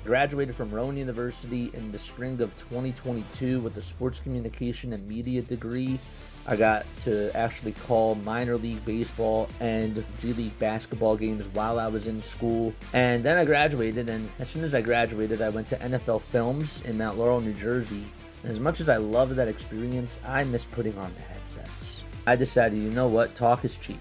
Graduated from Rowan University in the spring of 2022 with a sports communication and media degree. I got to actually call minor league baseball and G League basketball games while I was in school. And then I graduated, and as soon as I graduated, I went to NFL Films in Mount Laurel, New Jersey. And as much as I loved that experience, I miss putting on the headsets. I decided, you know what, talk is cheap.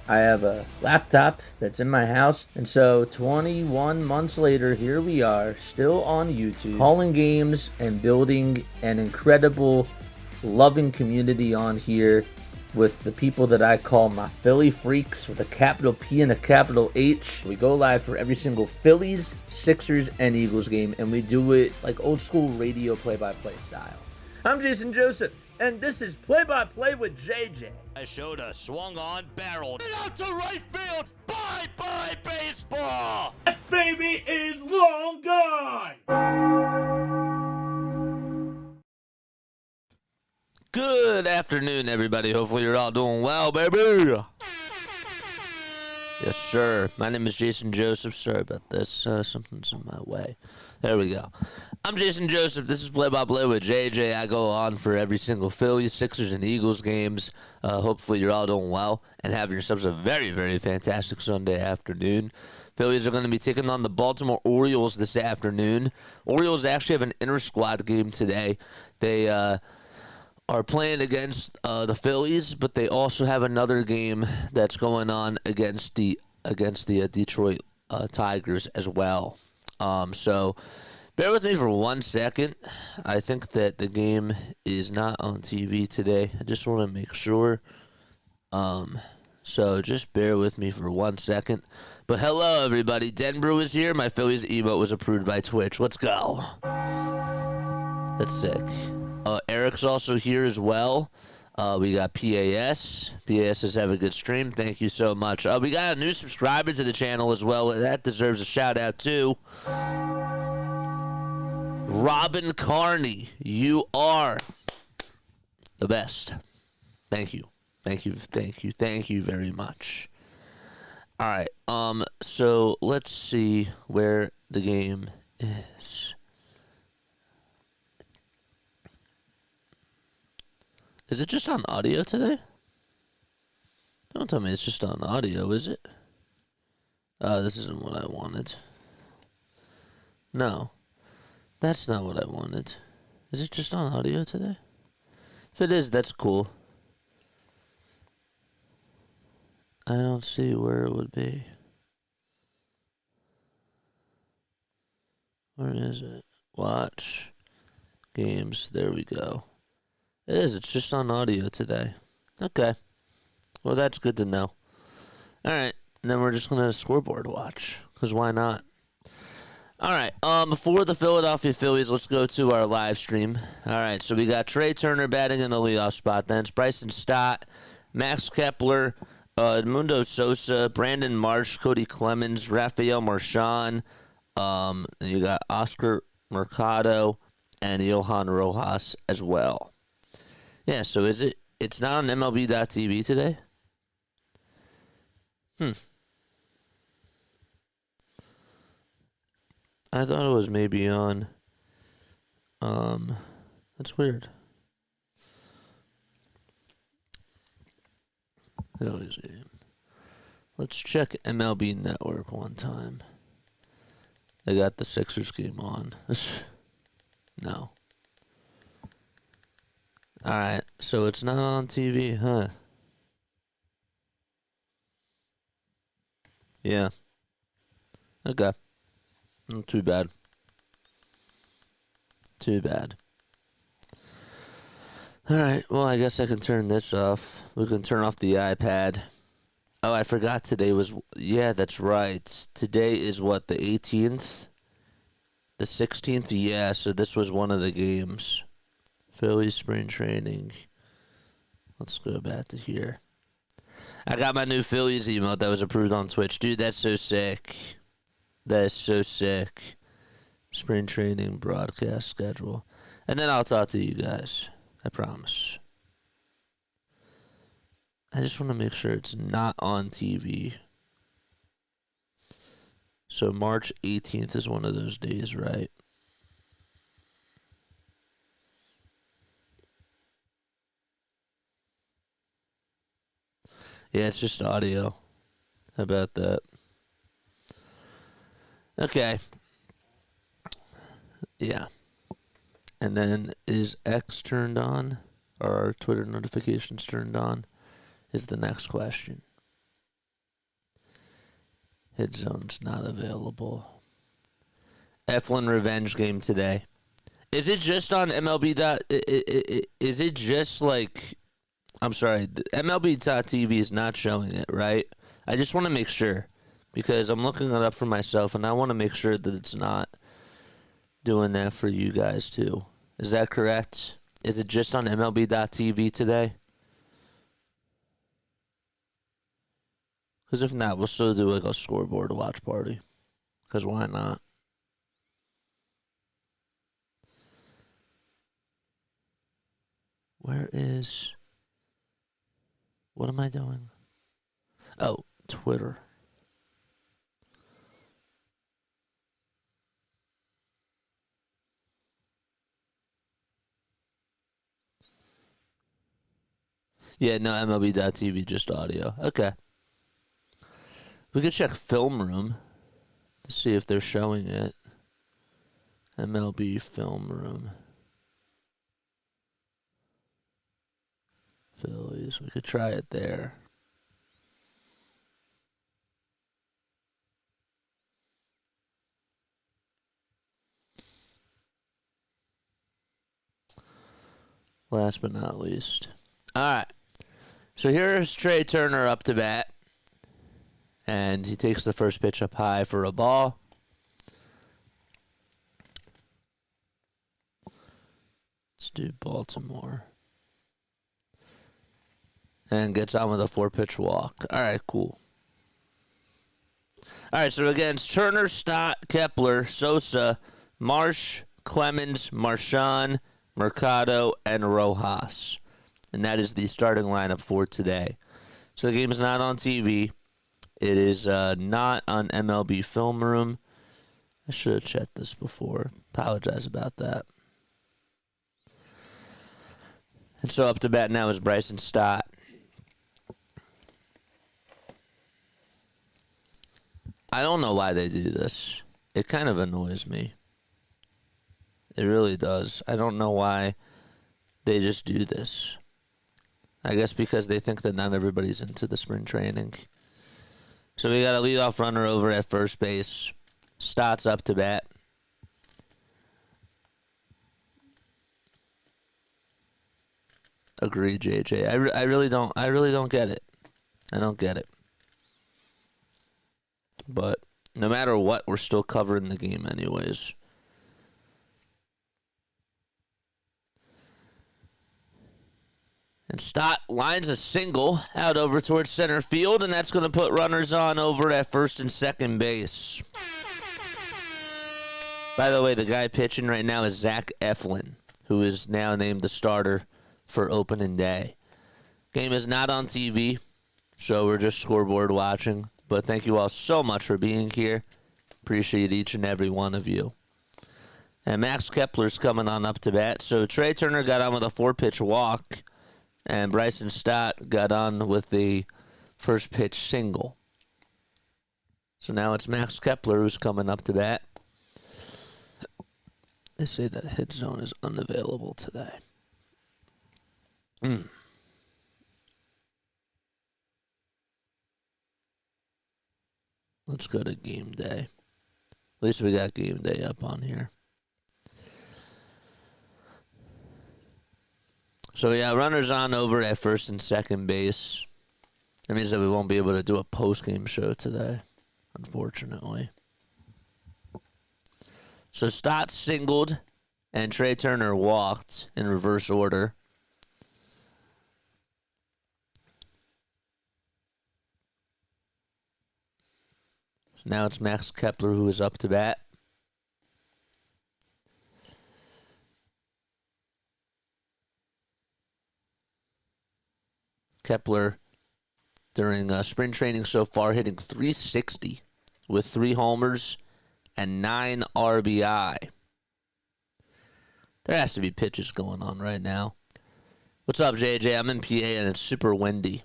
I have a laptop that's in my house, and so 21 months later, here we are, still on YouTube, calling games and building an incredible, loving community on here with the people that I call my Philly freaks with a capital P and a capital H. We go live for every single Phillies, Sixers, and Eagles game, and we do it like old school radio play-by-play style. I'm Jason Joseph, and this is Play-by-Play with JJ. I showed a swung on, barreled it out to right field. Bye-bye baseball. That baby is long gone. Good afternoon, everybody. Hopefully you're all doing well, baby. Yes, sir. My name is Jason Joseph. Sorry about this. Something's in my way. There we go. I'm Jason Joseph. This is Play-by-Play with JJ. I go on for every single Phillies, Sixers, and Eagles games. Hopefully you're all doing well and having yourselves a very, very fantastic Sunday afternoon. Phillies are going to be taking on the Baltimore Orioles this afternoon. Orioles actually have an inter-squad game today. They are playing against the Phillies, but they also have another game that's going on against the Detroit Tigers as well. So bear with me for 1 second. I think that the game is not on TV today. I just want to make sure. So just bear with me for 1 second. But hello, everybody. Denbrew is here. My Phillies emote was approved by Twitch. Let's go. That's sick. Eric's also here as well. We got PAS. PAS is having a good stream. Thank you so much. We got a new subscriber to the channel as well. That deserves a shout out too. Robin Carney. You are the best. Thank you. Thank you. Thank you. Thank you very much. All right. So let's see where the game is. Is it just on audio today? Don't tell me it's just on audio, is it? This isn't what I wanted. No. That's not what I wanted. Is it just on audio today? If it is, that's cool. I don't see where it would be. Where is it? Watch. Games. There we go. It is. It's just on audio today. Okay. Well, that's good to know. All right. And then we're just going to scoreboard watch. Because why not? All right. For the Philadelphia Phillies, let's go to our live stream. All right. So we got Trey Turner batting in the leadoff spot. Then it's Bryson Stott, Max Kepler, Edmundo Sosa, Brandon Marsh, Cody Clemens, Rafael Marchand. You got Oscar Mercado and Johan Rojas as well. Yeah, so it's not on MLB.TV today? I thought it was maybe on, that's weird. Let's check MLB Network one time. They got the Sixers game on. No. Alright, so it's not on TV, huh? Yeah. Okay. Not too bad. Too bad. Alright, well, I guess I can turn this off. We can turn off the iPad. Oh, I forgot today was... Yeah, that's right. Today is what, the 18th? The 16th? Yeah, so this was one of the games. Phillies spring training. Let's go back to here. I got my new Phillies emote that was approved on Twitch. Dude, that's so sick. That is so sick. Spring training broadcast schedule. And then I'll talk to you guys. I promise. I just want to make sure it's not on TV. So March 18th is one of those days, right? Yeah, it's just audio. How about that? Okay. Yeah. And then is X turned on? Or are Twitter notifications turned on? Is the next question. Hit zone's not available. Eflin revenge game today. Is it just on MLB? Is it just like... I'm sorry, MLB.TV is not showing it, right? I just want to make sure. Because I'm looking it up for myself, and I want to make sure that it's not doing that for you guys, too. Is that correct? Is it just on MLB.TV today? Because if not, we'll still do like a scoreboard watch party. Because why not? Where is... What am I doing? Oh, Twitter. Yeah, no, MLB.TV, just audio. Okay. We could check Film Room to see if they're showing it. MLB Film Room. Phillies. We could try it there. Last but not least. All right. So here's Trey Turner up to bat. And he takes the first pitch up high for a ball. Let's do Baltimore. And gets on with a 4-pitch walk. All right, cool. All right, so again, it's Turner, Stott, Kepler, Sosa, Marsh, Clemens, Marchand, Mercado, and Rojas. And that is the starting lineup for today. So the game is not on TV. It is not on MLB Film Room. I should have checked this before. Apologize about that. And so up to bat now is Bryson Stott. I don't know why they do this. It kind of annoys me. It really does. I don't know why they just do this. I guess because they think that not everybody's into the spring training. So we got a leadoff runner over at first base. Stott's up to bat. Agree, JJ. I really don't get it. I don't get it. But no matter what, we're still covering the game anyways. And Stott lines a single out over towards center field, and that's going to put runners on over at first and second base. By the way, the guy pitching right now is Zach Eflin, who is now named the starter for opening day. Game is not on TV, so we're just scoreboard watching. But thank you all so much for being here. Appreciate each and every one of you. And Max Kepler's coming on up to bat. So Trey Turner got on with a 4-pitch walk. And Bryson Stott got on with the first pitch single. So now it's Max Kepler who's coming up to bat. They say that hit zone is unavailable today. Let's go to game day. At least we got game day up on here. So yeah, runners on over at first and second base. That means that we won't be able to do a post-game show today, unfortunately. So Stott singled and Trey Turner walked in reverse order. Now it's Max Kepler who is up to bat. Kepler, during spring training so far, hitting .360 with 3 homers and 9 RBI. There has to be pitches going on right now. What's up, JJ? I'm in PA and it's super windy.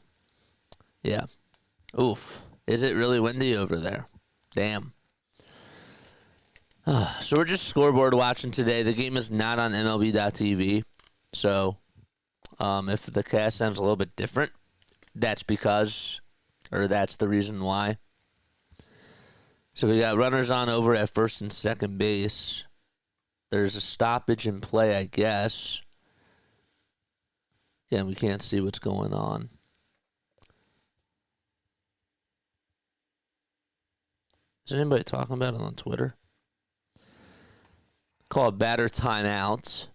Yeah. Oof. Is it really windy over there? Damn. So we're just scoreboard watching today. The game is not on MLB.TV. So if the cast sounds a little bit different, that's the reason why. So we got runners on over at first and second base. There's a stoppage in play, I guess. Again, we can't see what's going on. Is anybody talking about it on Twitter? Call it batter timeout.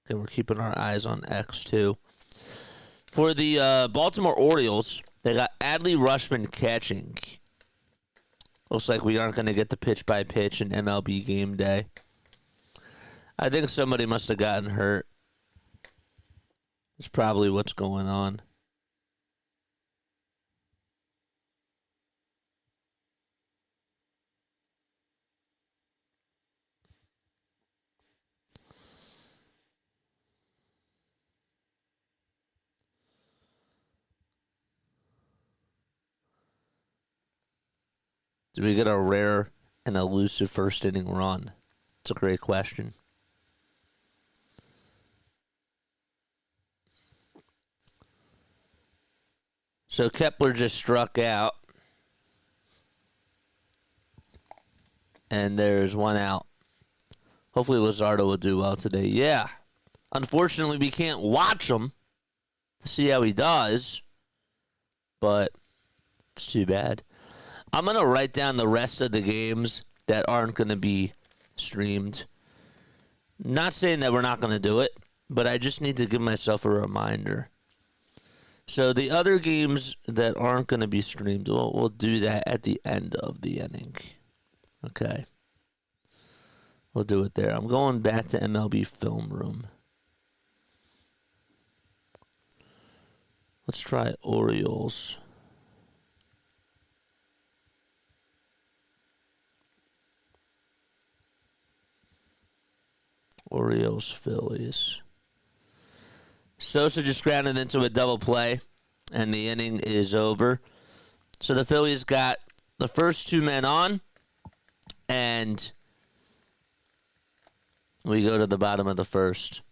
Okay, we're keeping our eyes on X too. For the Baltimore Orioles, they got Adley Rutschman catching. Looks like we aren't going to get the pitch-by-pitch in MLB game day. I think somebody must have gotten hurt. That's probably what's going on. Did we get a rare and elusive first inning run? It's a great question. So Kepler just struck out. And there's one out. Hopefully Luzardo will do well today. Yeah. Unfortunately, we can't watch him to see how he does. But it's too bad. I'm going to write down the rest of the games that aren't going to be streamed. Not saying that we're not going to do it, but I just need to give myself a reminder. So the other games that aren't going to be streamed, we'll do that at the end of the inning. Okay. We'll do it there. I'm going back to MLB Film Room. Let's try Orioles. Orioles, Phillies. Sosa just grounded into a double play, and the inning is over. So the Phillies got the first 2 men on, and we go to the bottom of the first.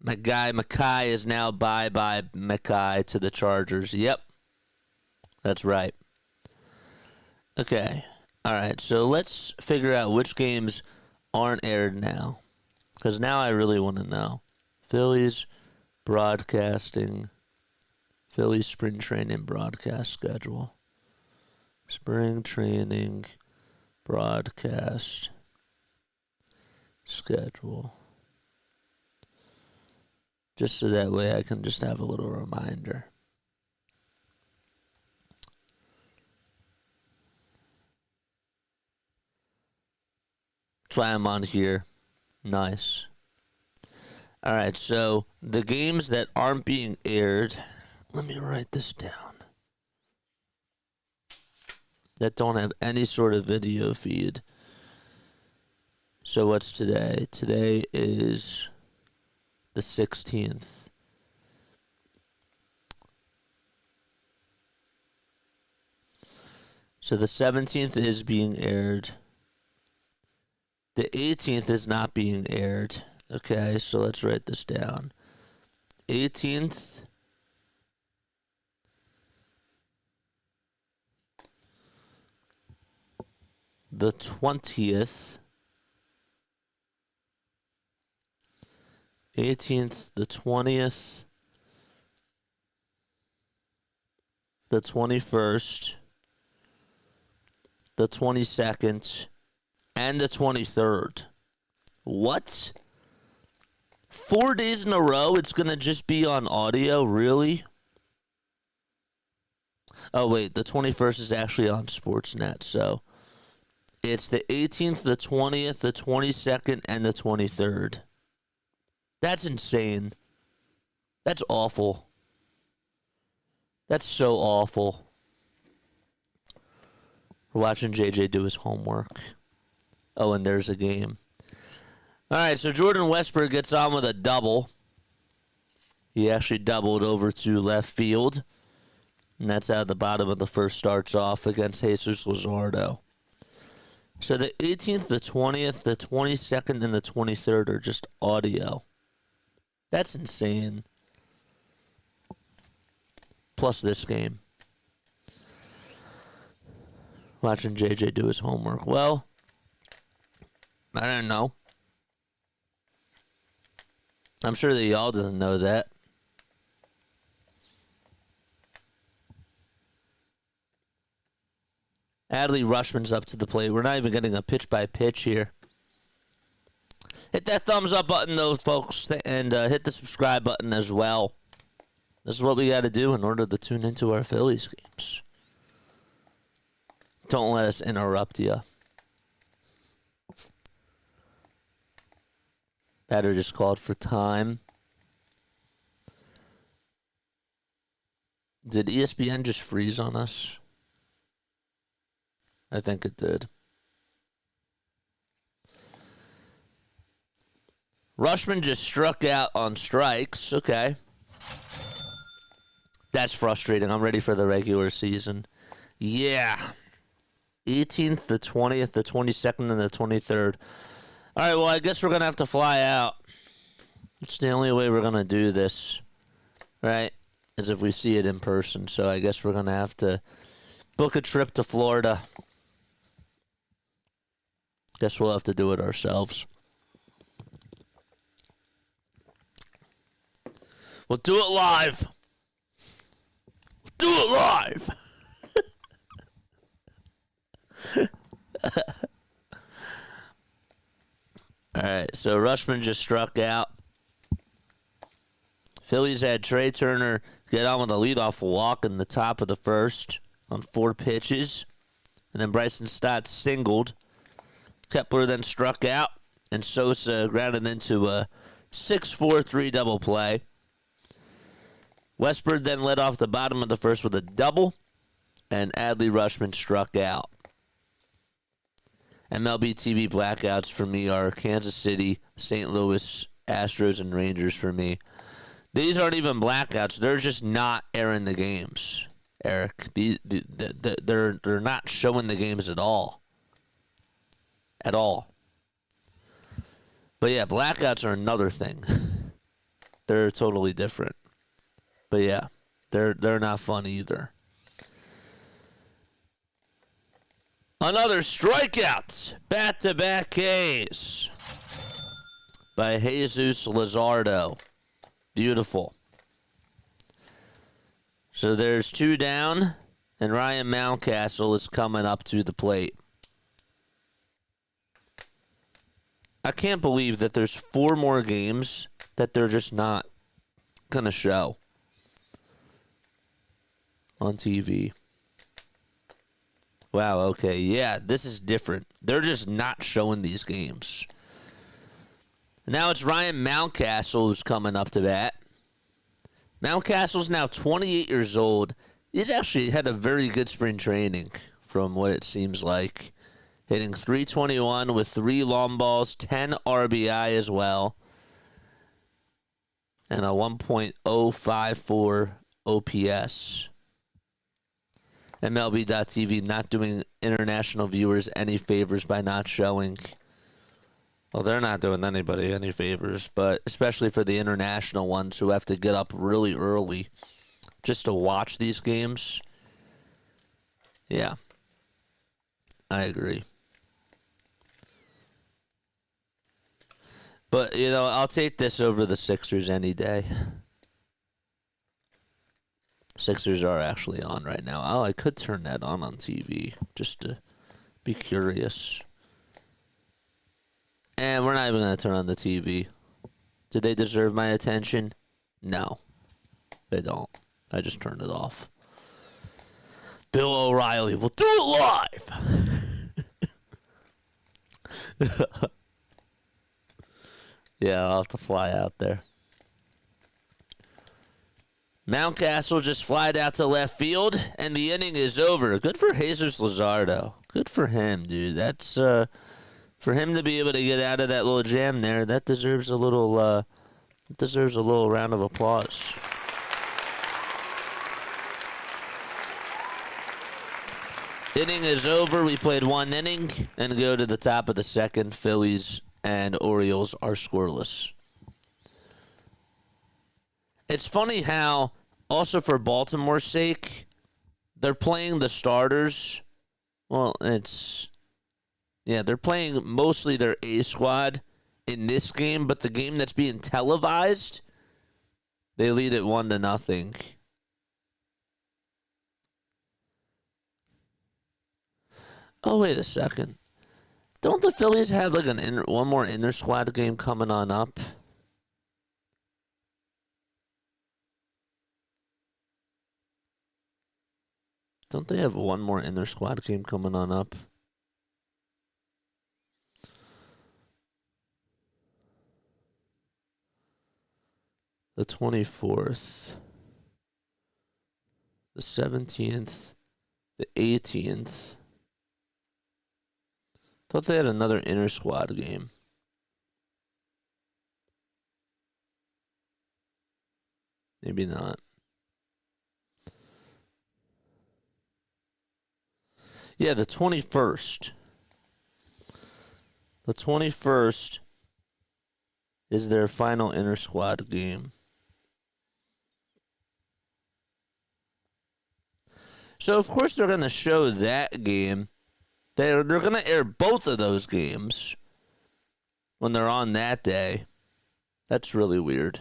My guy Mackay is now bye-bye Mackay to the Chargers. Yep, that's right. Okay, all right, so let's figure out which games aren't aired now, because now I really want to know. Phillies broadcasting, Phillies spring training broadcast schedule. Spring training broadcast schedule. Just so that way I can just have a little reminder. That's why I'm on here. Nice. All right, so the games that aren't being aired, let me write this down, that don't have any sort of video feed. So what's today? Today is the 16th. So the 17th is being aired. The 18th is not being aired. Okay, so let's write this down. 18th. The 20th. 18th, the 20th. The 21st. The 22nd. And the 23rd. What? 4 days in a row, it's going to just be on audio? Really? Oh, wait. The 21st is actually on Sportsnet. So it's the 18th, the 20th, the 22nd, and the 23rd. That's insane. That's awful. That's so awful. We're watching JJ do his homework. Oh, and there's a game. All right, so Jordan Westburg gets on with a double. He actually doubled over to left field. And that's how the bottom of the first starts off against Jesus Luzardo. So the 18th, the 20th, the 22nd, and the 23rd are just audio. That's insane. Plus this game. Watching JJ do his homework. Well, I don't know. I'm sure that y'all doesn't know that. Adley Rushman's up to the plate. We're not even getting a pitch by pitch here. Hit that thumbs up button, though, folks, and hit the subscribe button as well. This is what we got to do in order to tune into our Phillies games. Don't let us interrupt you. Batter just called for time. Did ESPN just freeze on us? I think it did. Rushman just struck out on strikes. Okay. That's frustrating. I'm ready for the regular season. Yeah. 18th, the 20th, the 22nd, and the 23rd. All right, well, I guess we're going to have to fly out. It's the only way we're going to do this, right, is if we see it in person. So I guess we're going to have to book a trip to Florida. Guess we'll have to do it ourselves. We'll do it live. Do it live. All right, so Rushman just struck out. Phillies had Trey Turner get on with a leadoff walk in the top of the first on 4 pitches. And then Bryson Stott singled. Kepler then struck out, and Sosa grounded into a 6-4-3 double play. Westburg then led off the bottom of the first with a double, and Adley Rushman struck out. MLB TV blackouts for me are Kansas City, St. Louis, Astros, and Rangers for me. These aren't even blackouts. They're just not airing the games, Eric. They're not showing the games at all. At all. But yeah, blackouts are another thing. They're totally different. But yeah, they're not fun either. Another strikeout. Back-to-back Ks by Jesus Luzardo. Beautiful. So there's 2 down, and Ryan Mountcastle is coming up to the plate. I can't believe that there's 4 more games that they're just not going to show on TV. Wow, okay. Yeah, this is different. They're just not showing these games. Now it's Ryan Mountcastle who's coming up to bat. Mountcastle's now 28 years old. He's actually had a very good spring training from what it seems like. Hitting .321 with 3 long balls, 10 RBI as well, and a 1.054 OPS. MLB.TV not doing international viewers any favors by not showing. Well, they're not doing anybody any favors, but especially for the international ones who have to get up really early just to watch these games. Yeah, I agree. But, you know, I'll take this over the Sixers any day. Sixers are actually on right now. Oh, I could turn that on TV just to be curious. And we're not even going to turn on the TV. Do they deserve my attention? No, they don't. I just turned it off. Bill O'Reilly will do it live. Yeah, I'll have to fly out there. Mountcastle just flied out to left field, and the inning is over. Good for Jesus Luzardo. Good for him, dude. That's for him to be able to get out of that little jam there. That deserves a little round of applause. Inning is over. We played one inning and go to the top of the second. Phillies and Orioles are scoreless. It's funny how, also for Baltimore's sake, they're playing the starters. Well, they're playing mostly their A squad in this game, but the game that's being televised, they lead it 1-0. Oh, wait a second. Don't the Phillies have like one more inter squad game coming on up? Don't they have one more inter squad game coming on up? The 24th, the 17th, the 18th. Thought they had another inter squad game. Maybe not. Yeah, the 21st. The 21st is their final inter squad game. So, of course, they're going to show that game. They're going to air both of those games when they're on that day. That's really weird.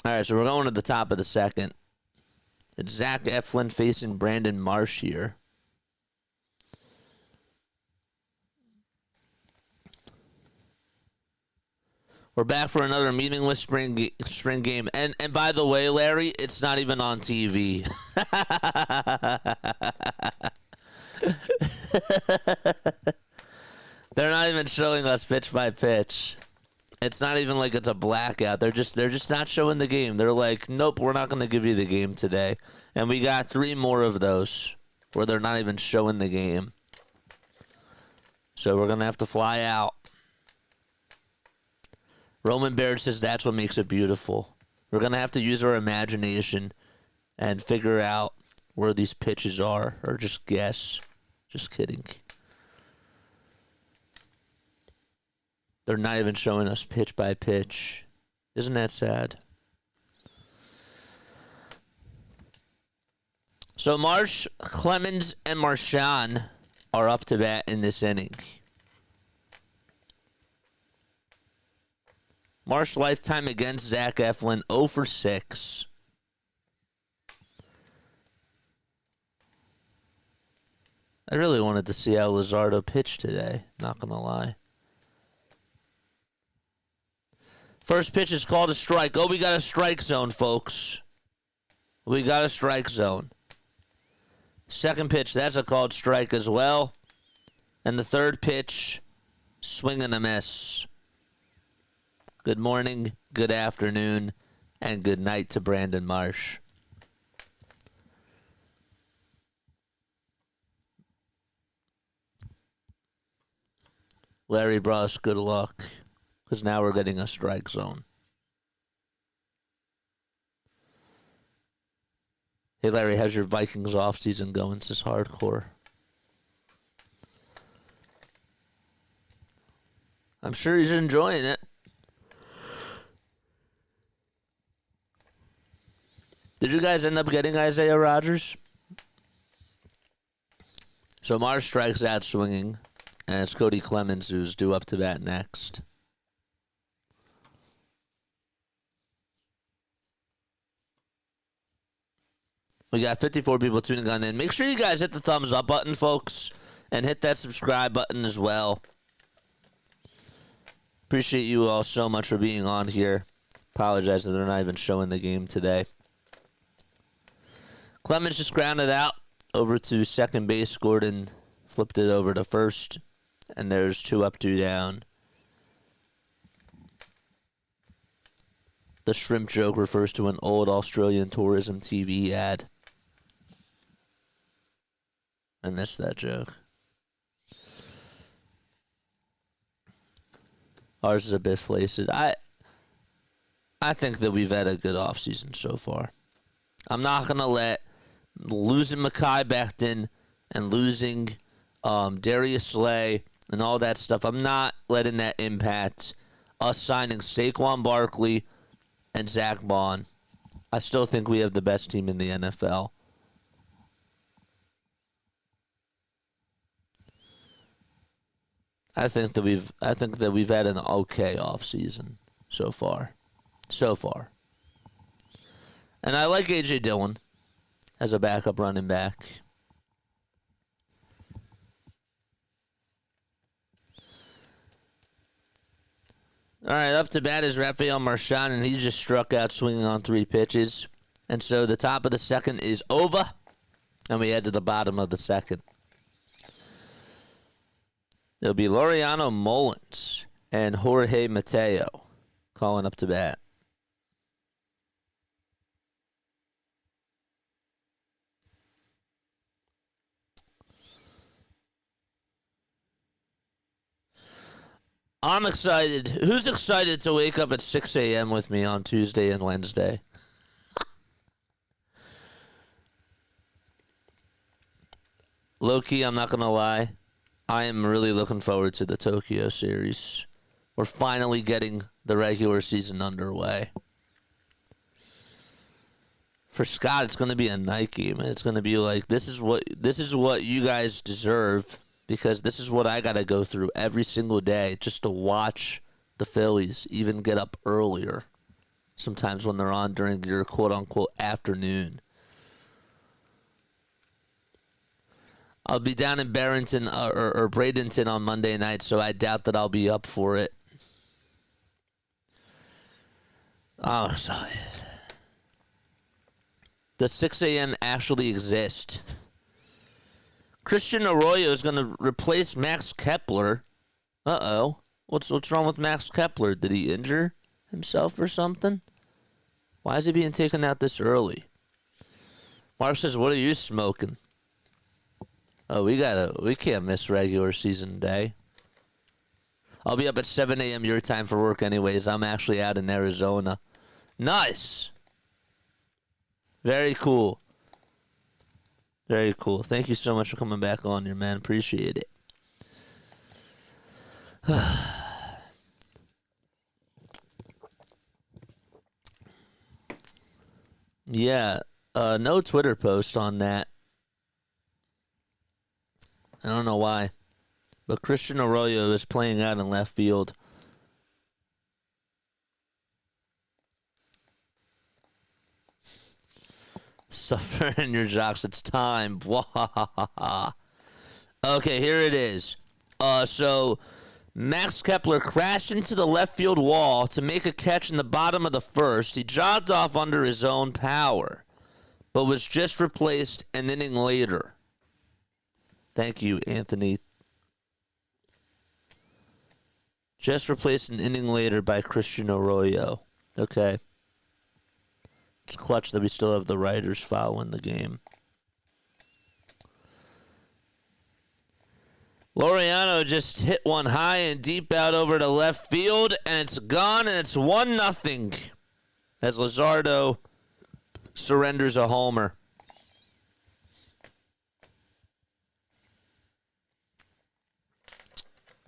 All right, so we're going to the top of the second. It's Zach Eflin facing Brandon Marsh here. We're back for another meaningless spring game. And by the way, Larry, it's not even on TV. They're not even showing us pitch by pitch. It's not even like it's a blackout. They're just not showing the game. They're like, nope, we're not going to give you the game today. And we got 3 more of those where they're not even showing the game. So we're going to have to fly out. Roman Baird says that's what makes it beautiful. We're going to have to use our imagination and figure out where these pitches are, or just guess. Just kidding. They're not even showing us pitch by pitch. Isn't that sad? So Marsh, Clemens, and Marchand are up to bat in this inning. Marsh lifetime against Zach Eflin, 0 for 6. I really wanted to see how Luzardo pitched today, not going to lie. First pitch is called a strike. Oh, we got a strike zone, folks. We got a strike zone. Second pitch, that's a called strike as well. And the third pitch, swing and a miss. Good morning, good afternoon, and good night to Brandon Marsh. Larry Bross, good luck, because now we're getting a strike zone. Hey, Larry, how's your Vikings offseason going? This is hardcore. I'm sure he's enjoying it. Did you guys end up getting Isaiah Rodgers? So Marsh strikes out swinging, and it's Cody Clemens who's due up to bat next. We got 54 people tuning on in. Make sure you guys hit the thumbs up button, folks, and hit that subscribe button as well. Appreciate you all so much for being on here. Apologize that they're not even showing the game today. Clemens just grounded out over to second base. Gordon flipped it over to first, and there's 2 up, 2 down. The shrimp joke refers to an old Australian tourism TV ad. I missed that joke. Ours is a bit flaccid. I think that we've had a good offseason so far. I'm not going to let losing Mekhi Becton and losing Darius Slay and all that stuff, I'm not letting that impact us signing Saquon Barkley and Zach Bond. I still think we have the best team in the NFL. I think that we've had an okay offseason so far. And I like A.J. Dillon as a backup running back. All right, up to bat is Rafael Marchand, and he just struck out swinging on 3 pitches. And so the top of the second is over, and we head to the bottom of the second. It'll be Laureano Mullins and Jorge Mateo calling up to bat. I'm excited. Who's excited to wake up at 6 a.m. with me on Tuesday and Wednesday? Low-key, I'm not going to lie. I am really looking forward to the Tokyo series. We're finally getting the regular season underway. For Scott, it's going to be a night game. And it's going to be like, this is what you guys deserve. Because this is what I got to go through every single day just to watch the Phillies even get up earlier. Sometimes when they're on during your quote-unquote afternoon. I'll be down in Barrington or Bradenton on Monday night, so I doubt that I'll be up for it. I'm excited. Does 6 a.m. actually exist? Christian Arroyo is going to replace Max Kepler. Uh-oh. What's wrong with Max Kepler? Did he injure himself or something? Why is he being taken out this early? Mark says, what are you smoking? Oh, we can't miss regular season day. I'll be up at 7 a.m. your time for work anyways. I'm actually out in Arizona. Nice. Very cool. Very cool. Thank you so much for coming back on here, man. Appreciate it. Yeah. No Twitter post on that. I don't know why. But Christian Arroyo is playing out in left field. Suffer in your jocks. It's time. Okay, here it is. So Max Kepler crashed into the left field wall to make a catch in the bottom of the first. He jogged off under his own power, but was just replaced an inning later. Thank you, Anthony. Just replaced an inning later by Christian Arroyo. Okay. It's clutch that we still have the writers following the game. Laureano just hit one high and deep out over to left field, and it's gone, and it's 1-0 as Luzardo surrenders a homer.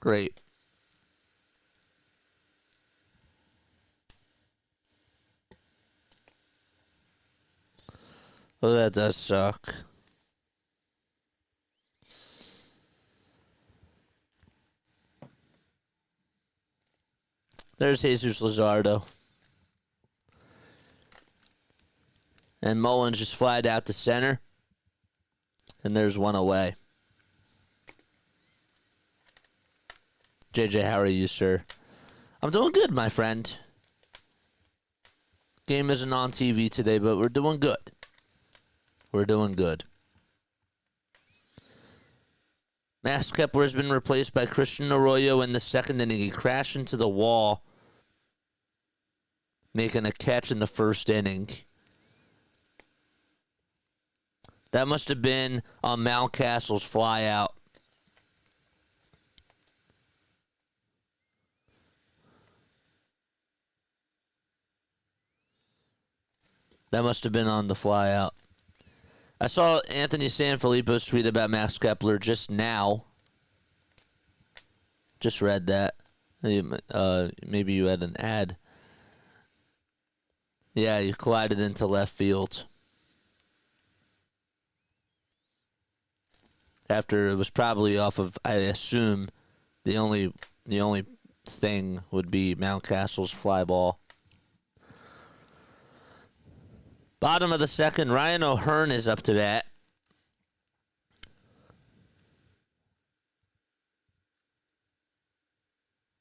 Great. Oh, that does suck. There's Jesus Luzardo. And Mullins just flied out to center. And there's one away. JJ, how are you, sir? I'm doing good, my friend. Game isn't on TV today, but we're doing good. We're doing good. Max Kepler has been replaced by Christian Arroyo in the second inning. He crashed into the wall, making a catch in the first inning. That must have been on Mountcastle's fly out. That must have been on the fly out. I saw Anthony Sanfilippo's tweet about Max Kepler just now. Just read that. Maybe you had an ad. Yeah, you collided into left field. After it was probably off of, I assume, the only thing would be Mountcastle's fly ball. Bottom of the second, Ryan O'Hearn is up to bat.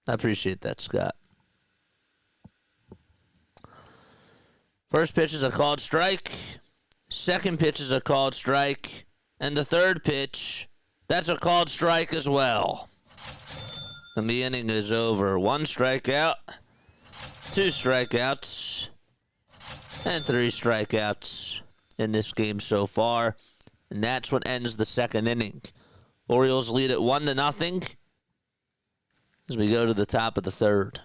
I appreciate that, Scott. First pitch is a called strike. Second pitch is a called strike. And the third pitch, that's a called strike as well. And the inning is over. 1 strikeout, 2 strikeouts, and 3 strikeouts in this game so far. And that's what ends the second inning. Orioles lead at 1-0 as we go to the top of the third.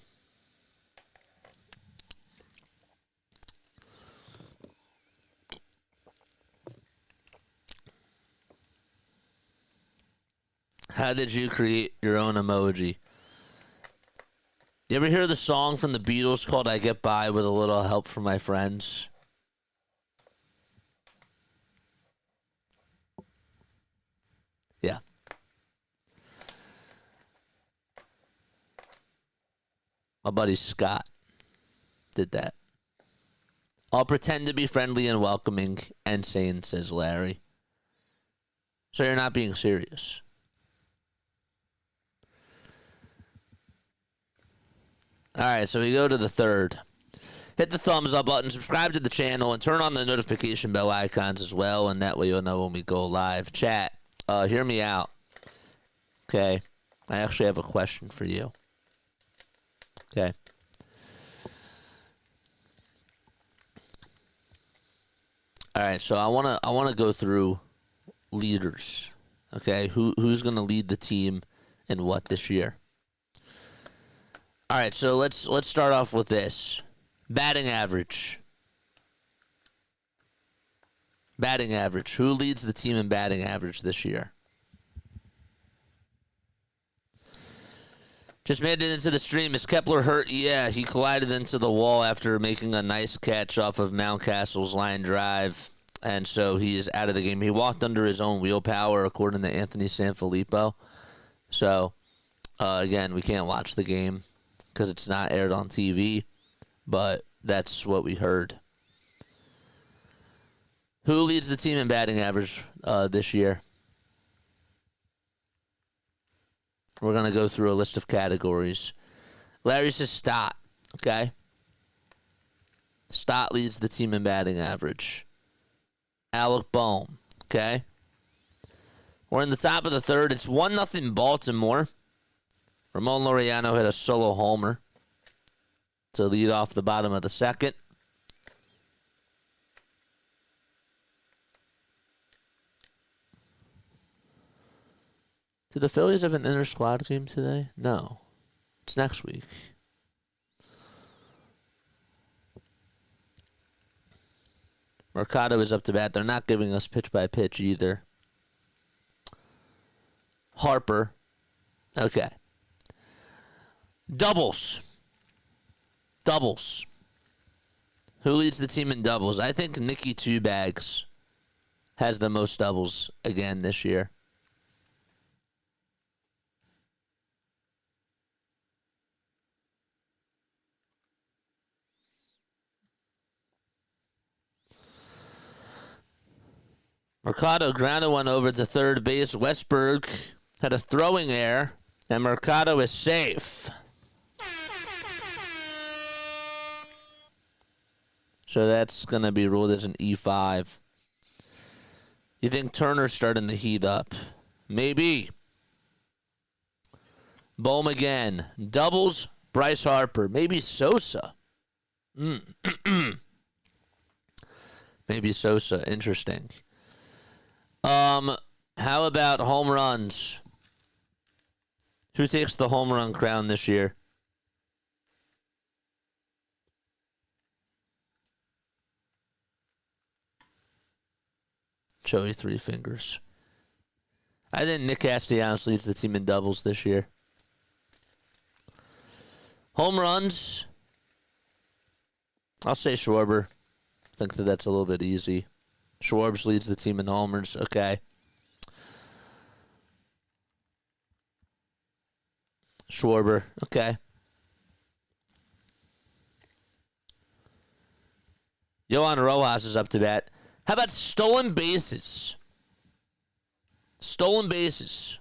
How did you create your own emoji? You ever hear the song from the Beatles called I Get By with a Little Help from My Friends? Yeah. My buddy Scott did that. I'll pretend to be friendly and welcoming and sane, says Larry. So you're not being serious. All right, so we go to the third. Hit the thumbs up button, subscribe to the channel, and turn on the notification bell icons as well, and that way you'll know when we go live. Chat, hear me out. Okay, I actually have a question for you. Okay. All right, so I wanna go through leaders. Okay, who's gonna lead the team and what this year? All right, so let's start off with this. Batting average. Batting average. Who leads the team in batting average this year? Just made it into the stream. Is Kepler hurt? Yeah, he collided into the wall after making a nice catch off of Mountcastle's line drive, and so he is out of the game. He walked under his own wheel power, according to Anthony Sanfilippo. So, again, we can't watch the game because it's not aired on TV, but that's what we heard. Who leads the team in batting average this year? We're going to go through a list of categories. Larry says Stott, okay? Stott leads the team in batting average. Alec Bohm, okay? We're in the top of the third. It's 1-0 Baltimore. Ramon Laureano hit a solo homer to lead off the bottom of the second. Do the Phillies have an inter-squad game today? No. It's next week. Mercado is up to bat. They're not giving us pitch-by-pitch either. Harper. Okay. Doubles. Doubles. Who leads the team in doubles? I think Nicky Two Bags has the most doubles again this year. Mercado grounded one over to third base. Westberg had a throwing error, and Mercado is safe. So that's going to be ruled as an E5. You think Turner's starting to heat up? Maybe. Bohm again. Doubles, Bryce Harper. Maybe Sosa. Maybe Sosa. Interesting. How about home runs? Who takes the home run crown this year? Joey Three Fingers. I think Nick Castellanos leads the team in doubles this year. Home runs. I'll say Schwarber. I think that's a little bit easy. Schwarbs leads the team in homers. Okay. Schwarber. Okay. Johan Rojas is up to bat. How about stolen bases? Stolen bases.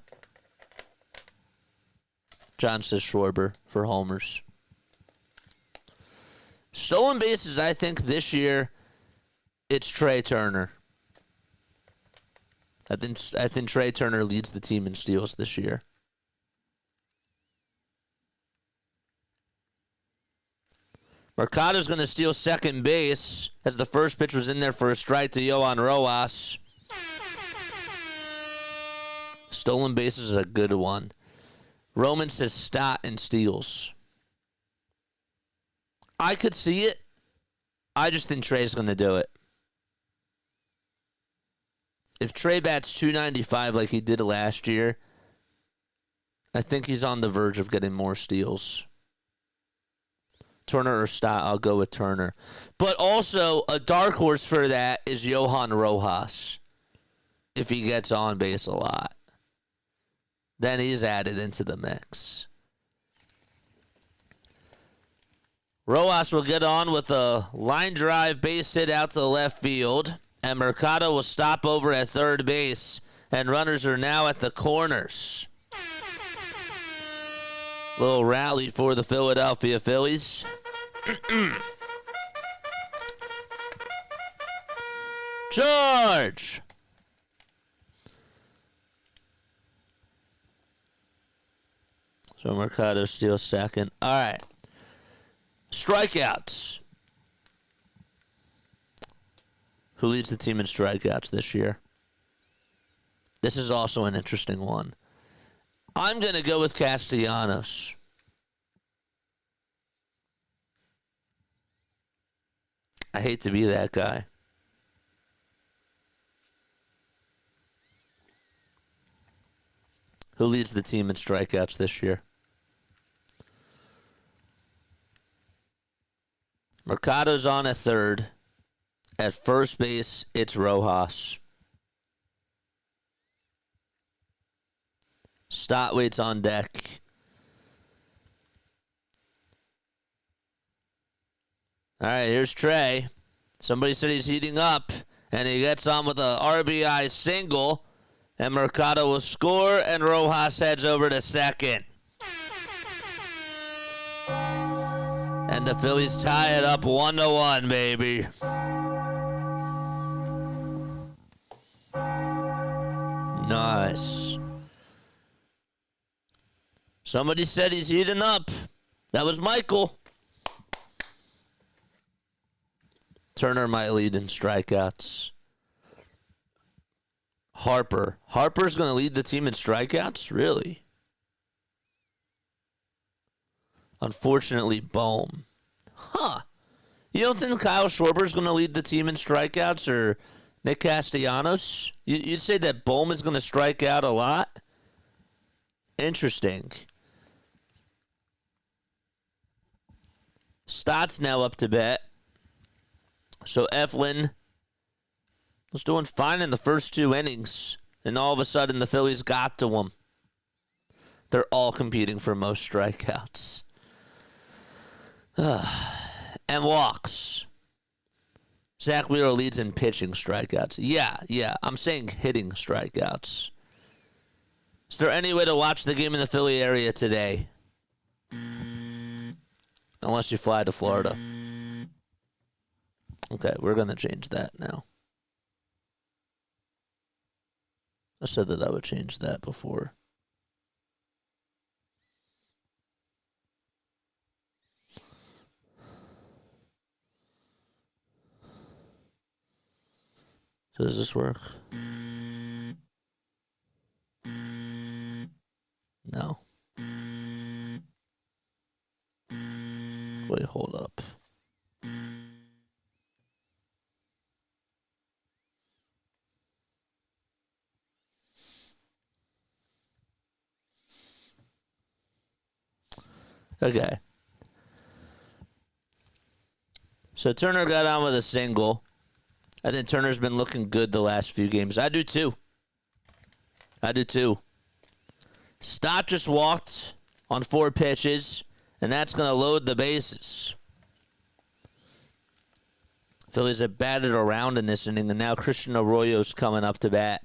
John says Schwarber for homers. Stolen bases, I think this year it's Trey Turner. I think Trey Turner leads the team in steals this year. Mercado's going to steal second base as the first pitch was in there for a strike to Johan Rojas. Stolen bases is a good one. Roman says Stott and steals. I could see it. I just think Trey's going to do it. If Trey bats 295 like he did last year, I think he's on the verge of getting more steals. Turner or Stott, I'll go with Turner. But also, a dark horse for that is Johan Rojas. If he gets on base a lot, then he's added into the mix. Rojas will get on with a line drive base hit out to left field. And Mercado will stop over at third base. And runners are now at the corners. Little rally for the Philadelphia Phillies. George! So Mercado steals second. All right. Strikeouts. Who leads the team in strikeouts this year? This is also an interesting one. I'm going to go with Castellanos. I hate to be that guy. Who leads the team in strikeouts this year? Mercado's on at third. At first base, it's Rojas. Stott waits on deck. All right, here's Trey. Somebody said he's heating up, and he gets on with a RBI single, and Mercado will score, and Rojas heads over to second. And the Phillies tie it up 1-1, baby. Nice. Somebody said he's heating up. That was Michael. Turner might lead in strikeouts. Harper's going to lead the team in strikeouts? Really? Unfortunately, Bohm. Huh. You don't think Kyle Schwarber's going to lead the team in strikeouts or Nick Castellanos? You'd say that Bohm is going to strike out a lot? Interesting. Stott's now up to bat. So Eflin was doing fine in the first two innings. And all of a sudden, the Phillies got to him. They're all competing for most strikeouts. And walks. Zach Wheeler leads in pitching strikeouts. Yeah. I'm saying hitting strikeouts. Is there any way to watch the game in the Philly area today? Unless you fly to Florida. Okay, we're going to change that now. I said that I would change that before. So does this work? No. Wait, hold up. Okay. So Turner got on with a single. I think Turner's been looking good the last few games. I do too. Stott just walked on 4 pitches, and that's going to load the bases. Phillies have batted around in this inning, and now Christian Arroyo's coming up to bat.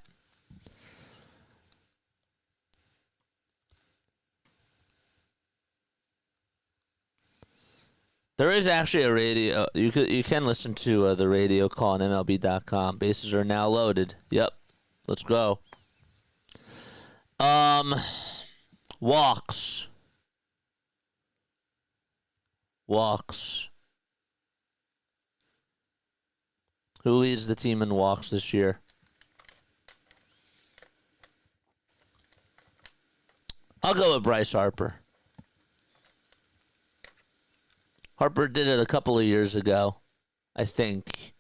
There is actually a radio. You can listen to the radio call on MLB.com. Bases are now loaded. Yep. Let's go. Walks. Who leads the team in walks this year? I'll go with Bryce Harper. Harper did it a couple of years ago. I think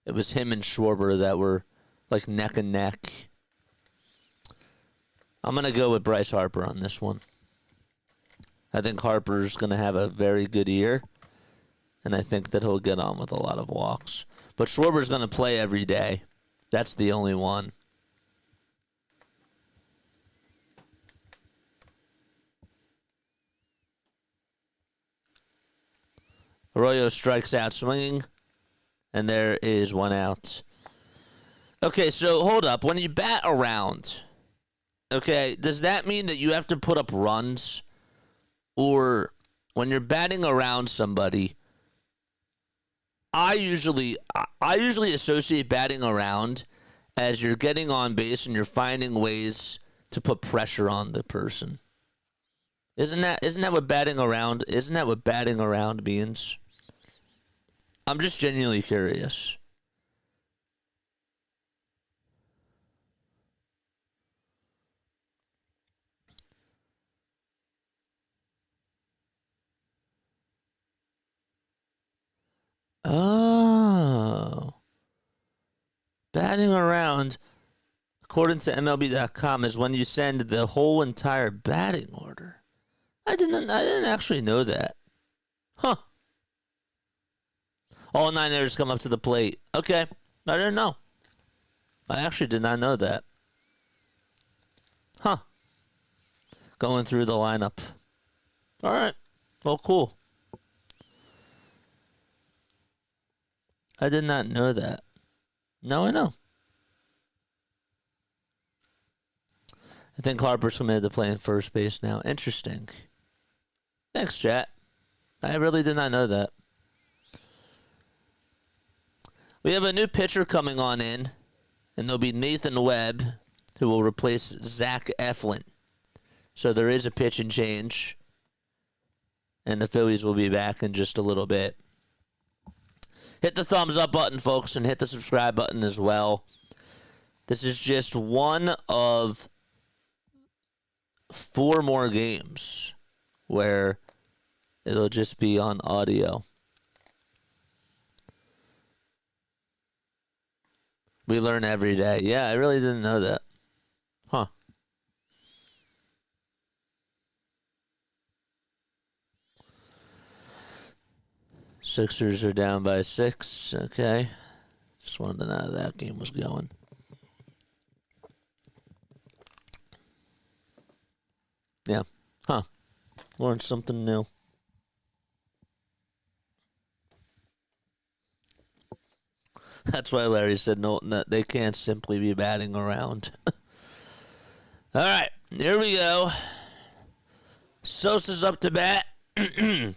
it was him and Schwarber that were like neck and neck. I'm going to go with Bryce Harper on this one. I think Harper's going to have a very good year, and I think that he'll get on with a lot of walks. But Schwarber's going to play every day. That's the only one. Arroyo strikes out swinging, and there is 1 out. Okay, so hold up. When you bat around, okay, does that mean that you have to put up runs? Or when you're batting around somebody, I usually associate batting around as you're getting on base and you're finding ways to put pressure on the person. Isn't that what batting around means? I'm just genuinely curious. Oh. Batting around, according to MLB.com, is when you send the whole entire batting order. I didn't actually know that. Huh. All 9 hitters come up to the plate. Okay. I didn't know. I actually did not know that. Huh. Going through the lineup. All right. Well, cool. I did not know that. Now I know. I think Harper's committed to playing first base now. Interesting. Thanks, chat. I really did not know that. We have a new pitcher coming on in, and there'll be Nathan Webb, who will replace Zach Eflin. So there is a pitch and change, and the Phillies will be back in just a little bit. Hit the thumbs up button, folks, and hit the subscribe button as well. This is just one of 4 more games where it'll just be on audio. We learn every day. Yeah, I really didn't know that. Huh. Sixers are down by 6. Okay. Just wanted to know how that game was going. Yeah. Huh. Learned something new. That's why Larry said no, they can't simply be batting around. All right. Here we go. Sosa's up to bat. And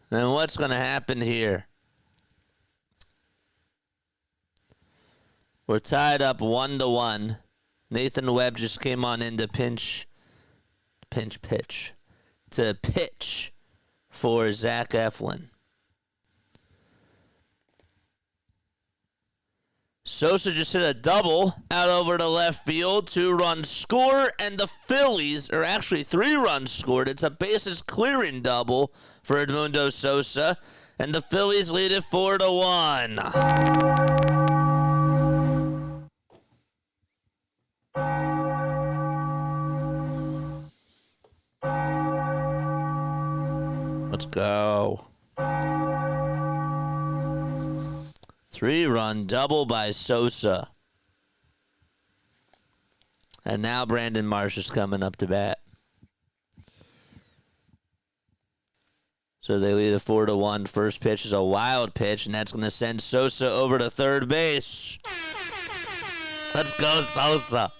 what's going to happen here? We're tied up 1-1. Nathan Webb just came on in to pitch for Zach Eflin. Sosa just hit a double out over to left field. 2-run score, and the Phillies, or actually 3 runs scored. It's a bases clearing double for Edmundo Sosa, and the Phillies lead it 4-1. Let's go. 3-run double by Sosa. And now Brandon Marsh is coming up to bat. So they lead it 4-1. First pitch is a wild pitch, and that's going to send Sosa over to third base. Let's go, Sosa.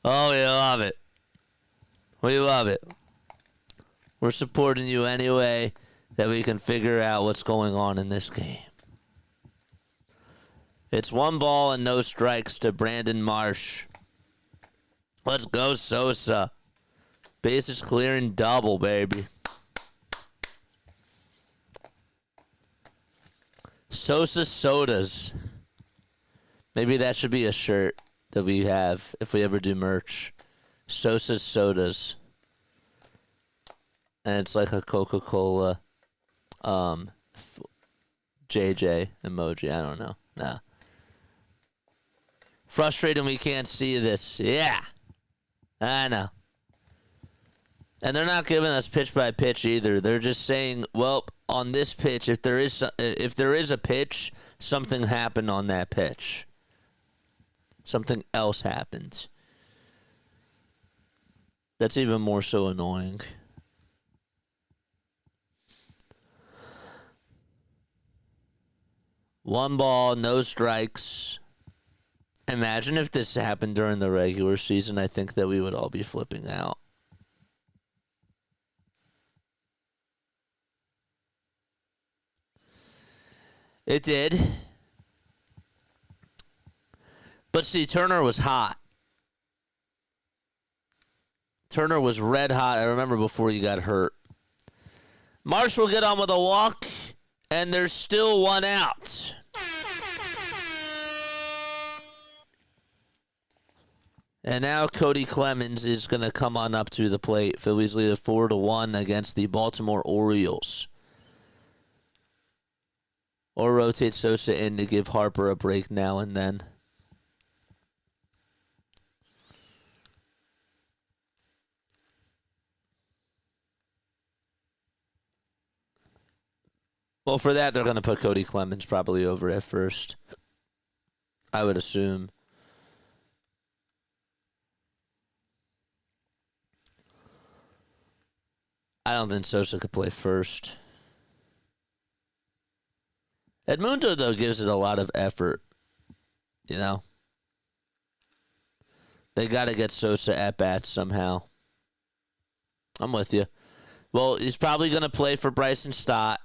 Oh, we love it. We love it. We're supporting you any way that we can figure out what's going on in this game. It's 1 ball and no strikes to Brandon Marsh. Let's go, Sosa. Bases clearing double, baby. Sosa Sodas. Maybe that should be a shirt that we have if we ever do merch. Sosa Sodas. And it's like a Coca-Cola JJ emoji. I don't know. Nah. Frustrating we can't see this. Yeah. I know. And they're not giving us pitch by pitch either. They're just saying, well, on this pitch, if there is a pitch, something happened on that pitch. Something else happens. That's even more so annoying. One ball, no strikes. Imagine if this happened during the regular season. I think that we would all be flipping out. It did. But see, Turner was hot. Turner was red hot. I remember before he got hurt. Marsh will get on with a walk, and there's still 1 out. And now Cody Clemens is going to come on up to the plate. Phillies lead it 4-1 against the Baltimore Orioles. Or rotate Sosa in to give Harper a break now and then. Well, for that, they're going to put Cody Clemens probably over at first. I would assume. I don't think Sosa could play first. Edmundo, though, gives it a lot of effort. You know? They got to get Sosa at bats somehow. I'm with you. Well, he's probably going to play for Bryson Stott.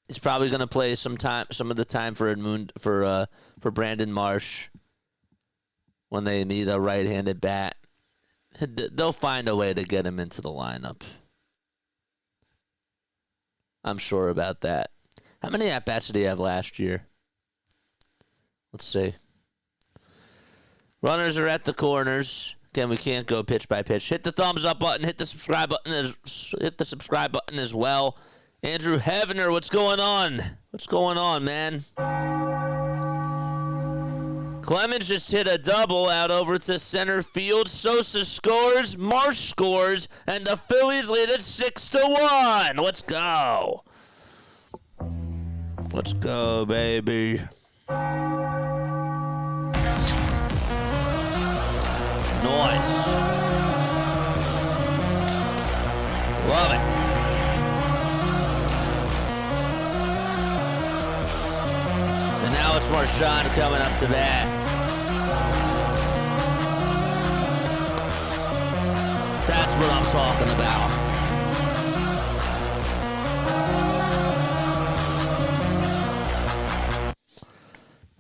He's probably going to play some of the time for for Brandon Marsh when they need a right-handed bat. They'll find a way to get him into the lineup. I'm sure about that. How many at-bats did he have last year? Let's see. Runners are at the corners. Again, we can't go pitch by pitch. Hit the thumbs up button. Hit the subscribe button as well. Andrew Hevener, what's going on? What's going on, man? Clemens just hit a double out over to center field. Sosa scores, Marsh scores, and the Phillies lead it 6-1. Let's go. Let's go, baby. Nice. Love it. And now it's Marchand coming up to bat. That's what I'm talking about.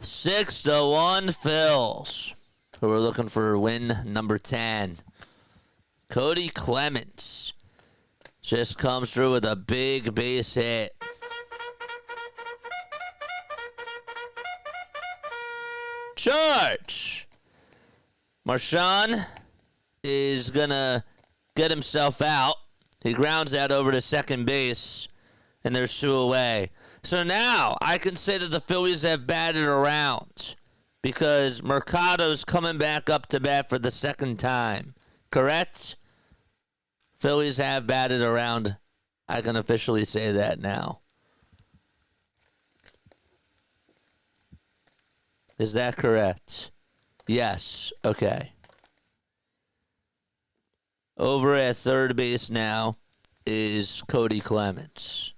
Six to 1 Phils, who are looking for win number 10. Cody Clemens just comes through with a big base hit. Marshawn is going to get himself out. He grounds out over to second base, and there's 2 away. So now I can say that the Phillies have batted around because Mercado's coming back up to bat for the second time. Correct? Phillies have batted around. I can officially say that now. Is that correct? Yes. Okay. Over at third base now is Cody Clemens.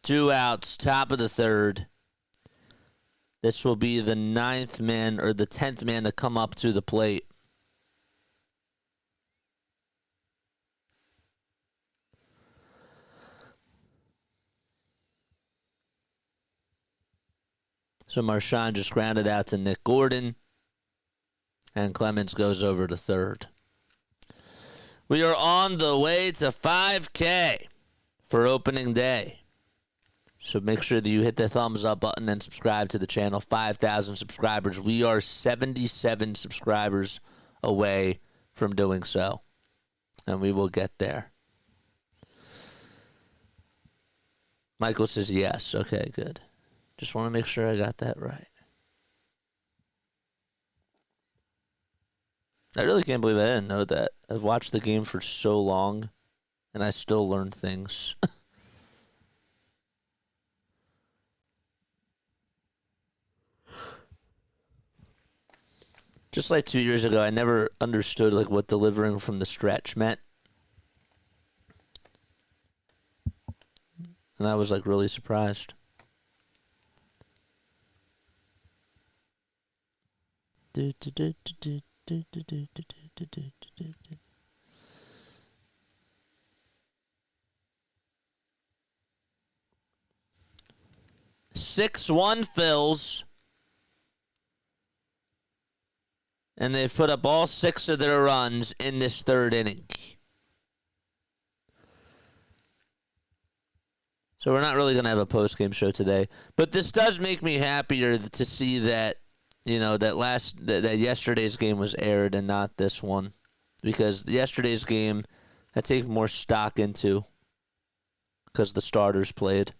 2 outs, top of the third. This will be the 9th man or the 10th man to come up to the plate. So Marshawn just grounded out to Nick Gordon, and Clemens goes over to third. We are on the way to 5K for opening day. So make sure that you hit the thumbs up button and subscribe to the channel. 5,000 subscribers. We are 77 subscribers away from doing so, and we will get there. Michael says yes. Okay, good. Just want to make sure I got that right. I really can't believe I didn't know that. I've watched the game for so long, and I still learn things. Just like 2 years ago, I never understood like what delivering from the stretch meant. And I was like really surprised. Six 1 Phils. And they've put up all 6 of their runs in this third inning. So we're not really going to have a post-game show today. But this does make me happier to see that, you know, that yesterday's game was aired and not this one. Because yesterday's game, I take more stock into because the starters played.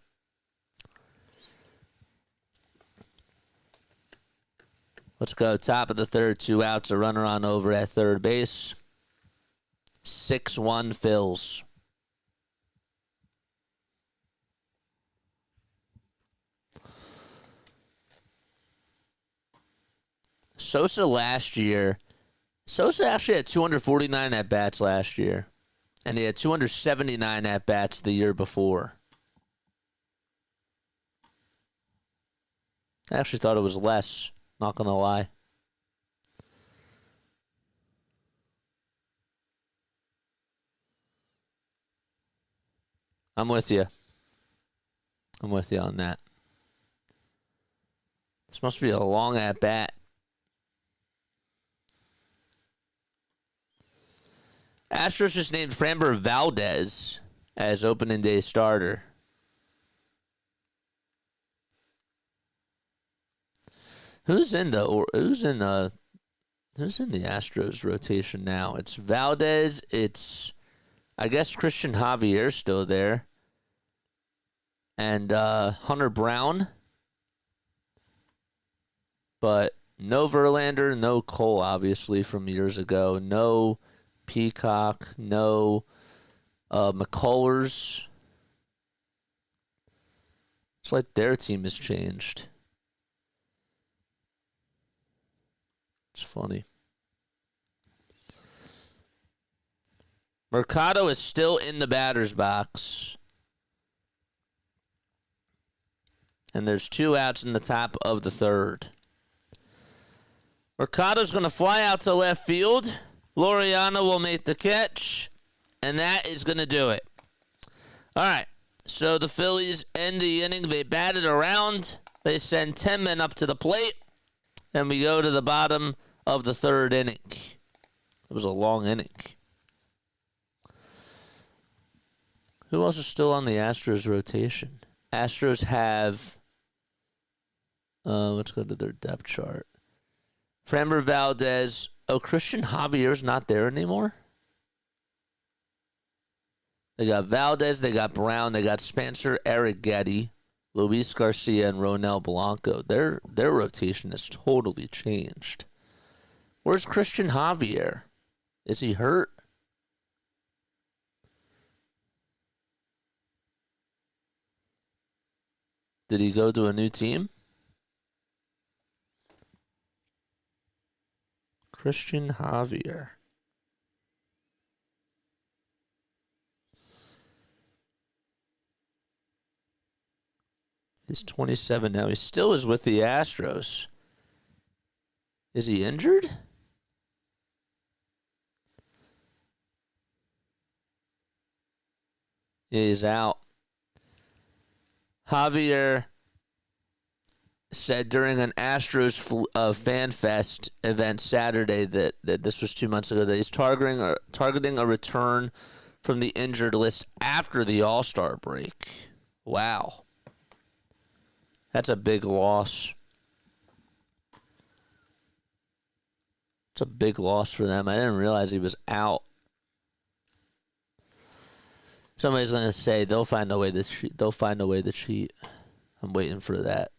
Let's go. Top of the third, 2 outs, a runner on over at third base. 6-1 Phils. Sosa actually had 249 at-bats last year. And he had 279 at-bats the year before. I actually thought it was less. Not going to lie. I'm with you. I'm with you on that. This must be a long at-bat. Astros just named Framber Valdez as opening day starter. Who's in the Astros rotation now? It's Valdez. It's, I guess, Christian Javier's still there, and Hunter Brown, but no Verlander, no Cole, obviously from years ago. No Peacock, no McCullers. It's like their team has changed. It's funny. Mercado is still in the batter's box. And there's 2 outs in the top of the third. Mercado's going to fly out to left field. Laureano will make the catch. And that is going to do it. All right. So the Phillies end the inning. They batted around. They send 10 men up to the plate. And we go to the bottom of the third inning. It was a long inning. Who else is still on the Astros rotation? Astros have Let's go to their depth chart. Framber Valdez. Oh, Christian Javier's not there anymore? They got Valdez, they got Brown, they got Spencer Arrighetti, Luis Garcia, and Ronel Blanco. Their rotation has totally changed. Where's Christian Javier? Is he hurt? Did he go to a new team? Christian Javier. He's 27 now. He still is with the Astros. Is he injured? He is out. Javier said during an Astros Fan Fest event Saturday that this was 2 months ago, that he's targeting a return from the injured list after the All-Star break. Wow. That's a big loss. It's a big loss for them. I didn't realize he was out. Somebody's going to say they'll find a way to cheat. They'll find a way to cheat. I'm waiting for that.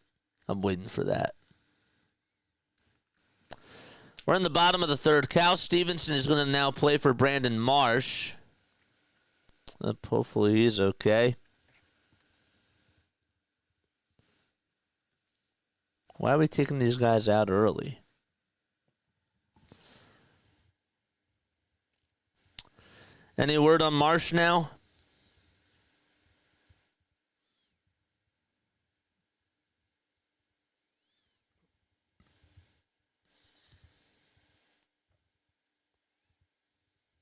We're in the bottom of the third. Cal Stevenson is going to now play for Brandon Marsh. Hopefully he's okay. Why are we taking these guys out early? Any word on Marsh now?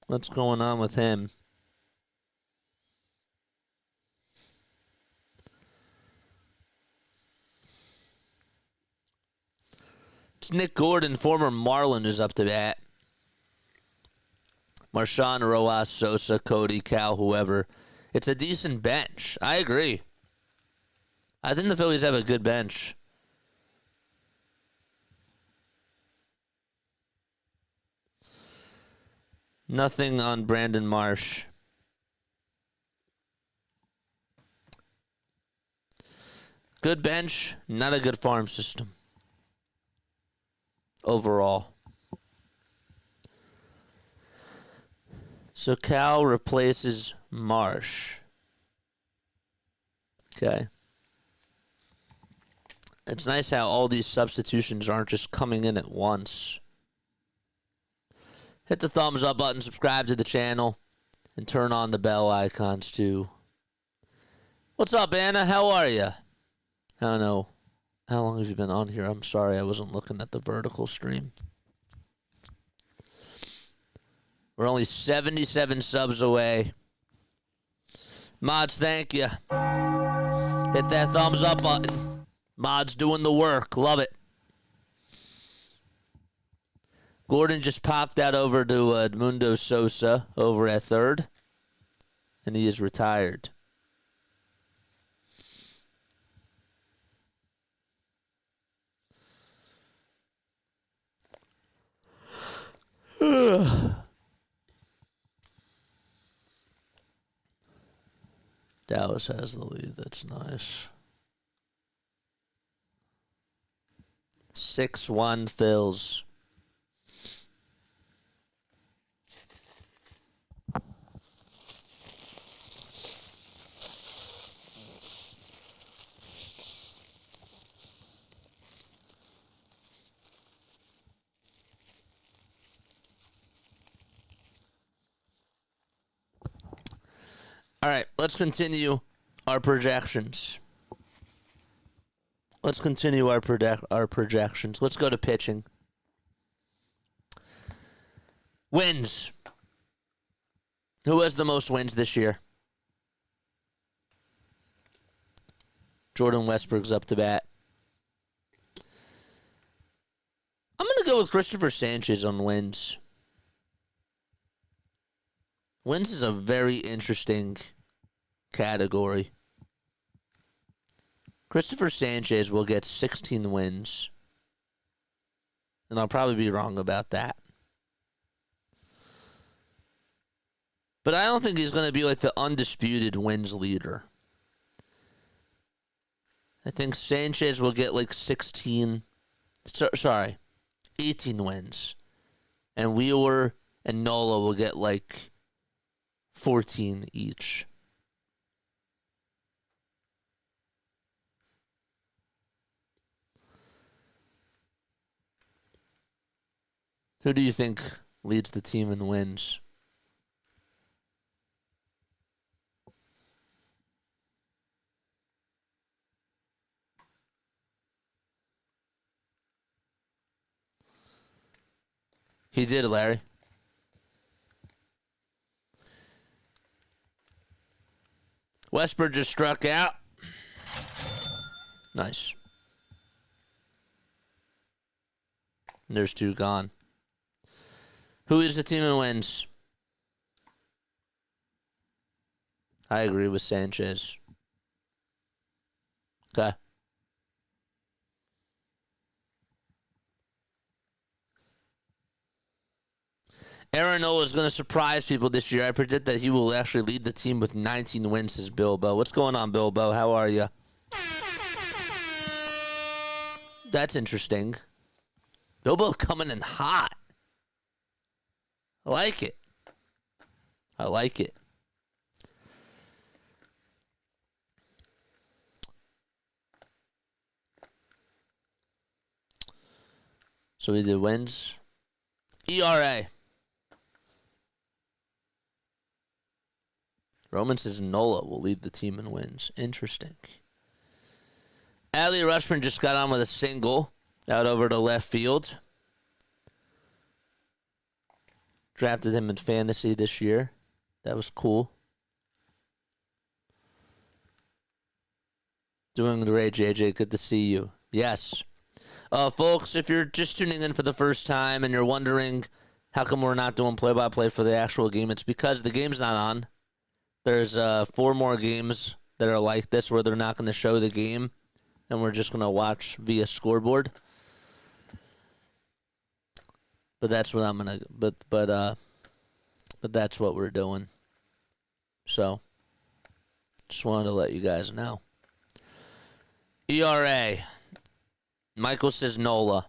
What's going on with him? It's Nick Gordon, former Marlin, who's up to bat. Marshawn, Rojas, Sosa, Cody, Cal, whoever. It's a decent bench. I agree. I think the Phillies have a good bench. Nothing on Brandon Marsh. Good bench, not a good farm system. Overall. So Cal replaces Marsh. Okay. It's nice how all these substitutions aren't just coming in at once. Hit the thumbs up button, subscribe to the channel, and turn on the bell icons too. What's up, Anna? How are you? I don't know. How long have you been on here? I'm sorry, I wasn't looking at the vertical stream. We're only 77 subs away. Mods, thank you. Hit that thumbs up button. Mods doing the work. Love it. Gordon just popped that over to Edmundo Sosa over at third. And he is retired. Dallas has the lead. That's nice. 6-1 Phils. All right, let's continue our projections. Let's projections. Let's go to pitching. Wins. Who has the most wins this year? Jordan Westbrook's up to bat. I'm going to go with Christopher Sanchez on wins. Wins is a very interesting category. Christopher Sanchez will get 16 wins. And I'll probably be wrong about that. But I don't think he's going to be like the undisputed wins leader. I think Sanchez will get like 18 wins. And Wheeler and Nola will get like 14 each. Who do you think leads the team in wins? He did, Larry. Westbrook just struck out. Nice. And there's 2 gone. Who leads the team in wins? I agree with Sanchez. Okay. Aaron Nola is going to surprise people this year. I predict that he will actually lead the team with 19 wins, says Bilbo. What's going on, Bilbo? How are you? That's interesting. Bilbo coming in hot. I like it. I like it. So we did wins. ERA. Roman says Nola will lead the team in wins. Interesting. Adley Rutschman just got on with a single out over to left field. Drafted him in fantasy this year. That was cool. Doing great, JJ. Good to see you. Yes. Folks, if you're just tuning in for the first time and you're wondering how come we're not doing play-by-play for the actual game, it's because the game's not on. There's 4 more games that are like this where they're not going to show the game, and we're just going to watch via Scoreboard. But that's what I'm gonna. But that's what we're doing. So, just wanted to let you guys know. ERA. Michael says Nola.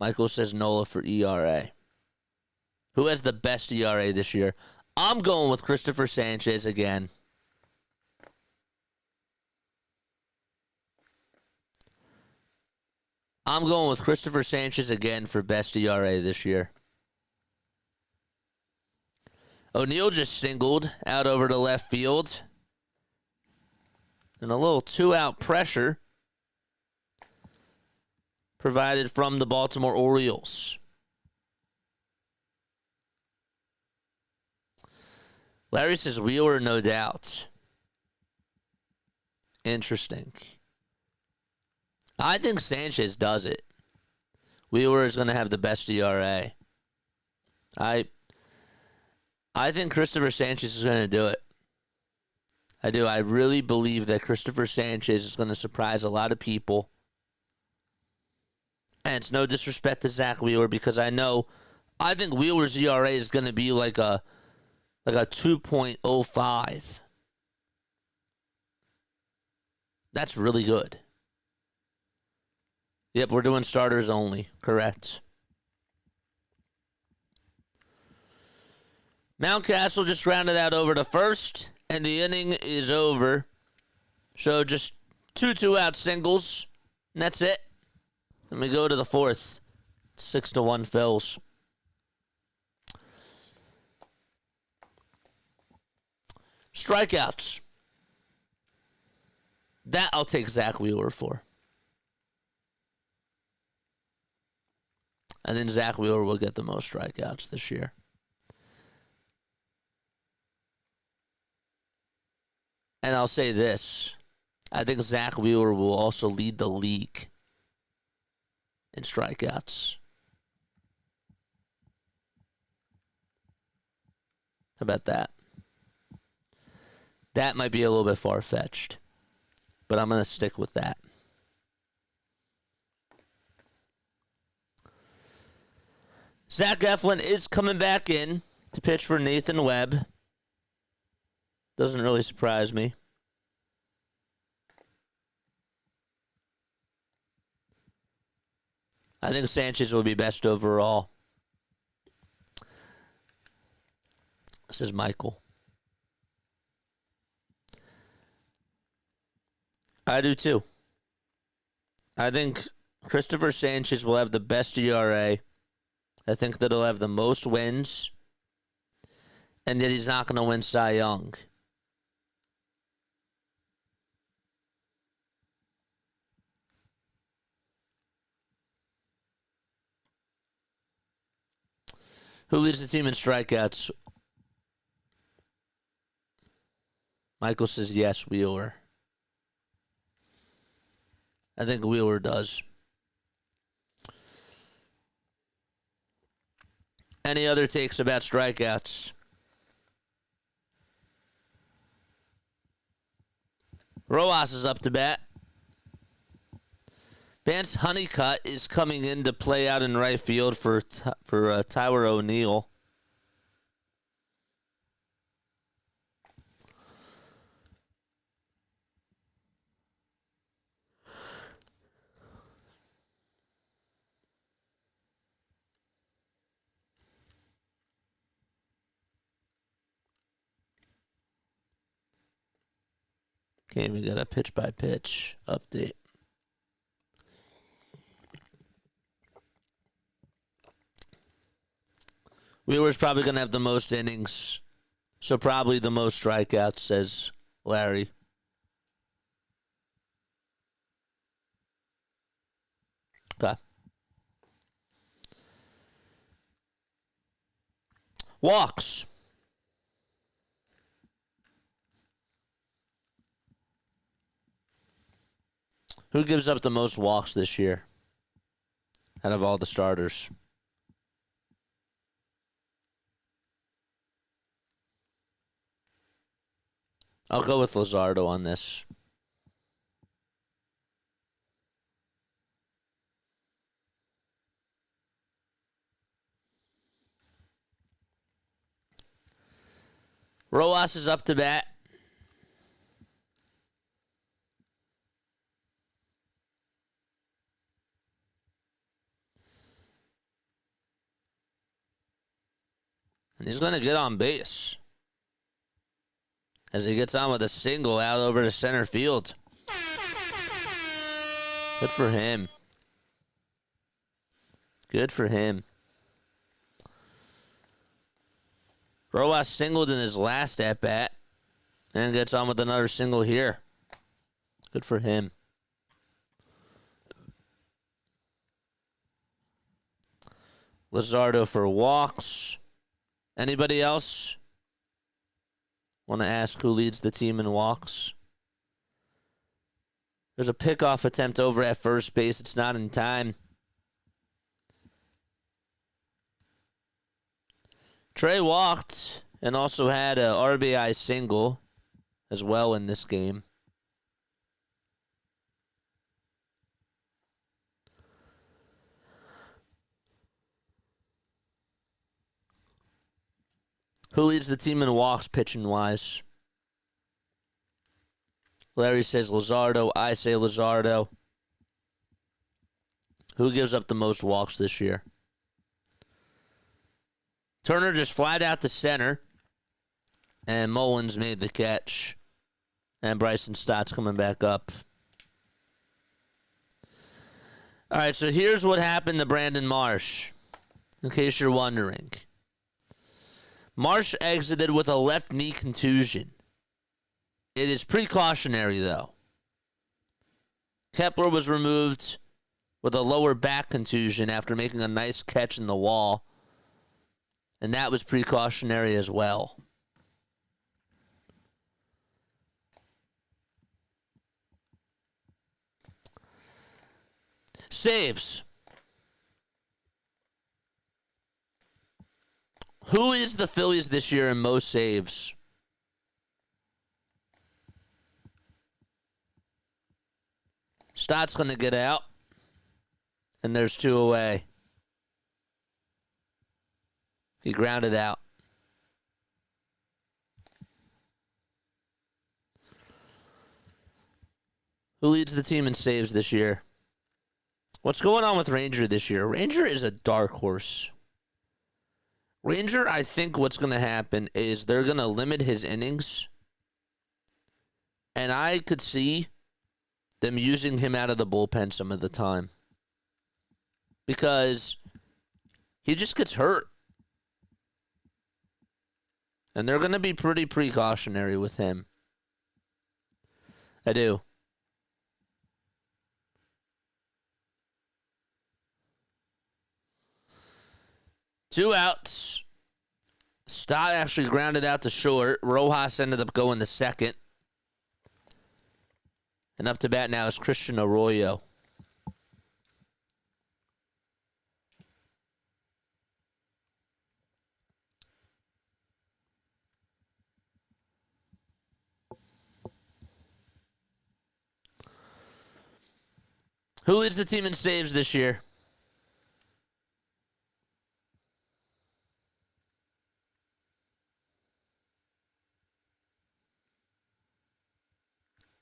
Michael says Nola for ERA. Who has the best ERA this year? I'm going with Christopher Sanchez again. I'm going with Christopher Sanchez again for best ERA this year. O'Neal just singled out over to left field. And a little 2-out pressure provided from the Baltimore Orioles. Larry says Wheeler, no doubt. Interesting. I think Sanchez does it. Wheeler is going to have the best ERA. I think Christopher Sanchez is going to do it. I do. I really believe that Christopher Sanchez is going to surprise a lot of people. And it's no disrespect to Zach Wheeler because I think Wheeler's ERA is going to be like a 2.05. That's really good. Yep, we're doing starters only. Correct. Mountcastle just rounded out over to first, and the inning is over. So just 2 2-out singles, and that's it. Then we go to the fourth. 6-1 Phils. Strikeouts. That I'll take Zach Wheeler for. I think Zach Wheeler will get the most strikeouts this year. And I'll say this. I think Zach Wheeler will also lead the league in strikeouts. How about that? That might be a little bit far-fetched. but I'm going to stick with that. Zach Eflin is coming back in to pitch for Nathan Webb. Doesn't really surprise me. I think Sanchez will be best overall. This is Michael. I do too. I think Christopher Sanchez will have the best ERA. I think that he'll have the most wins. And that he's not going to win Cy Young. Who leads the team in strikeouts? Michael says yes, Wheeler. I think Wheeler does. Any other takes about strikeouts? Rojas is up to bat. Vance Honeycutt is coming in to play out in right field for Tyler O'Neill. Okay, we got a pitch-by-pitch update. Wheeler's probably going to have the most innings, so probably the most strikeouts, says Larry. Okay. Walks. Who gives up the most walks this year out of all the starters? I'll go with Luzardo on this. Rojas is up to bat. And he's going to get on base as he gets on with a single out over to center field. Good for him. Good for him. Rojas singled in his last at-bat and gets on with another single here. Good for him. Luzardo for walks. Anybody else want to ask who leads the team in walks? There's a pickoff attempt over at first base. It's not in time. Trey walked and also had a RBI single as well in this game. Who leads the team in walks pitching-wise? Larry says Luzardo. I say Luzardo. Who gives up the most walks this year? Turner just flied out to center, and Mullins made the catch. And Bryson Stott's coming back up. All right, so here's what happened to Brandon Marsh, in case you're wondering. Marsh exited with a left knee contusion. It is precautionary, though. Kepler was removed with a lower back contusion after making a nice catch in the wall. And that was precautionary as well. Saves. Who is the Phillies this year in most saves? Stott's going to get out. And there's 2 away. He grounded out. Who leads the team in saves this year? What's going on with Ranger this year? Ranger is a dark horse. Ranger, I think what's going to happen is they're going to limit his innings. And I could see them using him out of the bullpen some of the time. Because he just gets hurt. And they're going to be pretty precautionary with him. I do. Two outs. Stott actually grounded out to short. Rojas ended up going to second. And up to bat now is Christian Arroyo. Who leads the team in saves this year?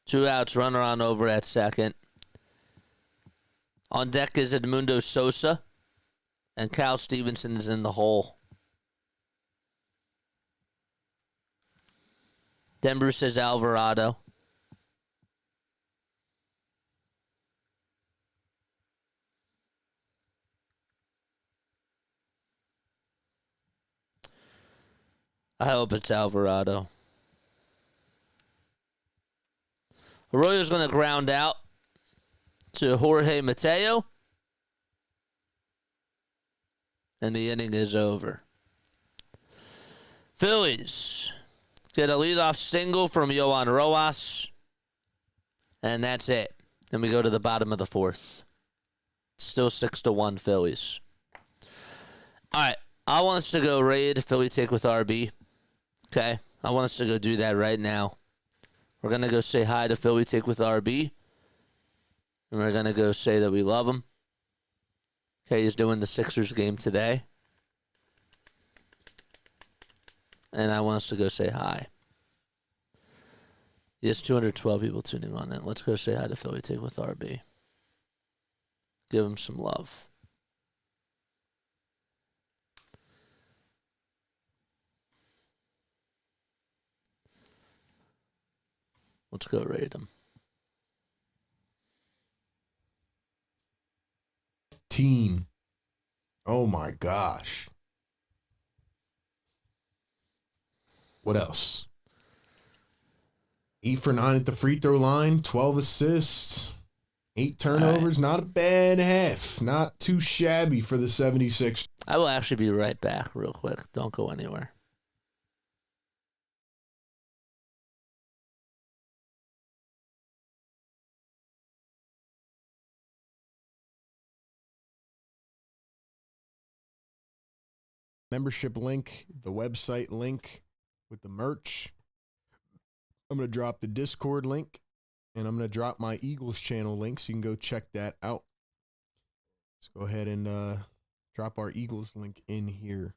Two outs, runner on over at second. On deck is Edmundo Sosa, and Cal Stevenson is in the hole. Denver says Alvarado. I hope it's Alvarado. Arroyo's going to ground out to Jorge Mateo. And the inning is over. Phillies get a leadoff single from Yohan Rojas. And that's it. Then we go to the bottom of the fourth. Still 6-1 Phillies. All right. I want us to go raid Philly take with RB. Okay. I want us to go do that right now. We're going to go say hi to Philly take with RB. And we're going to go say that we love him. Okay, he's doing the Sixers game today. And I want us to go say hi. There's 212 people tuning on in. Let's go say hi to Philly take with RB. Give him some love. Let's go raid him. Team. Oh my gosh. What else? 8 for 9 at the free throw line, 12 assists, 8 turnovers. Right. Not a bad half. Not too shabby for the 76. I will actually be right back real quick. Don't go anywhere. Membership link, the website link with the merch. I'm going to drop the Discord link, and I'm going to drop my Eagles channel link so you can go check that out. Let's go ahead and drop our Eagles link in here.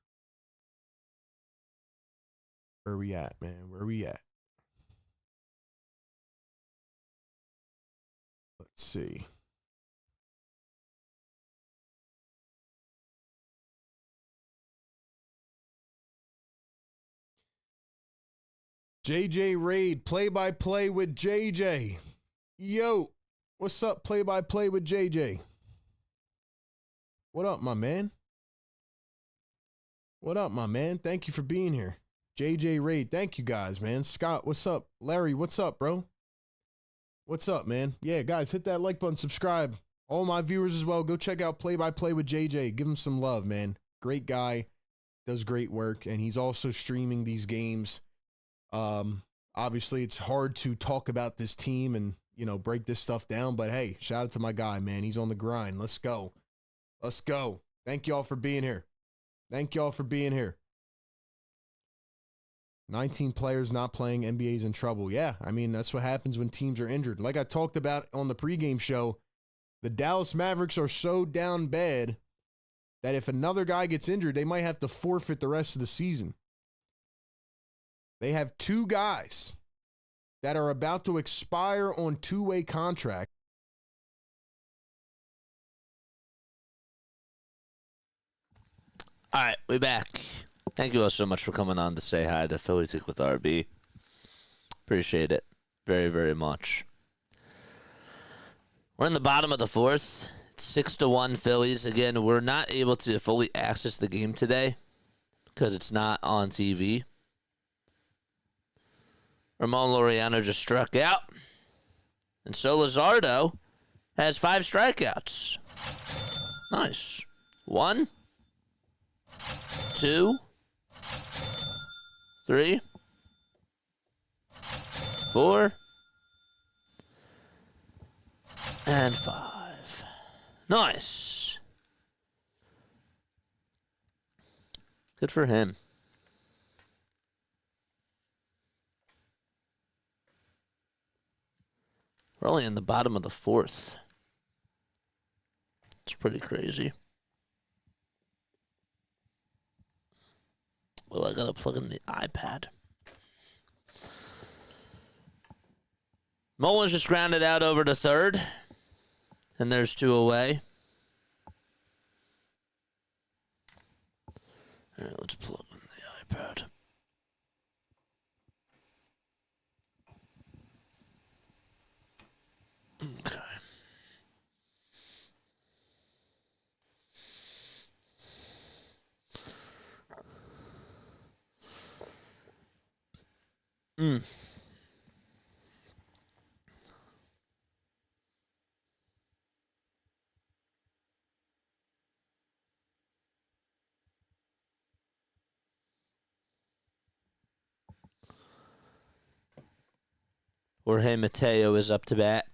Where are we at, man? Where are we at? Let's see. JJ Raid, play-by-play with JJ. Yo, what's up, play-by-play with JJ? What up, my man? What up, my man? Thank you for being here. JJ Raid, thank you guys, man. Scott, what's up? Larry, what's up, bro? What's up, man? Yeah, guys, hit that like button, subscribe. All my viewers as well, go check out play-by-play with JJ. Give him some love, man. Great guy, does great work, and he's also streaming these games. Obviously it's hard to talk about this team and, you know, break this stuff down, but hey, shout out to my guy, man. He's on the grind. Let's go. Let's go. Thank y'all for being here. Thank y'all for being here. 19 players not playing, NBA's in trouble. Yeah, I mean, that's what happens when teams are injured. Like I talked about on the pregame show, the Dallas Mavericks are so down bad that if another guy gets injured, they might have to forfeit the rest of the season. They have 2 guys that are about to expire on 2-way contracts. All right, we back. Thank you all so much for coming on to say hi to Philly Tick with RB. Appreciate it very, very much. We're in the bottom of the 4th. It's 6-1 Phillies. Again, we're not able to fully access the game today because it's not on TV. Ramon Laureano just struck out. And so Luzardo has 5 strikeouts. Nice. 1, 2, 3, 4, and 5. Nice. Good for him. We're only in the bottom of the 4th. It's pretty crazy. Well, I gotta plug in the iPad. Mullins just grounded out over to 3rd. And there's 2 away. All right, let's plug in the iPad. Okay. Jorge Mateo is up to bat.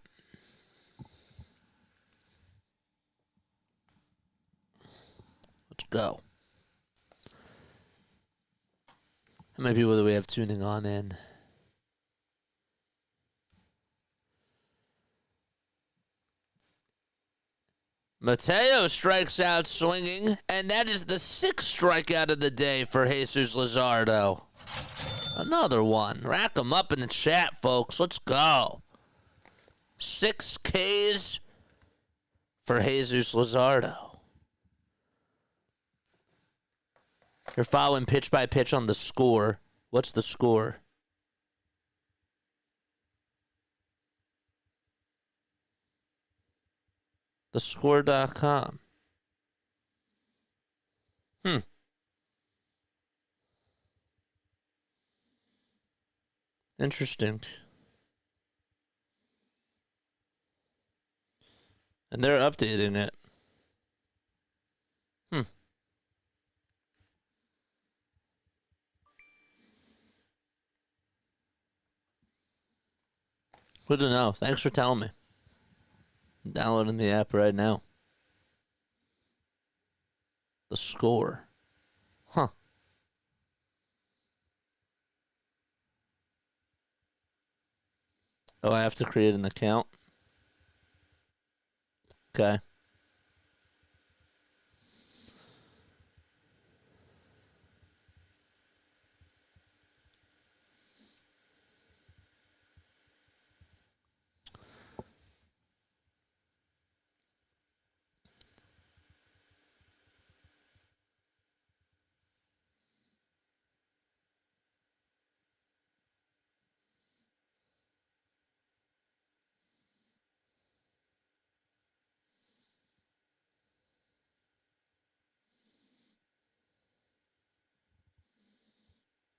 Let's go. How many people do we have tuning on in? Mateo strikes out swinging, and that is the 6th strikeout of the day for Jesus Luzardo. Another one. Rack them up in the chat, folks. Let's go. 6 Ks for Jesus Luzardo. You're following pitch by pitch on the score. What's the score? TheScore.com. Interesting. And they're updating it. Good to know. Thanks for telling me. I'm downloading the app right now. The Score. Huh. Oh, I have to create an account? Okay.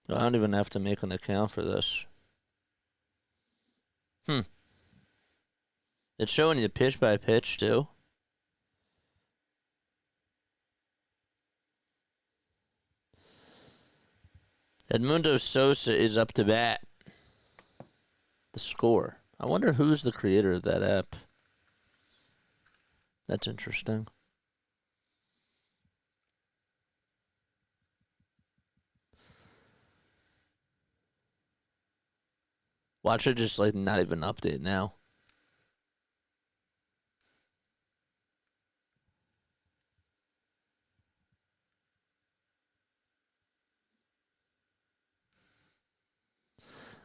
I don't even have to make an account for this. It's showing you pitch by pitch, too. Edmundo Sosa is up to bat. The Score. I wonder who's the creator of that app. That's interesting. Watch it just like not even update now.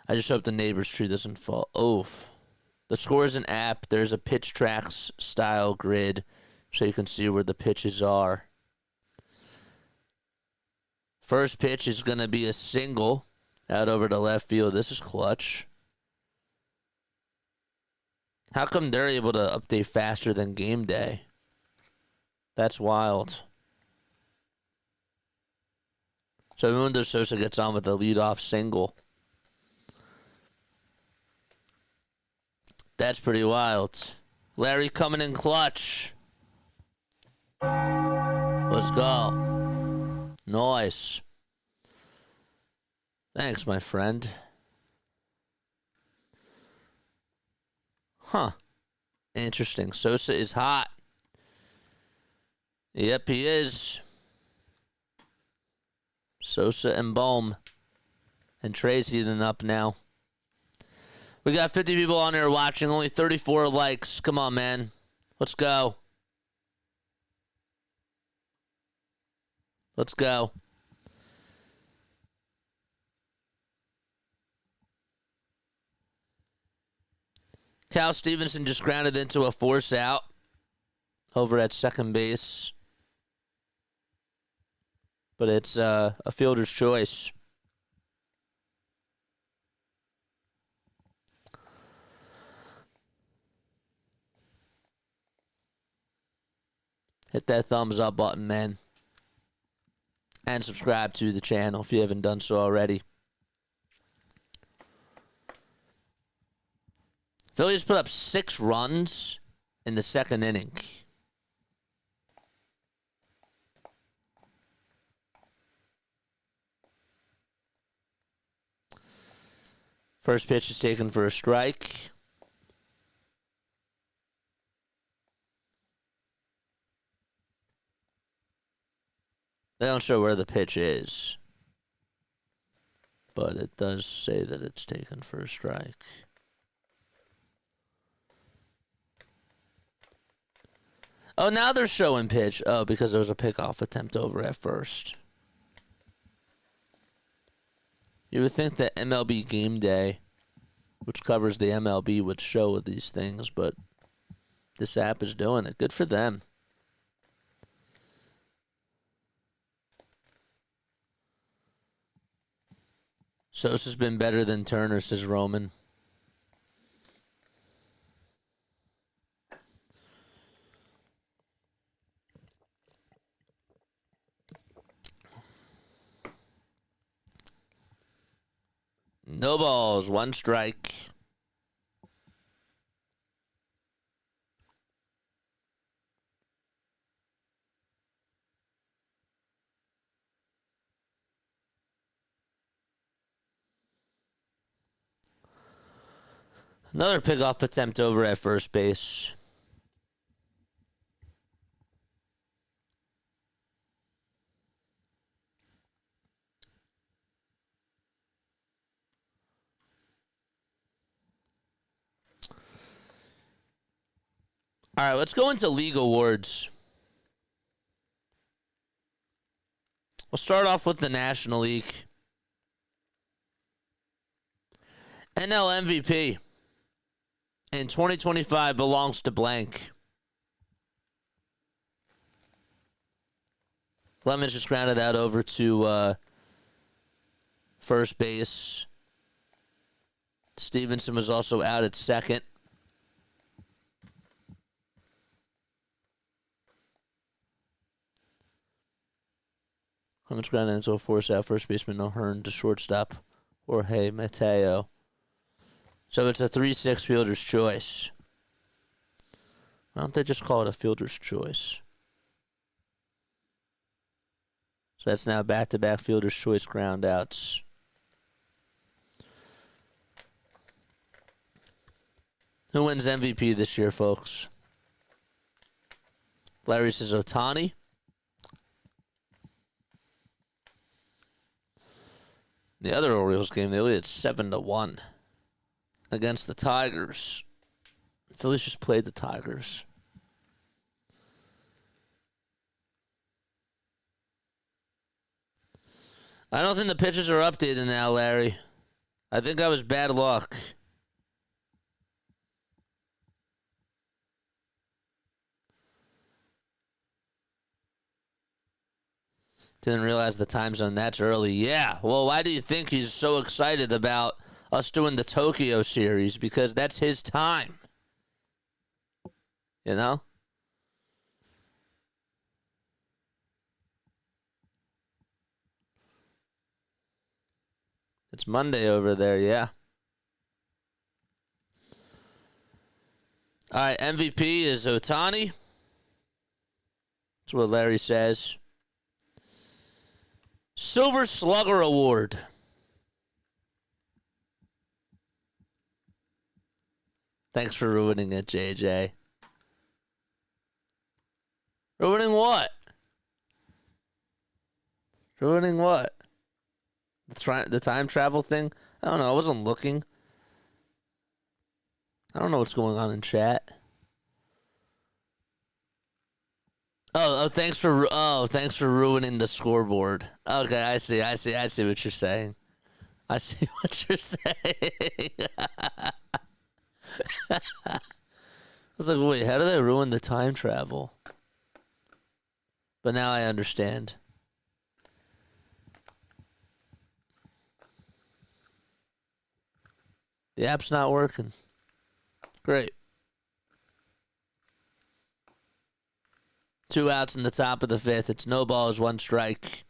I just hope the neighbor's tree doesn't fall. Oof. The score is an app. There's a pitch tracks style grid so you can see where the pitches are. First pitch is going to be a single out over to left field. This is clutch. How come they're able to update faster than game day? That's wild. So Mundo Sosa gets on with a leadoff single. That's pretty wild. Larry coming in clutch. Let's go. Nice. Thanks, my friend. Huh. Interesting. Sosa is hot. Yep, he is. Sosa and Bohm. And Trey's heating up now. We got 50 people on here watching, only 34 likes. Come on, man. Let's go. Let's go. Cal Stevenson just grounded into a force out over at second base. But it's a fielder's choice. Hit that thumbs up button, man. And subscribe to the channel if you haven't done so already. Phillies put up 6 runs in the second inning. First pitch is taken for a strike. They don't show where the pitch is, but it does say that it's taken for a strike. Oh, now they're showing pitch. Oh, because there was a pickoff attempt over at first. You would think that MLB Game Day, which covers the MLB, would show these things, but this app is doing it. Good for them. Sosa's been better than Turner, says Roman. No balls, 1 strike. Another pickoff attempt over at first base. All right, let's go into league awards. We'll start off with the National League. NL MVP in 2025 belongs to blank. Clemens just grounded that over to first base. Stevenson was also out at second. Clemens grounded into a force out. First baseman O'Hearn to shortstop Jorge Mateo. So it's a 3-6 fielder's choice. Why don't they just call it a fielder's choice? So that's now back-to-back fielder's choice ground outs. Who wins MVP this year, folks? Larry says Ohtani. The other Orioles game, they lead at 7-1. against the Tigers. The Phillies just played the Tigers. I don't think the pitches are updated now, Larry. I think I was bad luck. Didn't realize the time zone that's early. Yeah, well, why do you think he's so excited about us doing the Tokyo series? Because that's his time. You know? It's Monday over there, yeah. All right, MVP is Ohtani. That's what Larry says. Silver Slugger Award. Thanks for ruining it, JJ. Ruining what? Ruining what? The time travel thing? I don't know. I wasn't looking. I don't know what's going on in chat. Thanks for ruining the scoreboard. Okay, I see what you're saying. I see what you're saying. I was like, wait, how do they ruin the time travel? But now I understand. The app's not working. Great. 2 outs in the top of the 5th. It's no balls, 1 strike.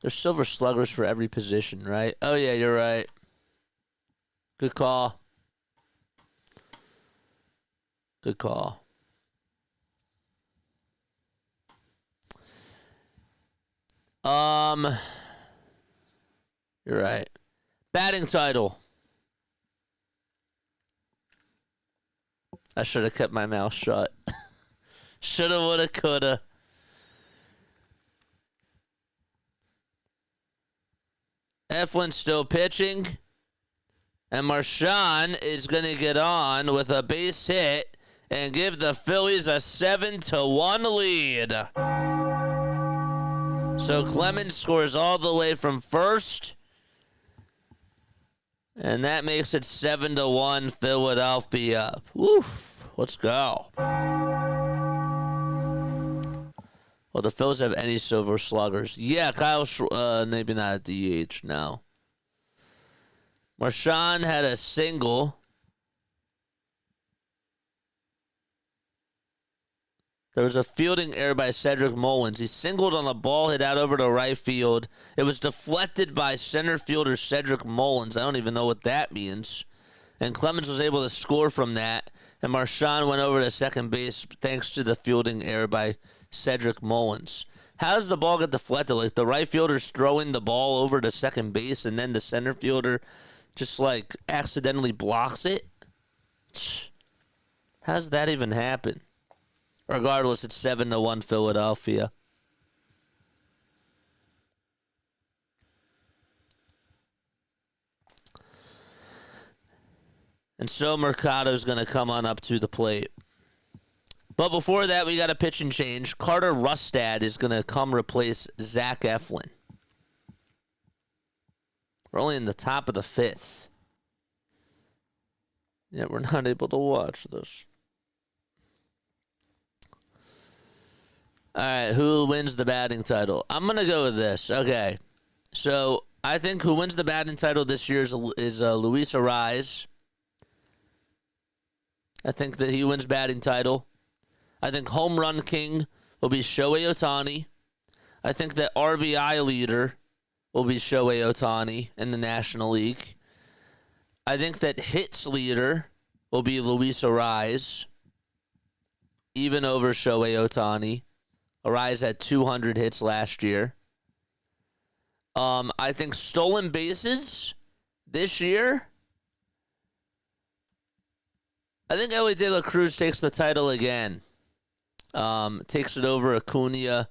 There's silver sluggers for every position, right? Oh, yeah, you're right. Good call. Good call. You're right. Batting title. I should have kept my mouth shut. Shoulda, woulda, coulda. Eflin's still pitching. And Marshawn is going to get on with a base hit and give the Phillies a 7-1 lead. So Clemens scores all the way from first. And that makes it 7-1 Philadelphia. Woof. Let's go. Well, the Phillies have any silver sluggers? Yeah, Kyle, maybe not at DH, no. Marshawn had a single. There was a fielding error by Cedric Mullins. He singled on a ball hit out over to right field. It was deflected by center fielder Cedric Mullins. I don't even know what that means. And Clemens was able to score from that. And Marshawn went over to second base thanks to the fielding error by Cedric Mullins. How does the ball get deflected? Like the right fielder's throwing the ball over to second base and then the center fielder just like accidentally blocks it? How does that even happen? Regardless, it's 7-1 Philadelphia. And so Mercado's going to come on up to the plate. But before that, we got a pitch and change. Carter Rustad is going to come replace Zach Eflin. We're only in the top of the 5th. Yeah, we're not able to watch this. All right, who wins the batting title? I'm going to go with this. Okay, so I think who wins the batting title this year is Luis Ariz. I think that he wins batting title. I think home run king will be Shohei Ohtani. I think that RBI leader will be Shohei Ohtani in the National League. I think that hits leader will be Luis Ariz, even over Shohei Ohtani. Ariz had 200 hits last year. I think stolen bases this year. I think Elly De La Cruz takes the title again. Takes it over Acuna.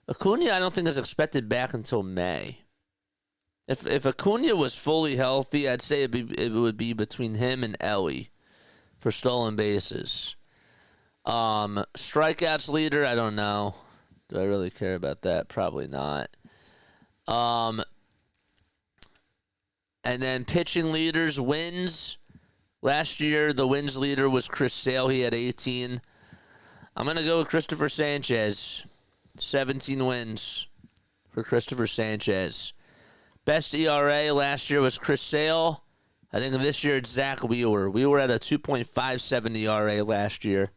Acuna, I don't think is expected back until May. If Acuna was fully healthy, I'd say it would be between him and Ellie for stolen bases. Strikeouts leader, I don't know. Do I really care about that? Probably not. And then pitching leaders, wins. Last year, the wins leader was Chris Sale. He had 18. I'm going to go with Christopher Sanchez. 17 wins for Christopher Sanchez. Best ERA last year was Chris Sale. I think this year it's Zach Wheeler. We were at a 2.57 ERA last year.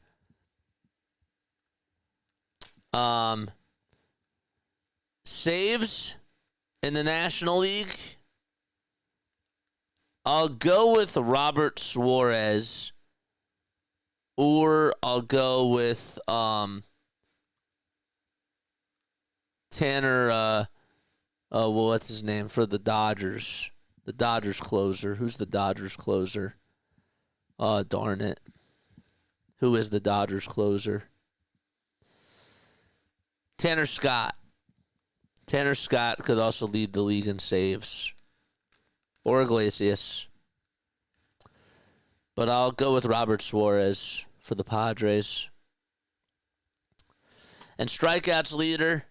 Saves in the National League. I'll go with Robert Suarez, or I'll go with Tanner. What's his name for the Dodgers? The Dodgers closer. Who's the Dodgers closer? Oh, darn it. Who is the Dodgers closer? Tanner Scott. Tanner Scott could also lead the league in saves. Or Iglesias. But I'll go with Robert Suarez for the Padres. And strikeouts leader,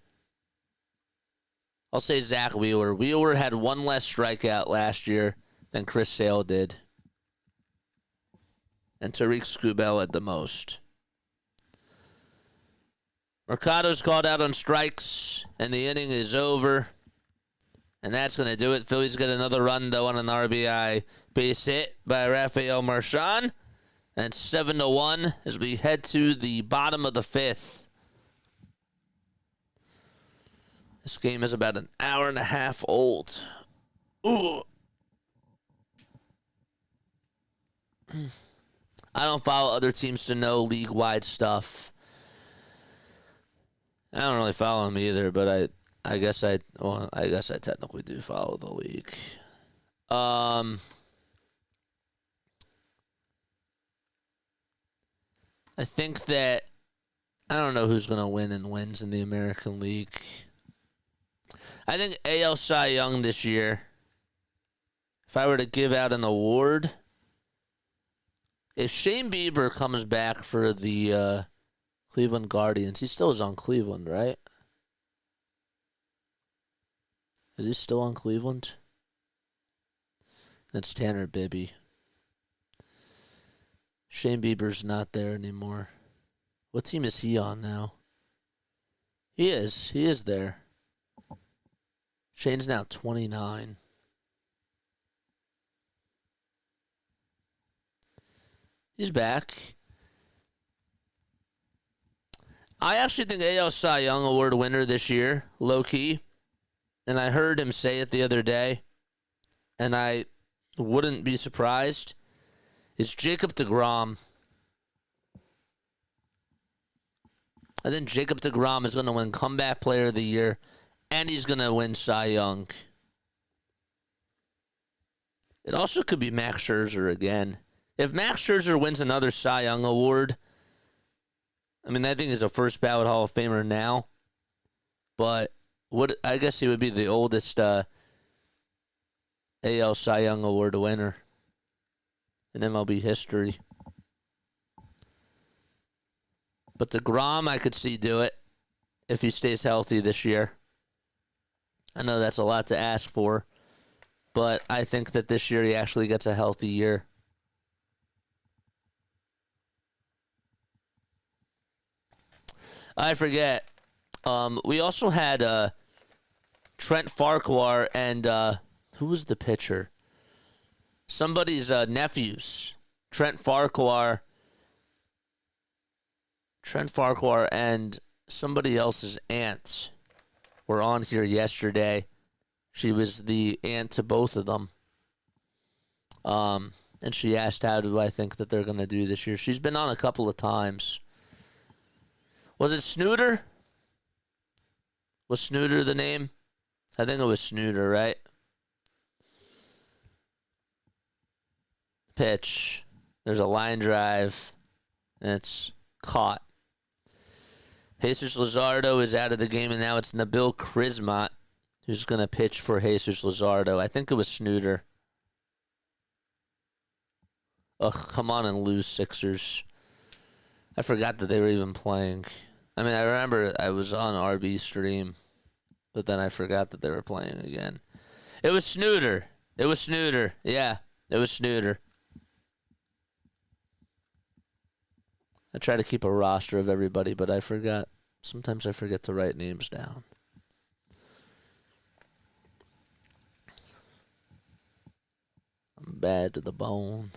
I'll say Zach Wheeler. Wheeler had one less strikeout last year than Chris Sale did. And Tariq Skubal had the most. Mercado's called out on strikes, and the inning is over. And that's going to do it. Phillies get another run, though, on an RBI base hit by Rafael Marchand. And 7-1 as we head to the bottom of the fifth. This game is about an hour and a half old. Ooh. I don't follow other teams to know league-wide stuff. I don't really follow them either, but I guess I technically do follow the league. I think that I don't know who's going to win and wins in the American League. I think AL Cy Young this year, if I were to give out an award, if Shane Bieber comes back for the Cleveland Guardians, he still is on Cleveland, right? Is he still on Cleveland? That's Tanner Bibby. Shane Bieber's not there anymore. What team is he on now? He is there. Shane's now 29. He's back. I actually think AL Cy Young Award winner this year, low-key. And I heard him say it the other day, and I wouldn't be surprised, is Jacob deGrom. I think Jacob deGrom is going to win Comeback Player of the Year, and he's going to win Cy Young. It also could be Max Scherzer again. If Max Scherzer wins another Cy Young Award, I mean, I think he's a first ballot Hall of Famer now, but I guess he would be the oldest AL Cy Young Award winner in MLB history. But deGrom, I could see do it if he stays healthy this year. I know that's a lot to ask for, but I think that this year he actually gets a healthy year. I forget. We also had Trent Farquhar and who was the pitcher? Somebody's nephews. Trent Farquhar and somebody else's aunt were on here yesterday. She was the aunt to both of them. And she asked, how do I think that they're going to do this year? She's been on a couple of times. Was it Snooter? Was Snooter the name? I think it was Snooter, right? Pitch. There's a line drive, and it's caught. Jesus Luzardo is out of the game, and now it's Nabil Crismot who's going to pitch for Jesus Luzardo. I think it was Snooter. Ugh, come on and lose, Sixers. I forgot that they were even playing. I mean, I remember I was on RB stream, but then I forgot that they were playing again. It was Snooter. It was Snooter. Yeah, it was Snooter. I try to keep a roster of everybody, but I forgot. Sometimes I forget to write names down. I'm bad to the bone.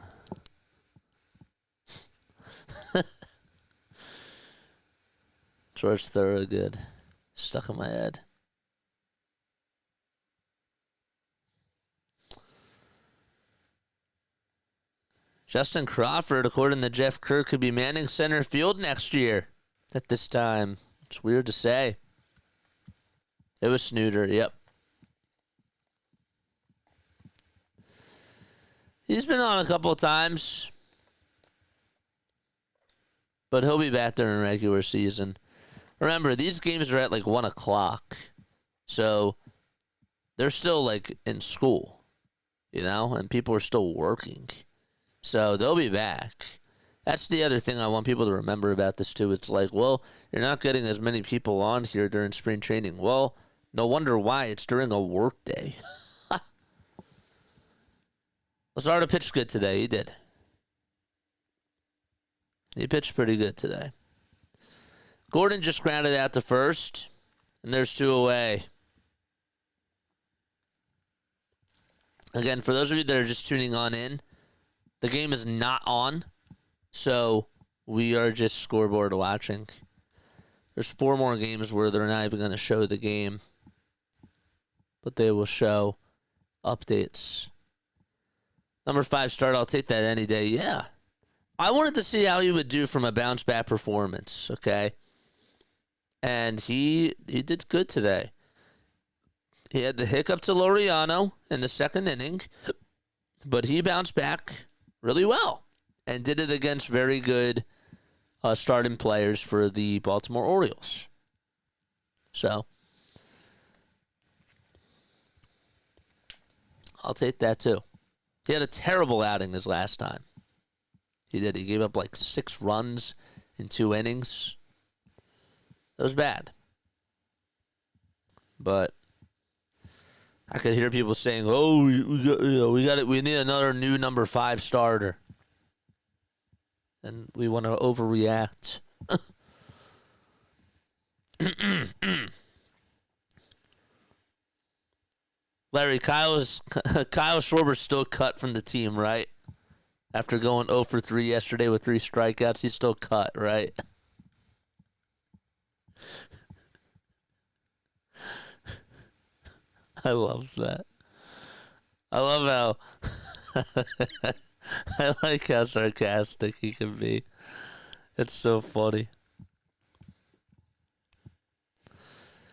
George Thorogood. Stuck in my head. Justin Crawford, according to Jeff Kerr, could be manning center field next year at this time. It's weird to say. It was Snooter, yep. He's been on a couple of times, but he'll be back during regular season. Remember, these games are at like 1 o'clock, so they're still like in school, you know, and people are still working. So they'll be back. That's the other thing I want people to remember about this too. It's like, well, you're not getting as many people on here during spring training. Well, no wonder why. It's during a work day. Luzardo pitched good today. He did. He pitched pretty good today. Gordon just grounded out to first, and there's 2 away. Again, for those of you that are just tuning on in, the game is not on, so we are just scoreboard watching. There's 4 more games where they're not even going to show the game, but they will show updates. Number 5 start, I'll take that any day. Yeah. I wanted to see how he would do from a bounce-back performance, okay? And he did good today. He had the hiccup to Laureano in the 2nd inning, but he bounced back really well and did it against very good starting players for the Baltimore Orioles. So, I'll take that too. He had a terrible outing his last time. He did. He gave up like 6 runs in 2 innings. That was bad. But I could hear people saying, "Oh, we need another new number 5 starter," and we want to overreact. Larry, Kyle Schwarber's still cut from the team, right? After going 0 for 3 yesterday with 3 strikeouts, he's still cut, right? I love that. I love how I like how sarcastic he can be. It's so funny.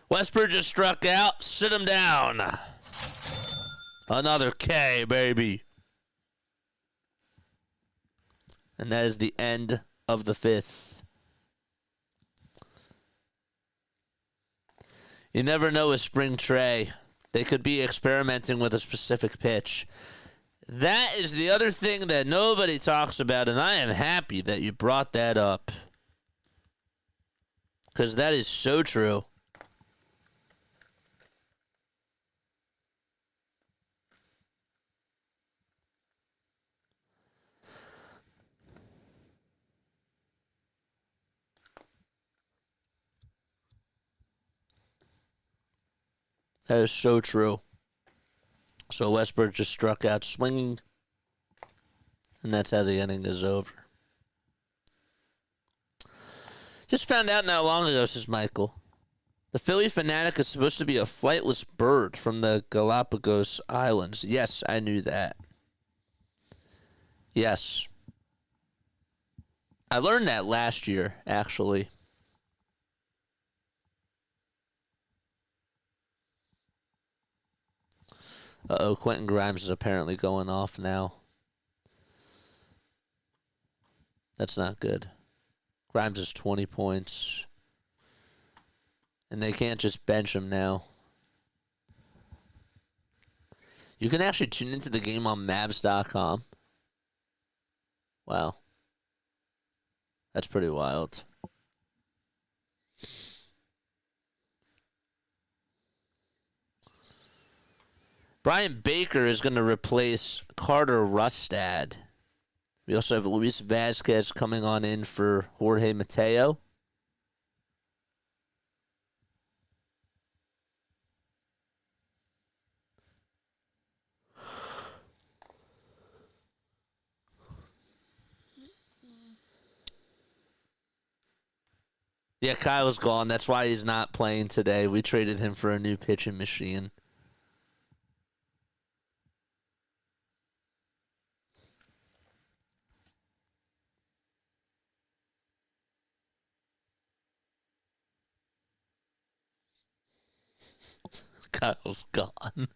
Westbrook just struck out. Sit him down. Another K, baby. And that is the end of the 5th. You never know with spring Trey. They could be experimenting with a specific pitch. That is the other thing that nobody talks about, and I am happy that you brought that up. Because that is so true. That is so true. So Westbrook just struck out swinging, and that's how the inning is over. Just found out not long ago, says Michael. The Philly Fanatic is supposed to be a flightless bird from the Galapagos Islands. Yes, I knew that. Yes. I learned that last year, actually. Uh-oh, Quentin Grimes is apparently going off now. That's not good. Grimes is 20 points. And they can't just bench him now. You can actually tune into the game on Mavs.com. Wow. That's pretty wild. Brian Baker is going to replace Carter Rustad. We also have Luis Vazquez coming on in for Jorge Mateo. Yeah, Kyle's gone. That's why he's not playing today. We traded him for a new pitching machine. Kyle's gone.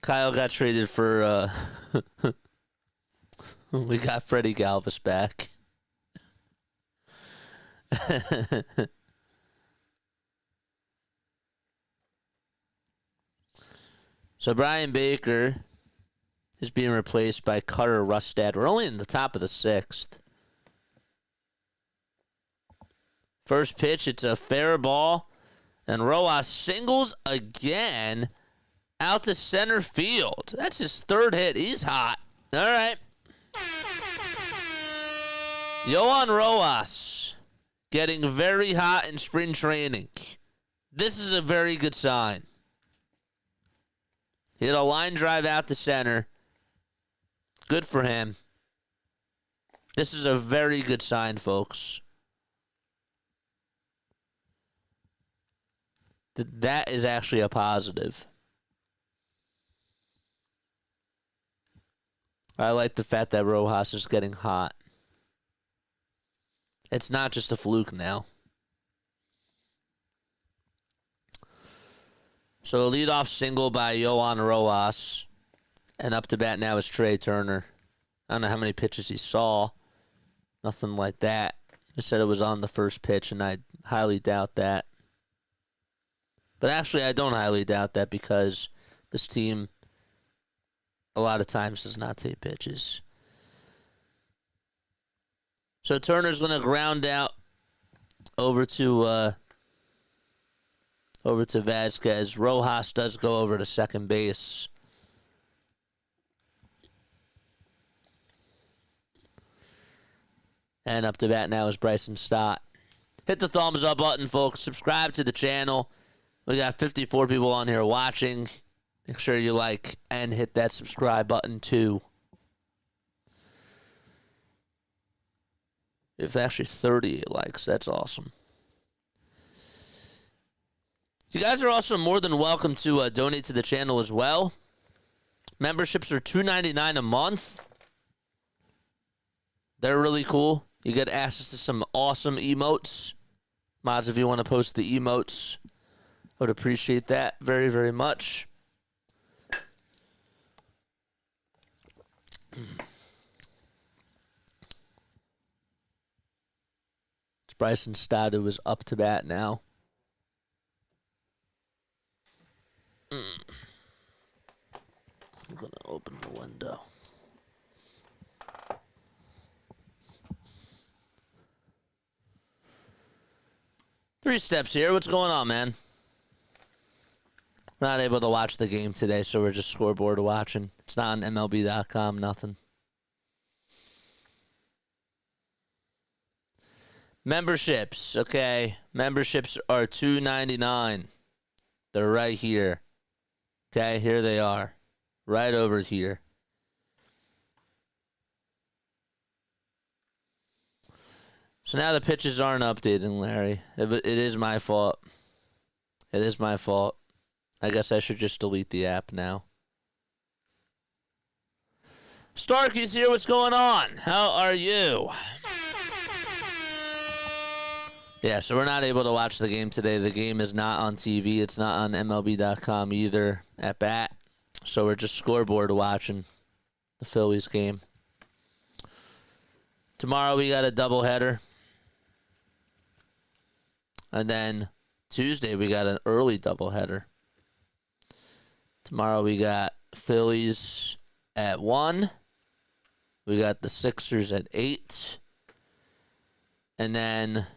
Kyle got traded for we got Freddie Galvis back. So Brian Baker is being replaced by Carter Rustad. We're only in the top of the 6th. First pitch, it's a fair ball. And Rojas singles again out to center field. That's his 3rd hit. He's hot. All right. Yohan Rojas getting very hot in spring training. This is a very good sign. Hit a line drive out to center. Good for him. This is a very good sign, folks. That is actually a positive. I like the fact that Rojas is getting hot. It's not just a fluke now. So a leadoff single by Yohan Rojas. And up to bat now is Trey Turner. I don't know how many pitches he saw. Nothing like that. I said it was on the first pitch, and I highly doubt that. But actually, I don't highly doubt that because this team a lot of times does not take pitches. So Turner's going to ground out over to Vazquez. Rojas does go over to second base. And up to bat now is Bryson Stott. Hit the thumbs up button, folks. Subscribe to the channel. We got 54 people on here watching. Make sure you like and hit that subscribe button too. If actually 30 likes, that's awesome. You guys are also more than welcome to donate to the channel as well. Memberships are $2.99 a month. They're really cool. You get access to some awesome emotes. Mods, if you want to post the emotes, I would appreciate that very, very much. It's Bryson Stott who is up to bat now. I'm going to open the window. Three steps here. What's going on, man? Not able to watch the game today, so we're just scoreboard watching. It's not on MLB.com, nothing. Memberships, okay. Memberships are $2.99. They're right here. Okay, here they are. Right over here. So now the pitches aren't updating, Larry. It is my fault. It is my fault. I guess I should just delete the app now. Starkey's here. What's going on? How are you? Yeah, so we're not able to watch the game today. The game is not on TV. It's not on MLB.com either at bat. So we're just scoreboard watching the Phillies game. Tomorrow we got a doubleheader. And then Tuesday, we got an early doubleheader. Tomorrow, we got Phillies at 1. We got the Sixers at 8. And then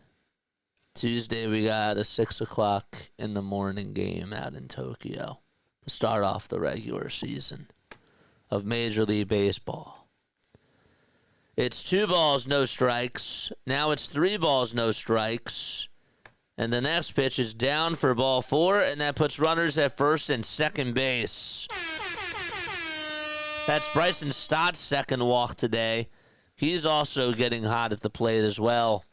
Tuesday, we got a 6 o'clock in the morning game out in Tokyo to start off the regular season of Major League Baseball. It's 2 balls, no strikes. Now it's 3 balls, no strikes. And the next pitch is down for ball 4, and that puts runners at first and second base. That's Bryson Stott's second walk today. He's also getting hot at the plate as well.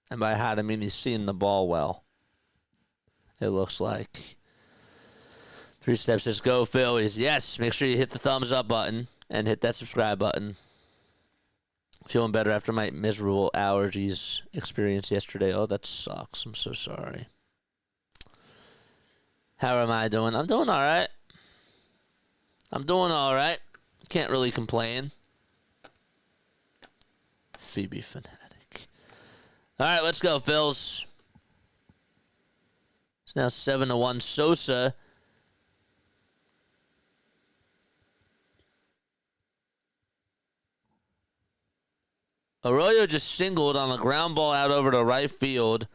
And by hot, I mean he's seeing the ball well. It looks like. 3 steps says, go Phillies. Yes, make sure you hit the thumbs up button and hit that subscribe button. Feeling better after my miserable allergies experience yesterday. Oh, that sucks. I'm so sorry. How am I doing? I'm doing all right. Can't really complain. Phoebe fanatic. All right, let's go, Phils. It's now 7-1. Sosa. Arroyo just singled on the ground ball out over to right field.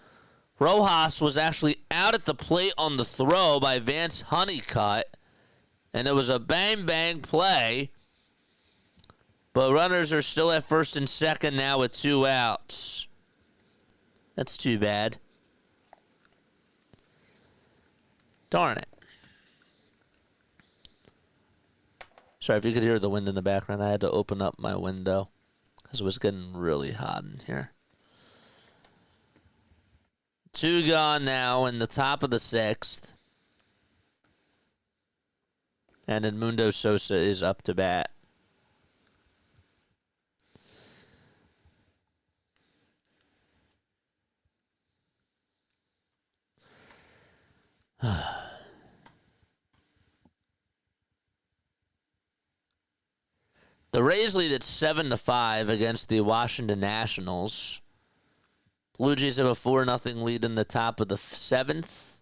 Rojas was actually out at the plate on the throw by Vance Honeycutt. And it was a bang-bang play. But runners are still at first and second now with 2 outs. That's too bad. Darn it. Sorry if you could hear the wind in the background. I had to open up my window because it was getting really hot in here. 2 gone now in the top of the 6th. And Edmundo Sosa is up to bat. The Rays lead at 7-5 against the Washington Nationals. Blue Jays have a 4-0 lead in the top of the 7th.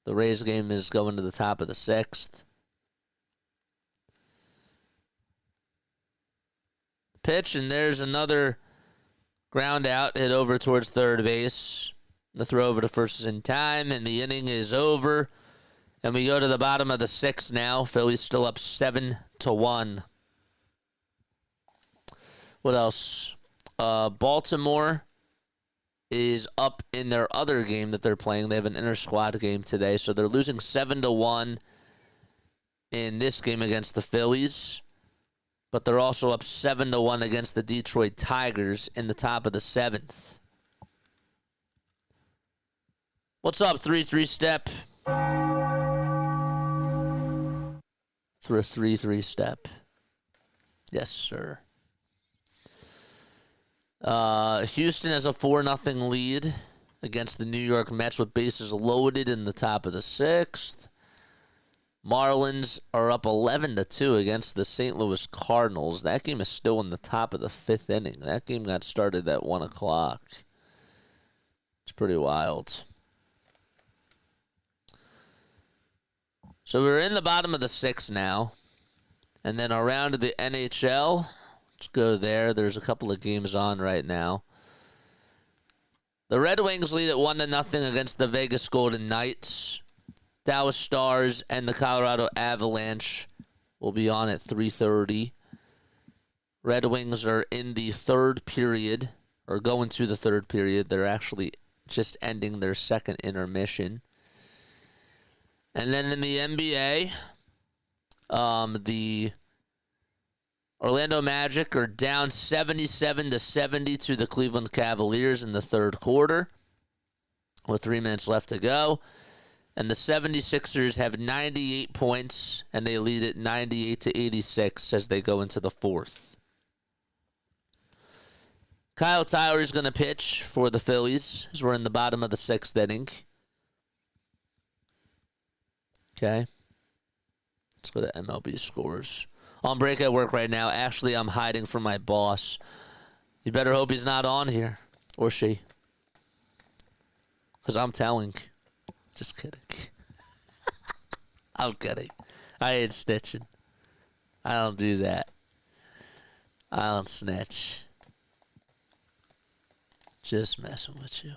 The Rays game is going to the top of the 6th. Pitch, and there's another ground out, hit over towards third base. The throw over to first is in time, and the inning is over. And we go to the bottom of the 6th now. Phillies still up 7-1. What else? Baltimore is up in their other game that they're playing. They have an inter-squad game today, so they're losing 7-1 in this game against the Phillies. But they're also up 7-1 against the Detroit Tigers in the top of the 7th. What's up, 3-3 step? For a 3-3 step. Yes, sir. Houston has a 4-0 lead against the New York Mets with bases loaded in the top of the 6th. Marlins are up 11-2 against the St. Louis Cardinals. That game is still in the top of the 5th inning. That game got started at 1 o'clock. It's pretty wild. So we're in the bottom of the 6th now. And then around to the NHL. Let's go there. There's a couple of games on right now. The Red Wings lead at 1-0 against the Vegas Golden Knights. Dallas Stars and the Colorado Avalanche will be on at 3:30. Red Wings are in the 3rd period, or going to the 3rd period. They're actually just ending their 2nd intermission. And then in the NBA, the Orlando Magic are down 77-70 to the Cleveland Cavaliers in the 3rd quarter with 3 minutes left to go. And the 76ers have 98 points, and they lead at 98-86 as they go into the 4th. Kyle Tyler is going to pitch for the Phillies as we're in the bottom of the 6th inning. Okay. Let's go to MLB scores. On break at work right now. Actually, I'm hiding from my boss. You better hope he's not on here. Or she. Because I'm telling. Just kidding. I'm kidding. I ain't snitching. I don't do that. I don't snitch. Just messing with you.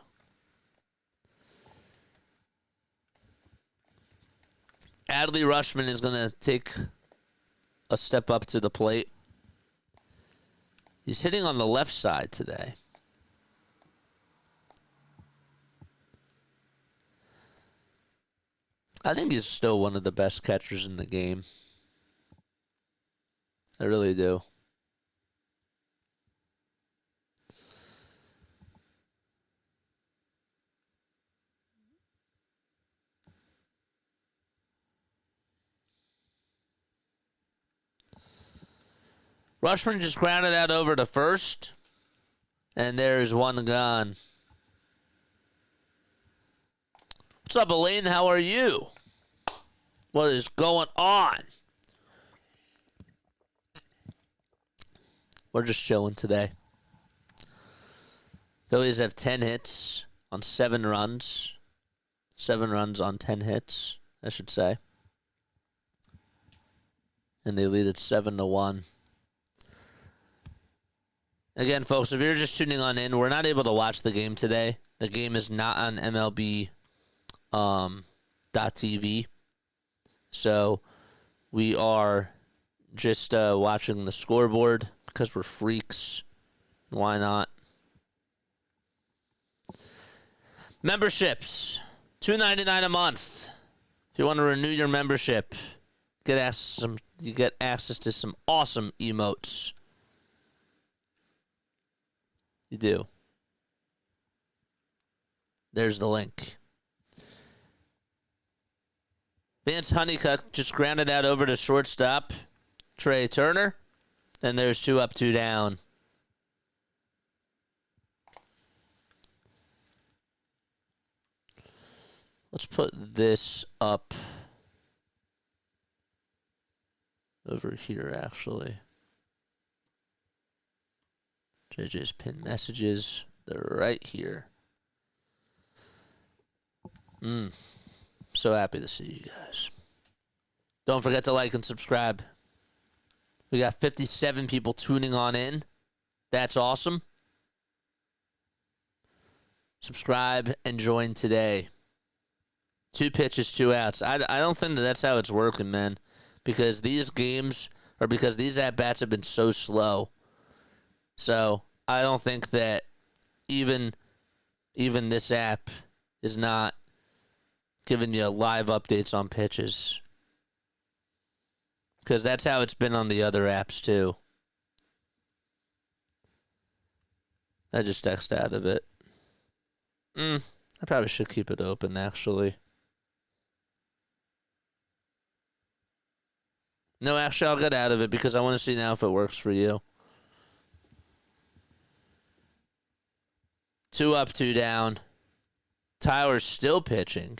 Adley Rutschman is going to take a step up to the plate. He's hitting on the left side today. I think he's still one of the best catchers in the game. I really do. Rushman just grounded that over to first. And there's one gone. What's up, Elaine? How are you? What is going on? We're just chilling today. Phillies have 10 hits on 7 runs. 7 runs on 10 hits, I should say. And they lead it 7-1. Again, folks, if you're just tuning on in, we're not able to watch the game today. The game is not on MLB .tv. So we are just watching the scoreboard because we're freaks. Why not? Memberships, $2.99 a month. If you want to renew your membership, you get access to some awesome emotes. You do. There's the link. Vance Honeycutt just grounded that over to shortstop. Trey Turner. And there's 2 up, 2 down. Let's put this up over here, actually. JJ's pinned messages. They're right here. So happy to see you guys. Don't forget to like and subscribe. We got 57 people tuning on in. That's awesome. Subscribe and join today. 2 pitches, 2 outs. I don't think that's how it's working, man. Because these games, or because these at-bats have been so slow. So I don't think that even this app is not giving you live updates on pitches. Because that's how it's been on the other apps, too. I just texted out of it. I probably should keep it open, actually. No, actually, I'll get out of it because I want to see now if it works for you. 2 up, 2 down. Tyler's still pitching.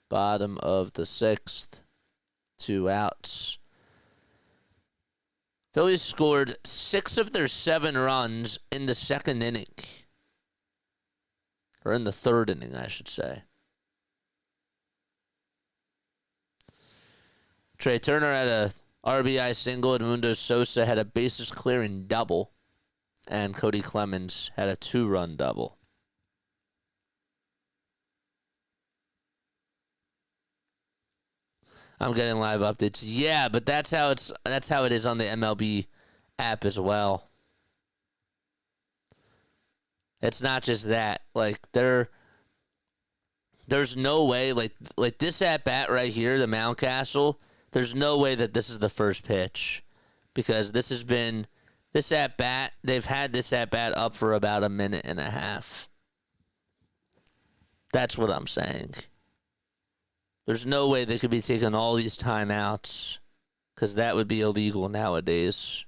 Bottom of the 6th. 2 outs. Phillies scored 6 of their 7 runs in the 2nd inning. Or in the 3rd inning, I should say. Trey Turner had a RBI single, and Mundo Sosa had a bases clearing double. And Cody Clemens had a 2-run double. I'm getting live updates. Yeah, but that's how it is on the MLB app as well. It's not just that. Like there's no way like this at bat right here, the Mountcastle, there's no way that this is the first pitch. Because this at bat, they've had this at bat up for about a minute and a half. That's what I'm saying. There's no way they could be taking all these timeouts because that would be illegal nowadays.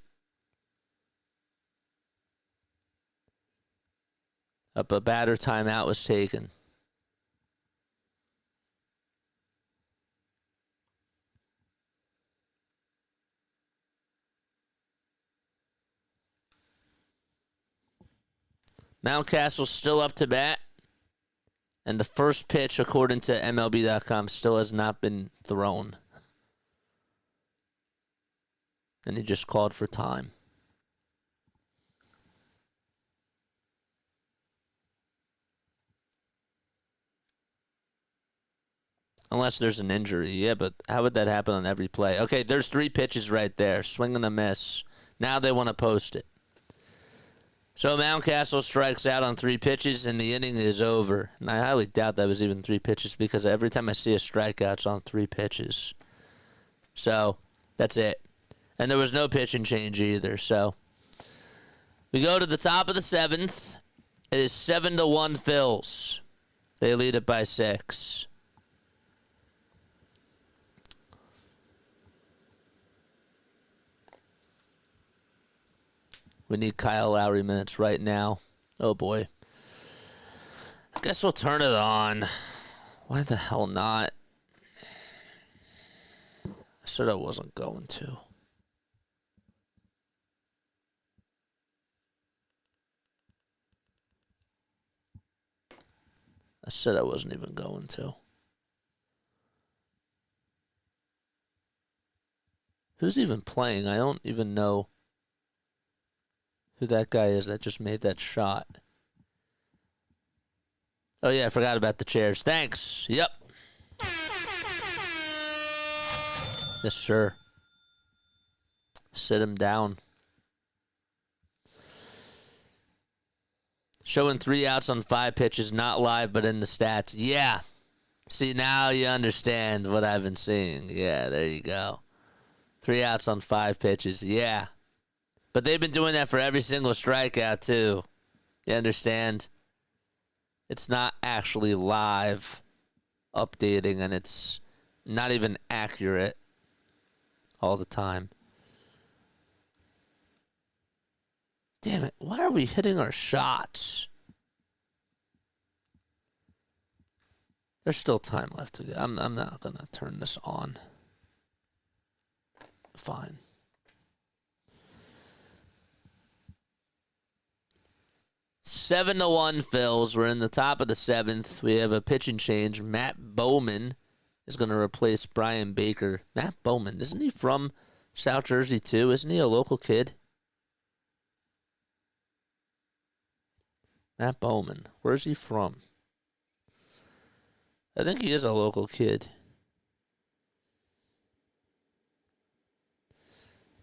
A batter timeout was taken. Mountcastle's still up to bat. And the first pitch, according to MLB.com, still has not been thrown. And he just called for time. Unless there's an injury. Yeah, but how would that happen on every play? Okay, there's 3 pitches right there. Swing and a miss. Now they want to post it. So Mountcastle strikes out on 3 pitches, and the inning is over. And I highly doubt that was even 3 pitches because every time I see a strikeout, it's on 3 pitches. So that's it. And there was no pitching change either. So we go to the top of the 7th. It is 7-1 Phils. They lead it by 6. We need Kyle Lowry minutes right now. Oh, boy. I guess we'll turn it on. Why the hell not? I said I wasn't going to. I said I wasn't even going to. Who's even playing? I don't even know who that guy is that just made that shot. Oh, yeah, I forgot about the chairs. Thanks. Yep. Yes, sir. Sit him down. Showing 3 outs on 5 pitches, not live, but in the stats. Yeah. See, now you understand what I've been seeing. Yeah, there you go. 3 outs on 5 pitches. Yeah. But they've been doing that for every single strikeout, too. You understand? It's not actually live updating, and it's not even accurate all the time. Damn it. Why are we hitting our shots? There's still time left to go. I'm not going to turn this on. Fine. Seven to 1 Phils. We're in the top of the 7th. We have a pitching change. Matt Bowman is going to replace Brian Baker. Matt Bowman, isn't he from South Jersey too? Isn't he a local kid? Matt Bowman. Where's he from? I think he is a local kid.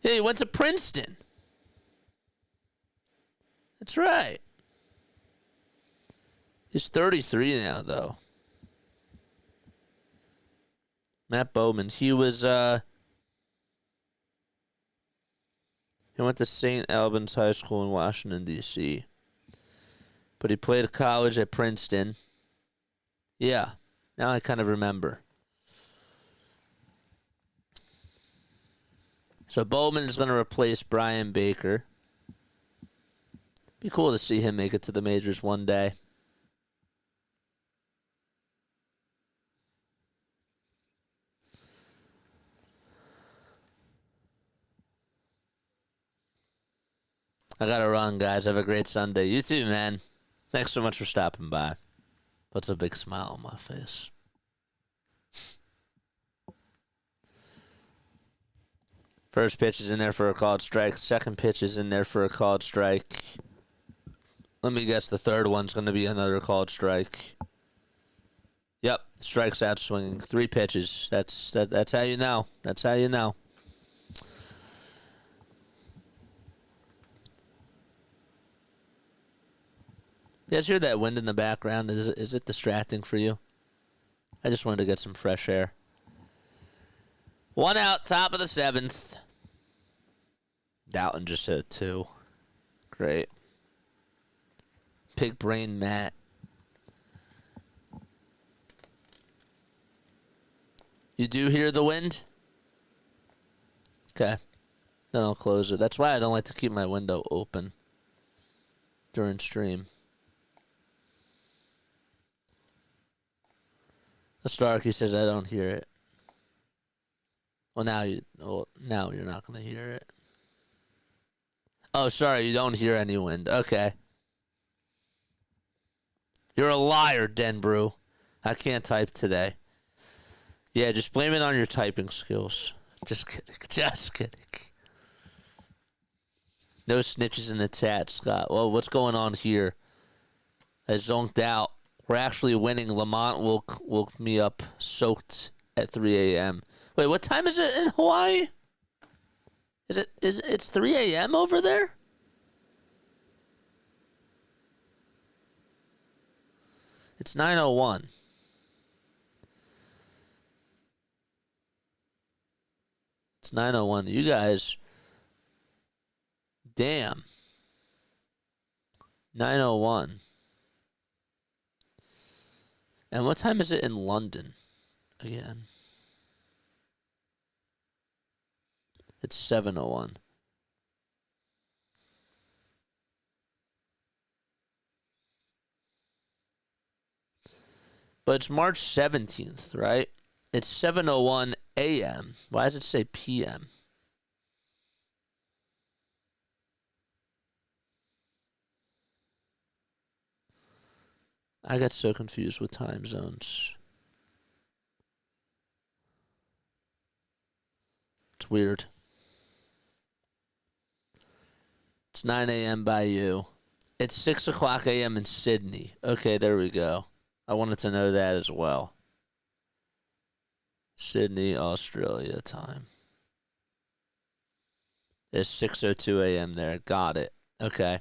Yeah, he went to Princeton. That's right. He's 33 now, though. Matt Bowman. He was, he went to St. Albans High School in Washington, D.C. But he played college at Princeton. Yeah, now I kind of remember. So Bowman is going to replace Brian Baker. Be cool to see him make it to the majors one day. I gotta run, guys. Have a great Sunday. You too, man. Thanks so much for stopping by. Puts a big smile on my face. First pitch is in there for a called strike. Second pitch is in there for a called strike. Let me guess, the third one's going to be another called strike. Yep, strikes out swinging. 3 pitches. That's how you know. That's how you know. You guys hear that wind in the background? Is it distracting for you? I just wanted to get some fresh air. 1 out, top of the 7th. Dalton just hit 2. Great. Big brain Matt. You do hear the wind? Okay. Then I'll close it. That's why I don't like to keep my window open during stream. Starkey says I don't hear it. Well, now you're not gonna hear it. Oh, sorry, you don't hear any wind. Okay. You're a liar, Denbrew. I can't type today. Yeah, just blame it on your typing skills. Just kidding. Just kidding. No snitches in the chat, Scott. Well, what's going on here? I zonked out. We're actually winning. Lamont woke me up soaked at 3 a.m. Wait, what time is it in Hawaii? It's 3 a.m. over there? It's 9:01. It's 9:01. You guys, damn. 9:01. And what time is it in London again? It's 7:01. But it's March 17th, right? It's 7:01 a.m. Why does it say p.m.? I got so confused with time zones. It's weird. It's 9 a.m. by you. It's 6 o'clock a.m. in Sydney. Okay, there we go. I wanted to know that as well. Sydney, Australia time. It's 6:02 a.m. there. Got it. Okay.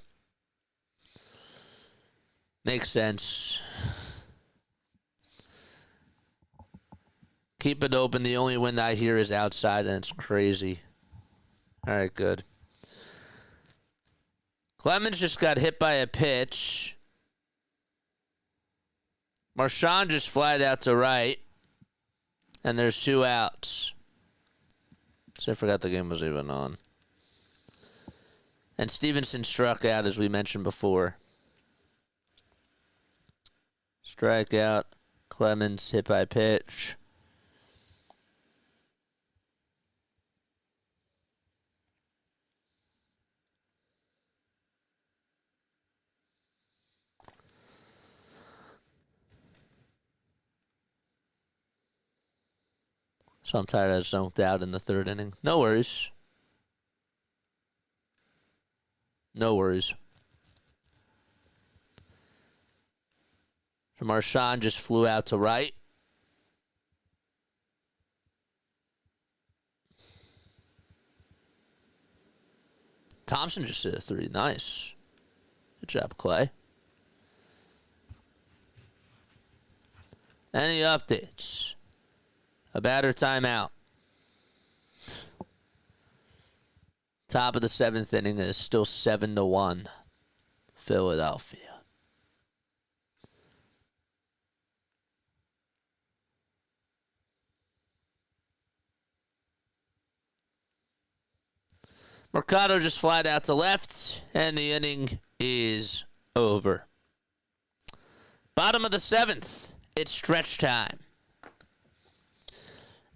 Makes sense. Keep it open. The only wind I hear is outside, and it's crazy. All right, good. Clemens just got hit by a pitch. Marchand just flied out to right. And there's 2 outs. So I forgot the game was even on. And Stevenson struck out, as we mentioned before. Strikeout. Clemens hit by pitch. So I'm tired I zonked out in the 3rd inning. No worries. No worries. So Marchand just flew out to right. Thompson just hit a 3. Nice. Good job, Clay. Any updates? A batter timeout. Top of the 7th inning is still 7-1. Philadelphia. Mercado just flied out to left, and the inning is over. Bottom of the 7th. It's stretch time.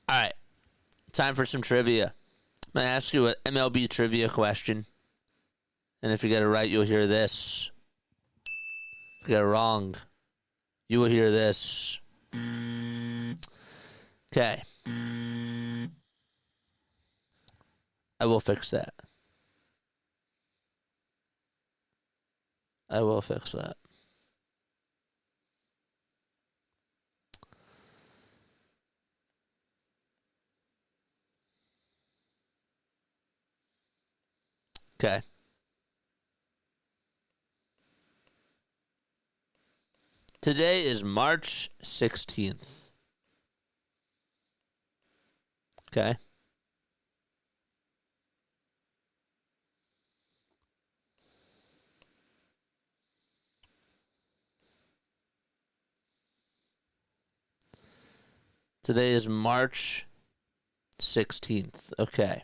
All right. Time for some trivia. I'm going to ask you an MLB trivia question. And if you get it right, you'll hear this. If you get it wrong, you will hear this. Okay. I will fix that. I will fix that. Okay. Today is March 16th. Okay. Today is March 16th. Okay.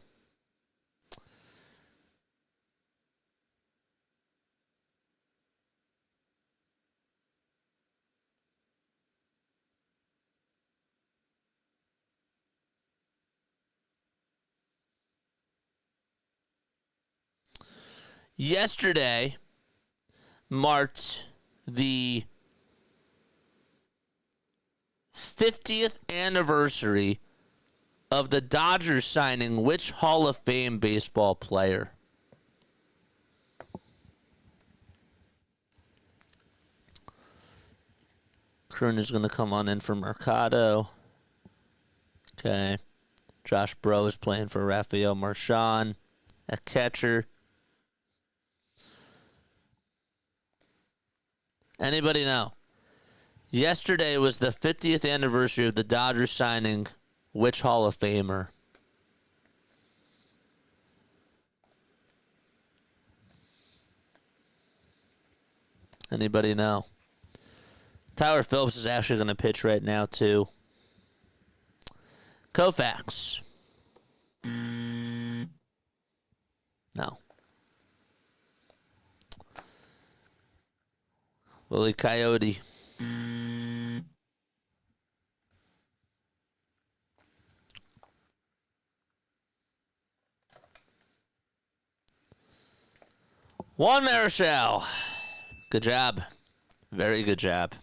Yesterday marked the 50th anniversary of the Dodgers signing which Hall of Fame baseball player? Kroon is going to come on in for Mercado. Okay. Josh Bro is playing for Rafael Marchand at catcher. Anybody know? Yesterday was the 50th anniversary of the Dodgers signing which Hall of Famer? Anybody know? Tyler Phillips is actually going to pitch right now, too. Koufax. No. Willie Coyote. Juan Marichal. Good job. Very good job.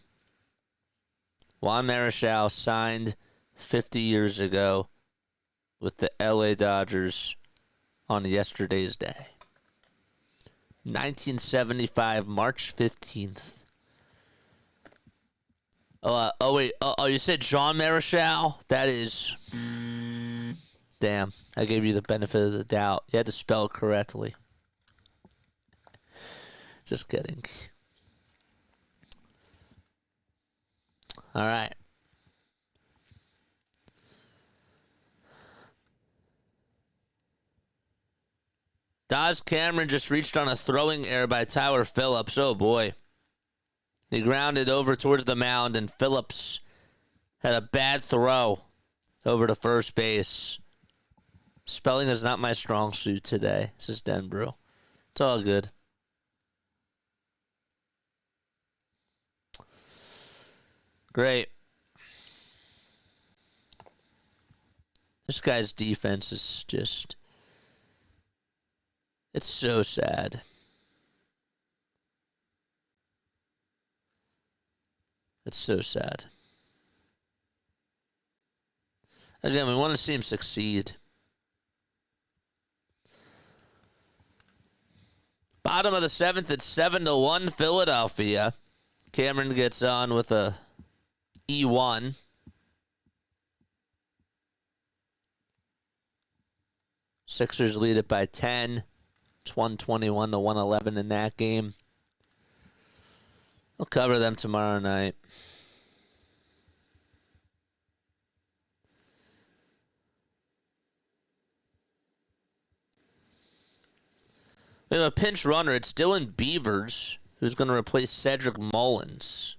Juan Marichal signed 50 years ago with the LA Dodgers on yesterday's day. 1975, March 15th. Wait. You said John Marichal? That is... Damn. I gave you the benefit of the doubt. You had to spell it correctly. Just kidding. All right. Daz Cameron just reached on a throwing error by Tyler Phillips. Oh, boy. He grounded over towards the mound, and Phillips had a bad throw over to first base. Spelling is not my strong suit today, says Denbrew. It's all good. Great. This guy's defense is just... It's so sad. It's so sad. Again, we want to see him succeed. Bottom of the seventh, it's 7-1 Philadelphia. Cameron gets on with a E1. Sixers lead it by 10. It's 121-111 in that game. We'll cover them tomorrow night. We have a pinch runner. It's Dylan Beavers, who's going to replace Cedric Mullins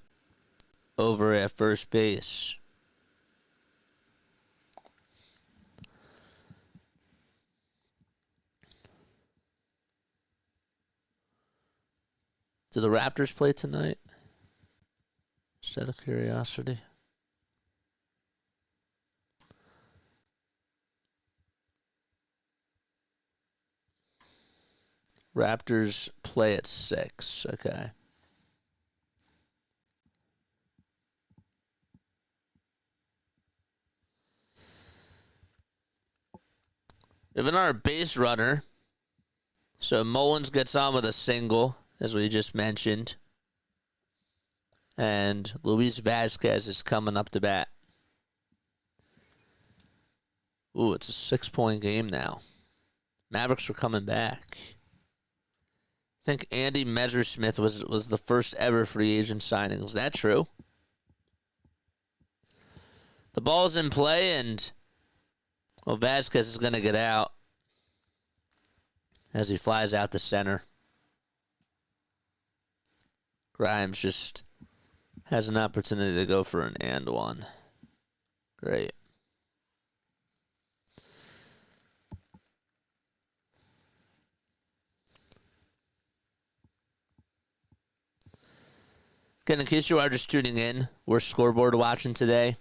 over at first base. Do the Raptors play tonight? Just out of curiosity. Raptors play at 6. Okay. We have another base runner. So Mullins gets on with a single, as we just mentioned. And Luis Vasquez is coming up to bat. Ooh, it's a 6-point game now. Mavericks are coming back. I think Andy Messersmith was the first ever free agent signing. Was that true? The ball's in play, and well, Vasquez is going to get out as he flies out to center. Grimes just has an opportunity to go for an and one. Great. Again, in case you are just tuning in, we're Scoreboard watching today.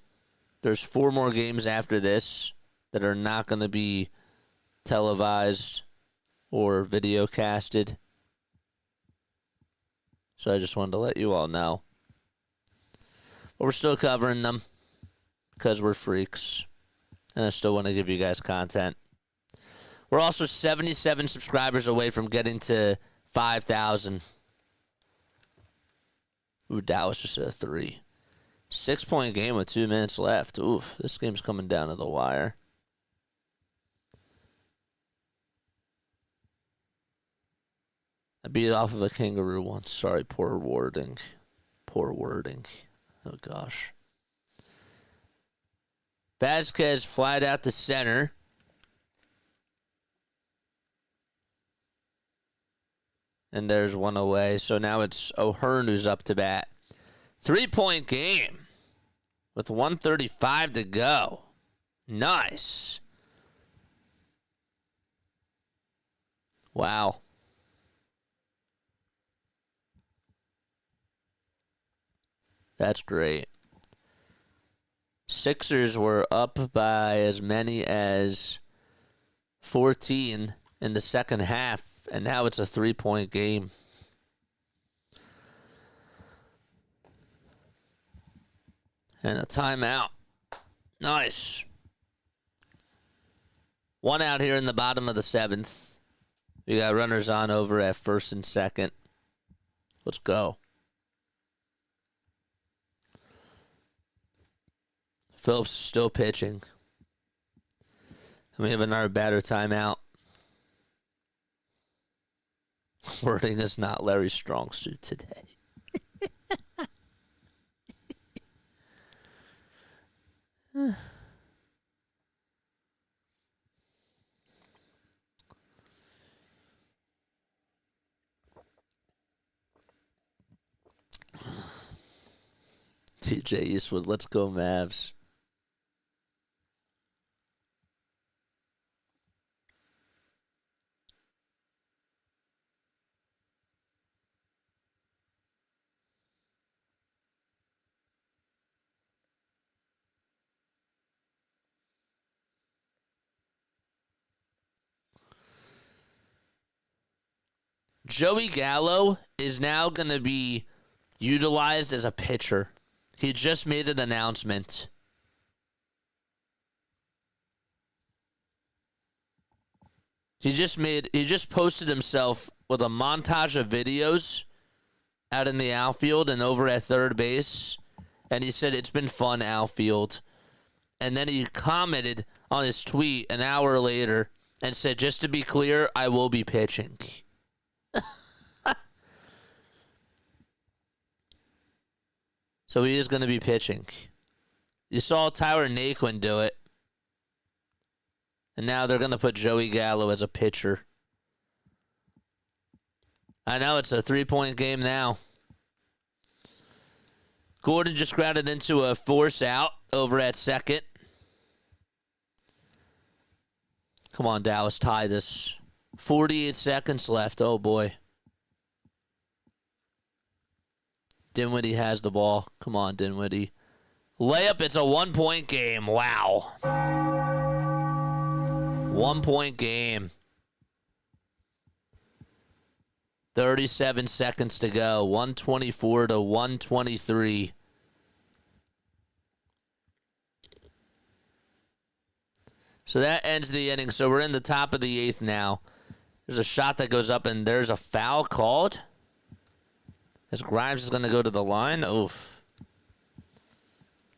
There's 4 more games after this that are not going to be televised or video casted. So I just wanted to let you all know. But we're still covering them because we're freaks. And I still want to give you guys content. We're also 77 subscribers away from getting to 5,000. Ooh, Dallas just hit a 3. 6-point game with 2 minutes left. Oof, this game's coming down to the wire. I beat off of a kangaroo once. Sorry, poor wording. Poor wording. Oh, gosh. Vasquez flied out to center. And there's one away. So now it's O'Hearn who's up to bat. 3-point game with 1:35 to go. Nice. Wow. That's great. Sixers were up by as many as 14 in the second half, and now it's a 3-point game. And a timeout. Nice. 1 out here in the bottom of the 7th. We got runners on over at first and second. Let's go. Phillips is still pitching. And we have another batter timeout. Wording is not Larry's strong suit today. TJ Eastwood, let's go Mavs. Joey Gallo is now going to be utilized as a pitcher. He just made an announcement. He just posted himself with a montage of videos out in the outfield and over at third base. And he said, it's been fun outfield. And then he commented on his tweet an hour later and said, just to be clear, I will be pitching. So he is going to be pitching. You saw Tyler Naquin do it. And now they're going to put Joey Gallo as a pitcher. I know it's a 3-point game now. Gordon just grounded into a force out over at second. Come on, Dallas, tie this. 48 seconds left. Oh, boy. Dinwiddie has the ball. Come on, Dinwiddie. Layup, it's a 1-point game. Wow. 1-point game. 37 seconds to go. 124 to 123. So that ends the inning. So we're in the top of the 8th now. There's a shot that goes up, and there's a foul called. As Grimes is going to go to the line. Oof.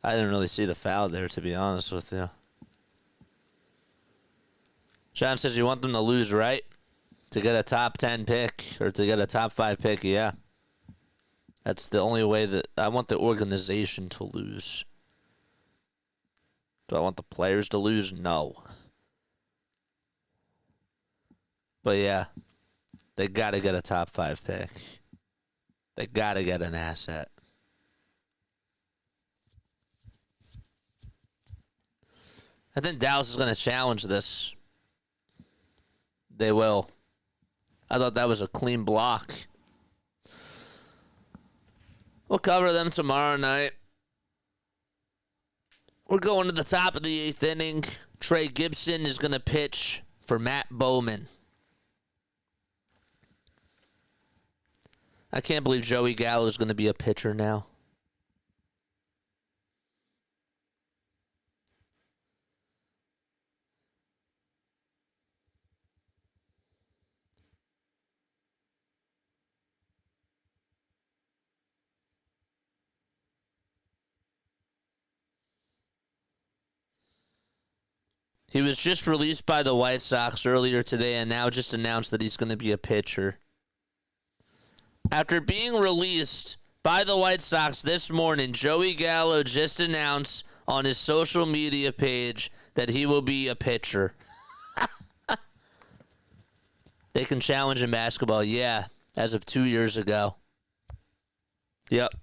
I didn't really see the foul there, to be honest with you. John says you want them to lose, right? To get a top 10 pick or to get a top 5 pick, yeah. That's the only way that I want the organization to lose. Do I want the players to lose? No. But yeah, they got to get a top 5 pick. They got to get an asset. I think Dallas is going to challenge this. They will. I thought that was a clean block. We'll cover them tomorrow night. We're going to the top of the 8th inning. Trey Gibson is going to pitch for Matt Bowman. I can't believe Joey Gallo is going to be a pitcher now. He was just released by the White Sox earlier today and now just announced that he's going to be a pitcher. After being released by the White Sox this morning, Joey Gallo just announced on his social media page that he will be a pitcher. They can challenge in basketball, yeah, as of 2 years ago. Yep.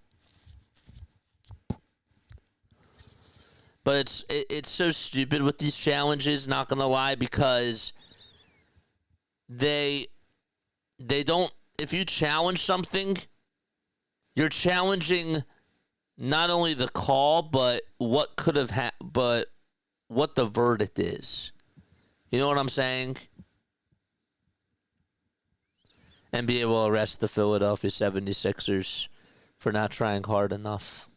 But it's so stupid with these challenges, not gonna lie, because they don't. If you challenge something, you're challenging not only the call, but what could have but what the verdict is. You know what I'm saying? And be able to arrest the Philadelphia 76ers for not trying hard enough.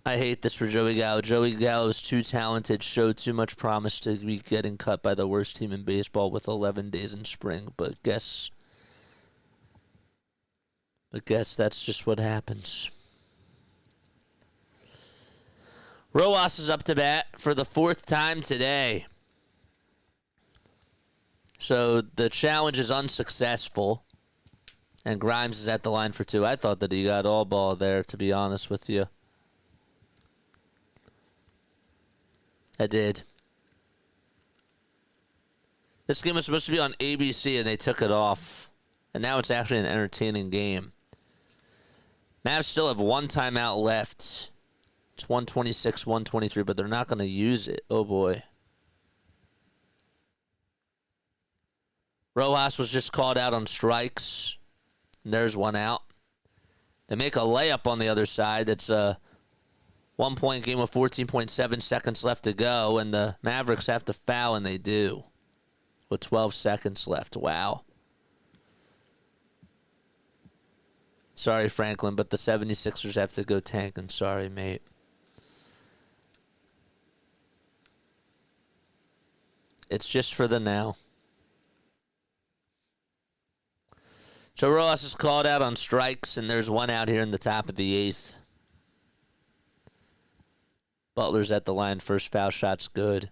I hate this for Joey Gallo. Joey Gallo is too talented, showed too much promise to be getting cut by the worst team in baseball with 11 days in spring. But guess that's just what happens. Rojas is up to bat for the 4th time today. So the challenge is unsuccessful. And Grimes is at the line for 2. I thought that he got all ball there, to be honest with you. I did. This game was supposed to be on ABC, and they took it off. And now it's actually an entertaining game. Mavs still have 1 timeout left. It's 126, 123, but they're not going to use it. Oh, boy. Rojas was just called out on strikes. And there's 1 out. They make a layup on the other side. That's a 1-point game with 14.7 seconds left to go, and the Mavericks have to foul, and they do with 12 seconds left. Wow. Sorry, Franklin, but the 76ers have to go tanking. Sorry, mate. It's just for the now. So Rojas is called out on strikes, and there's 1 out here in the top of the 8th. Butler's at the line. First foul shot's good.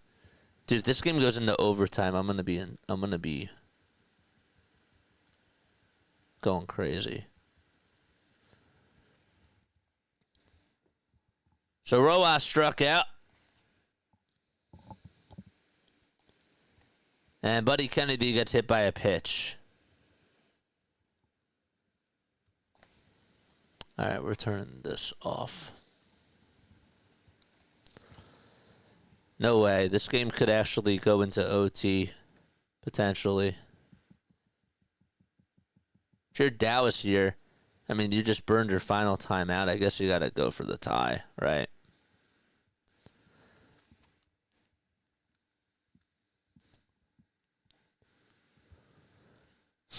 Dude, if this game goes into overtime, I'm gonna be going crazy. So Rojas struck out. And Buddy Kennedy gets hit by a pitch. All right, we're turning this off. No way. This game could actually go into OT, potentially. If you're Dallas here, I mean, you just burned your final timeout. I guess you got to go for the tie, right?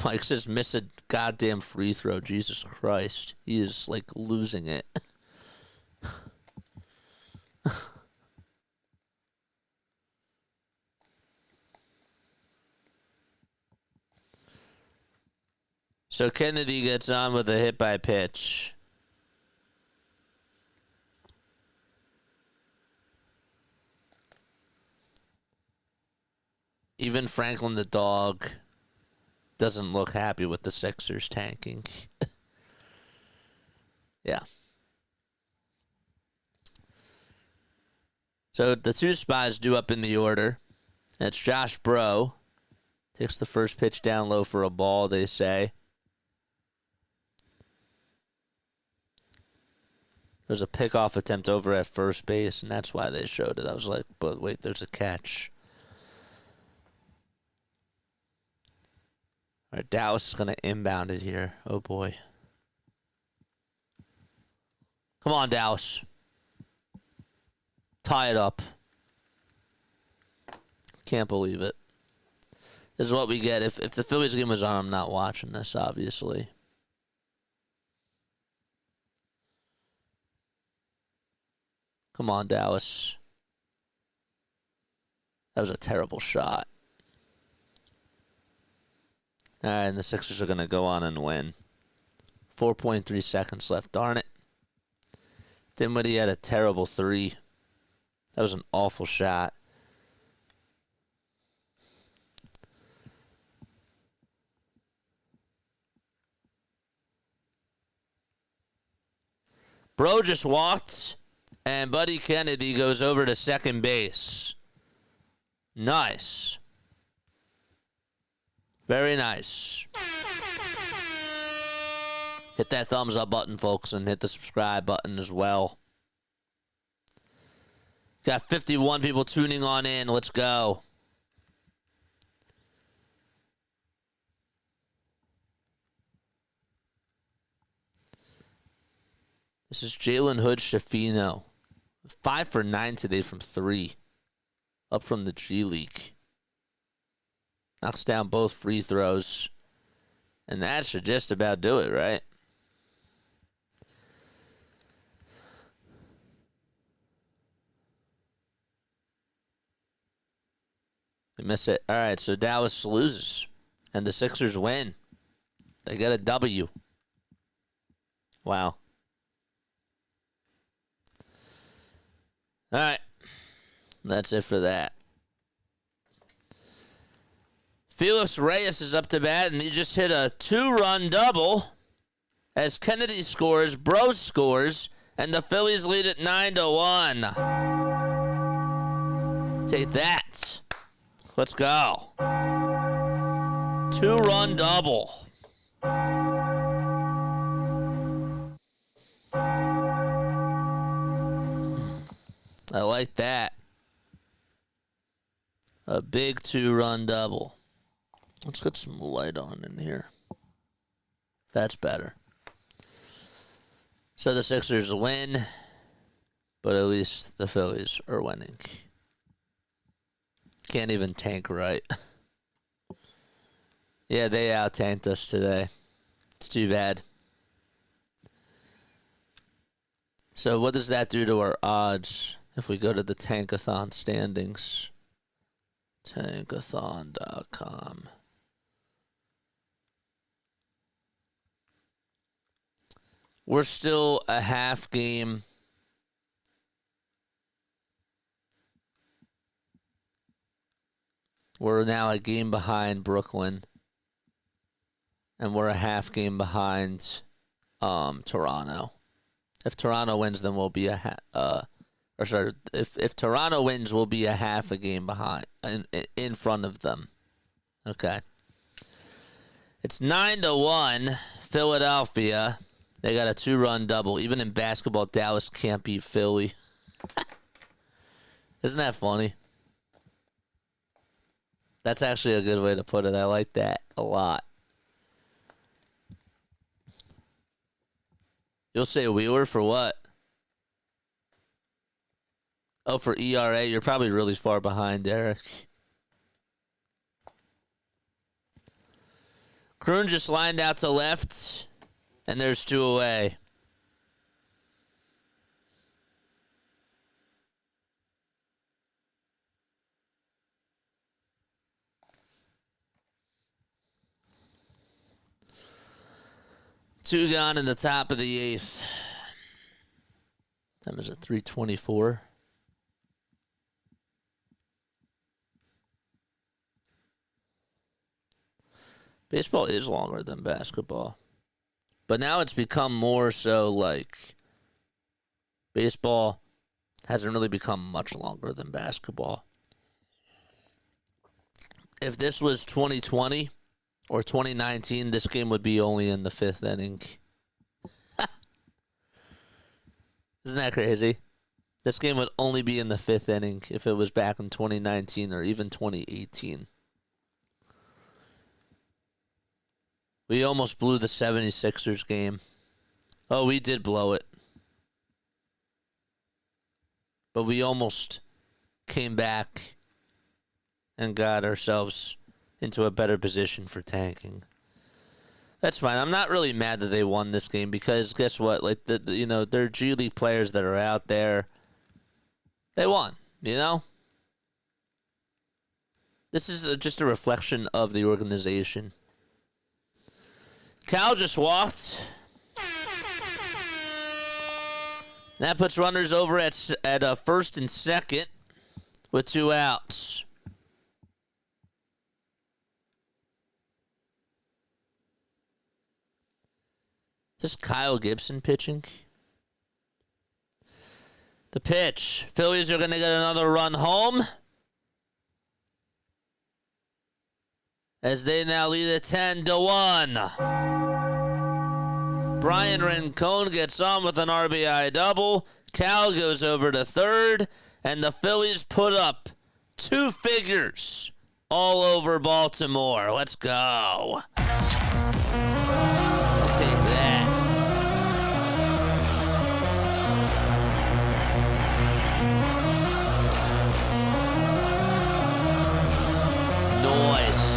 Mike's just missed a goddamn free throw. Jesus Christ. He is, like, losing it. So Kennedy gets on with a hit by pitch. Even Franklin the dog doesn't look happy with the Sixers tanking. Yeah. So the 2 spots due up in the order. It's Josh Bro. Takes the first pitch down low for a ball, they say. There's a pickoff attempt over at first base, and that's why they showed it. I was like, but wait, there's a catch. All right, Dallas is going to inbound it here. Oh, boy. Come on, Dallas. Tie it up. Can't believe it. This is what we get. If the Phillies game was on, I'm not watching this, obviously. Come on, Dallas. That was a terrible shot. All right, and the Sixers are going to go on and win. 4.3 seconds left. Darn it. Dinwiddie had a terrible 3. That was an awful shot. Bro just walked, and Buddy Kennedy goes over to second base. Nice. Very nice. Hit that thumbs up button, folks, and hit the subscribe button as well. Got 51 people tuning on in. Let's go. This is Jalen Hood Shafino. 5 for 9 today from 3. Up from the G League. Knocks down both free throws. And that should just about do it, right? We miss it. All right, so Dallas loses. And the Sixers win. They get a W. Wow. All right. That's it for that. Felix Reyes is up to bat, and he just hit a 2-run double as Kennedy scores, Bro scores, and the Phillies lead it 9-1. Take that. Let's go. 2-run double. I like that. A big 2-run double. Let's get some light on in here. That's better. So the Sixers win, but at least the Phillies are winning. Can't even tank right. Yeah, they out-tanked us today. It's too bad. So what does that do to our odds if we go to the Tankathon standings? Tankathon.com. We're still a half game. We're now a game behind Brooklyn. And we're a half game behind Toronto. If Toronto wins, then we'll be if Toronto wins, we'll be a half a game behind in front of them. Okay. It's 9-1 Philadelphia. They got a 2-run double. Even in basketball, Dallas can't beat Philly. Isn't that funny? That's actually a good way to put it. I like that a lot. You'll say Wheeler for what? Oh, for ERA? You're probably really far behind, Derek. Kroon just lined out to left, and there's 2 away. Two gone in the top of the 8th. Time is at 3:24. Baseball is longer than basketball. But now it's become more so like baseball hasn't really become much longer than basketball. If this was 2020 or 2019, this game would be only in the 5th inning. Isn't that crazy? This game would only be in the 5th inning if it was back in 2019 or even 2018. We almost blew the 76ers game. Oh, we did blow it. But we almost came back and got ourselves into a better position for tanking. That's fine. I'm not really mad that they won this game because guess what? Like they're G League players that are out there. They won, you know? This is just a reflection of the organization. Cal just walked. That puts runners over at first and second with 2 outs. Is this Kyle Gibson pitching? The pitch. Phillies are going to get another run home, as they now lead it 10-1. Brian Rincon gets on with an RBI double. Cal goes over to third, and the Phillies put up 2 figures all over Baltimore. Let's go. I'll take that. Nice.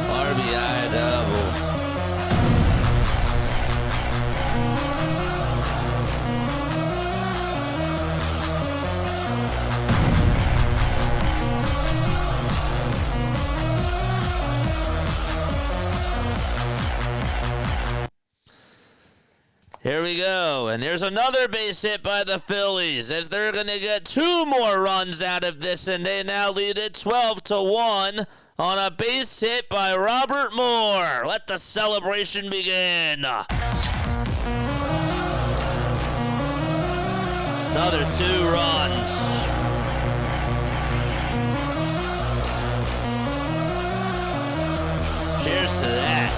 RBI double. Here we go, and there's another base hit by the Phillies as they're going to get 2 more runs out of this, and they now lead it 12-1 on a base hit by Robert Moore. Let the celebration begin. Another 2 runs. Cheers to that.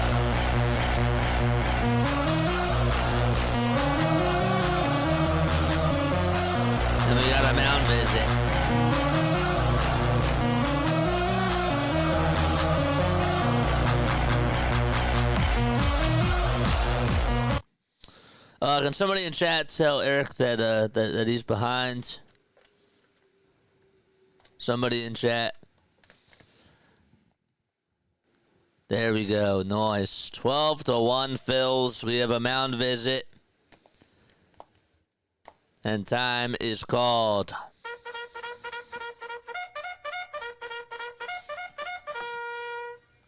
And we got a mound visit. Can somebody in chat tell Eric that he's behind? Somebody in chat. There we go. Nice. 12-1 Phils. We have a mound visit. And time is called.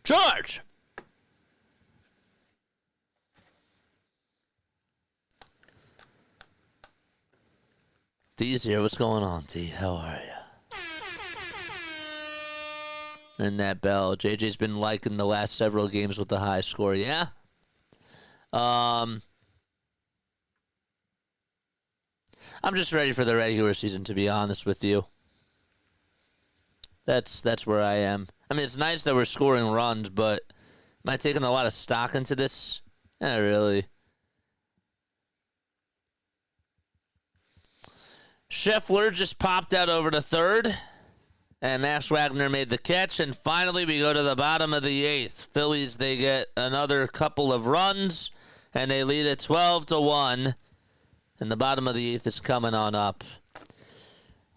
Charge! D's here. What's going on, D? How are you? And that bell. JJ's been liking the last several games with the high score, yeah? I'm just ready for the regular season, to be honest with you. That's where I am. I mean, it's nice that we're scoring runs, but am I taking a lot of stock into this? Not really. Scheffler just popped out over to third, and Max Wagner made the catch, and finally we go to the bottom of the 8th. Phillies, they get another couple of runs, and they lead it 12-1. And the bottom of the 8th is coming on up.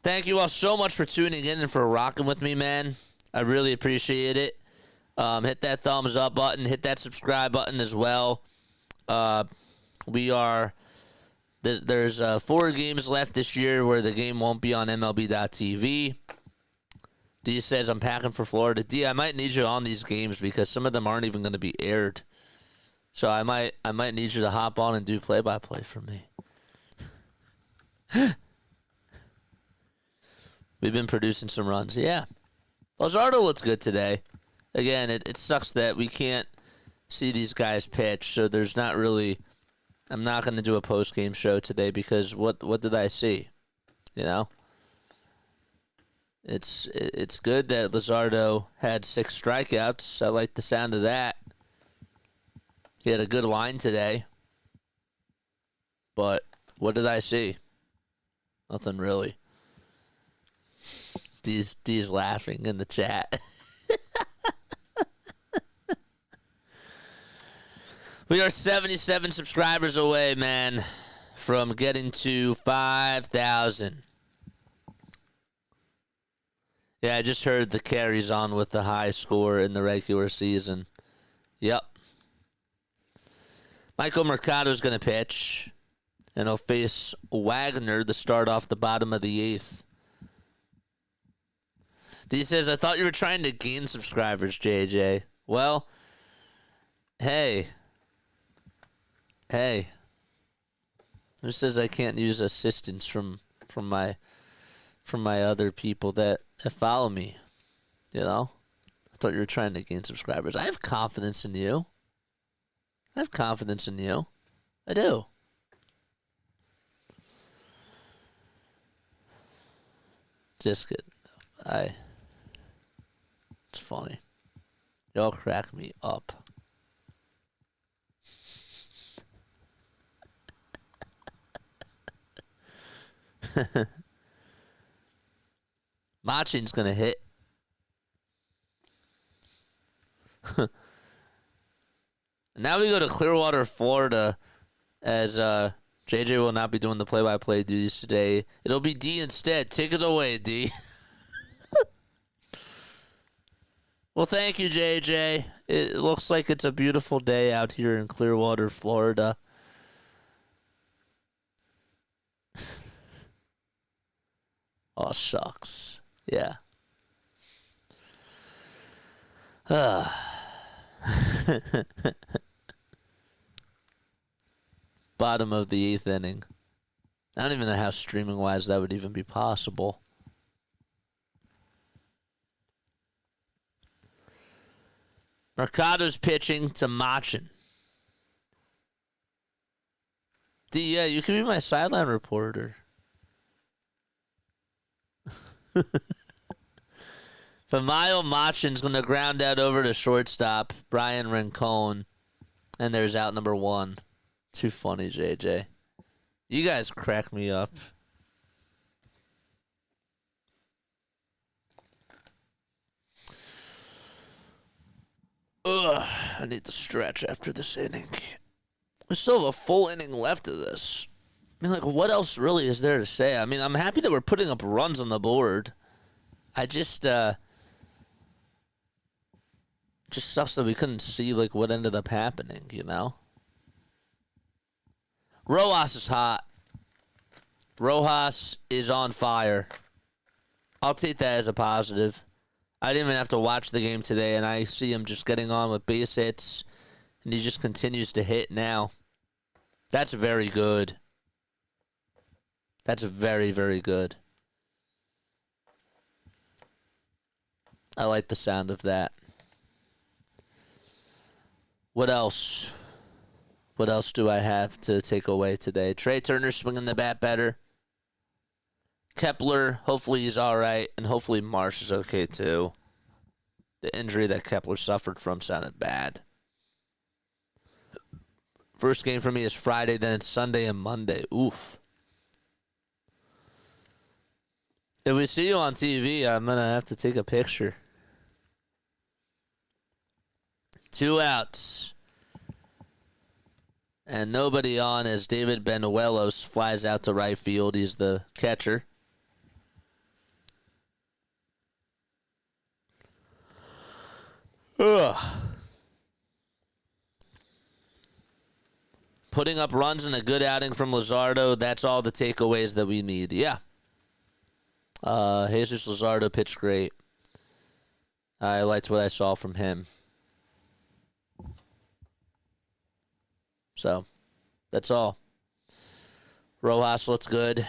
Thank you all so much for tuning in and for rocking with me, man. I really appreciate it. Hit that thumbs up button. Hit that subscribe button as well. There's 4 games left this year where the game won't be on MLB.TV. D says, I'm packing for Florida. D, I might need you on these games because some of them aren't even going to be aired. So I might need you to hop on and do play-by-play for me. We've been producing some runs. Yeah. Luzardo looks good today. Again, it sucks that we can't see these guys pitch, so there's not really... I'm not going to do a post-game show today because what did I see? You know? It's good that Luzardo had 6 strikeouts. I like the sound of that. He had a good line today. But what did I see? Nothing really. D's laughing in the chat. We are 77 subscribers away, man, from getting to 5,000. Yeah, I just heard the carries on with the high score in the regular season. Yep. Michael Mercado's going to pitch, and he'll face Wagner to start off the bottom of the 8th. D says, I thought you were trying to gain subscribers, JJ. Well, hey. Who says I can't use assistance from my other people that follow me? You know? I thought you were trying to gain subscribers. I have confidence in you. I do. Just kidding. It's funny. Y'all crack me up. Machin's gonna hit. Now we go to Clearwater, Florida, as JJ will not be doing the play-by-play duties today. It'll be D instead. Take it away, D. Well, thank you, JJ. It looks like it's a beautiful day out here in Clearwater, Florida. Oh, shucks. Yeah. Bottom of the 8th inning. I don't even know how streaming-wise that would even be possible. Mercado's pitching to Machin. D, yeah, you can be my sideline reporter. Famayo Machin's going to ground out over to shortstop, Brian Rincon. And there's out number 1. Too funny, JJ. You guys crack me up. Ugh, I need to stretch after this inning. We still have a full inning left of this. I mean, like, what else really is there to say? I mean, I'm happy that we're putting up runs on the board. I just sucks that we couldn't see, like, what ended up happening, you know? Rojas is hot. Rojas is on fire. I'll take that as a positive. I didn't even have to watch the game today, and I see him just getting on with base hits, and he just continues to hit now. That's very good. That's very, very good. I like the sound of that. What else? What else do I have to take away today? Trey Turner swinging the bat better. Kepler, hopefully he's all right, and hopefully Marsh is okay too. The injury that Kepler suffered from sounded bad. First game for me is Friday, then it's Sunday and Monday. Oof. If we see you on TV, I'm going to have to take a picture. 2 outs. And nobody on as David Benuelos flies out to right field. He's the catcher. Ugh. Putting up runs and a good outing from Luzardo. That's all the takeaways that we need. Yeah. Jesus Luzardo pitched great. I liked what I saw from him. So, that's all. Rojas looks good.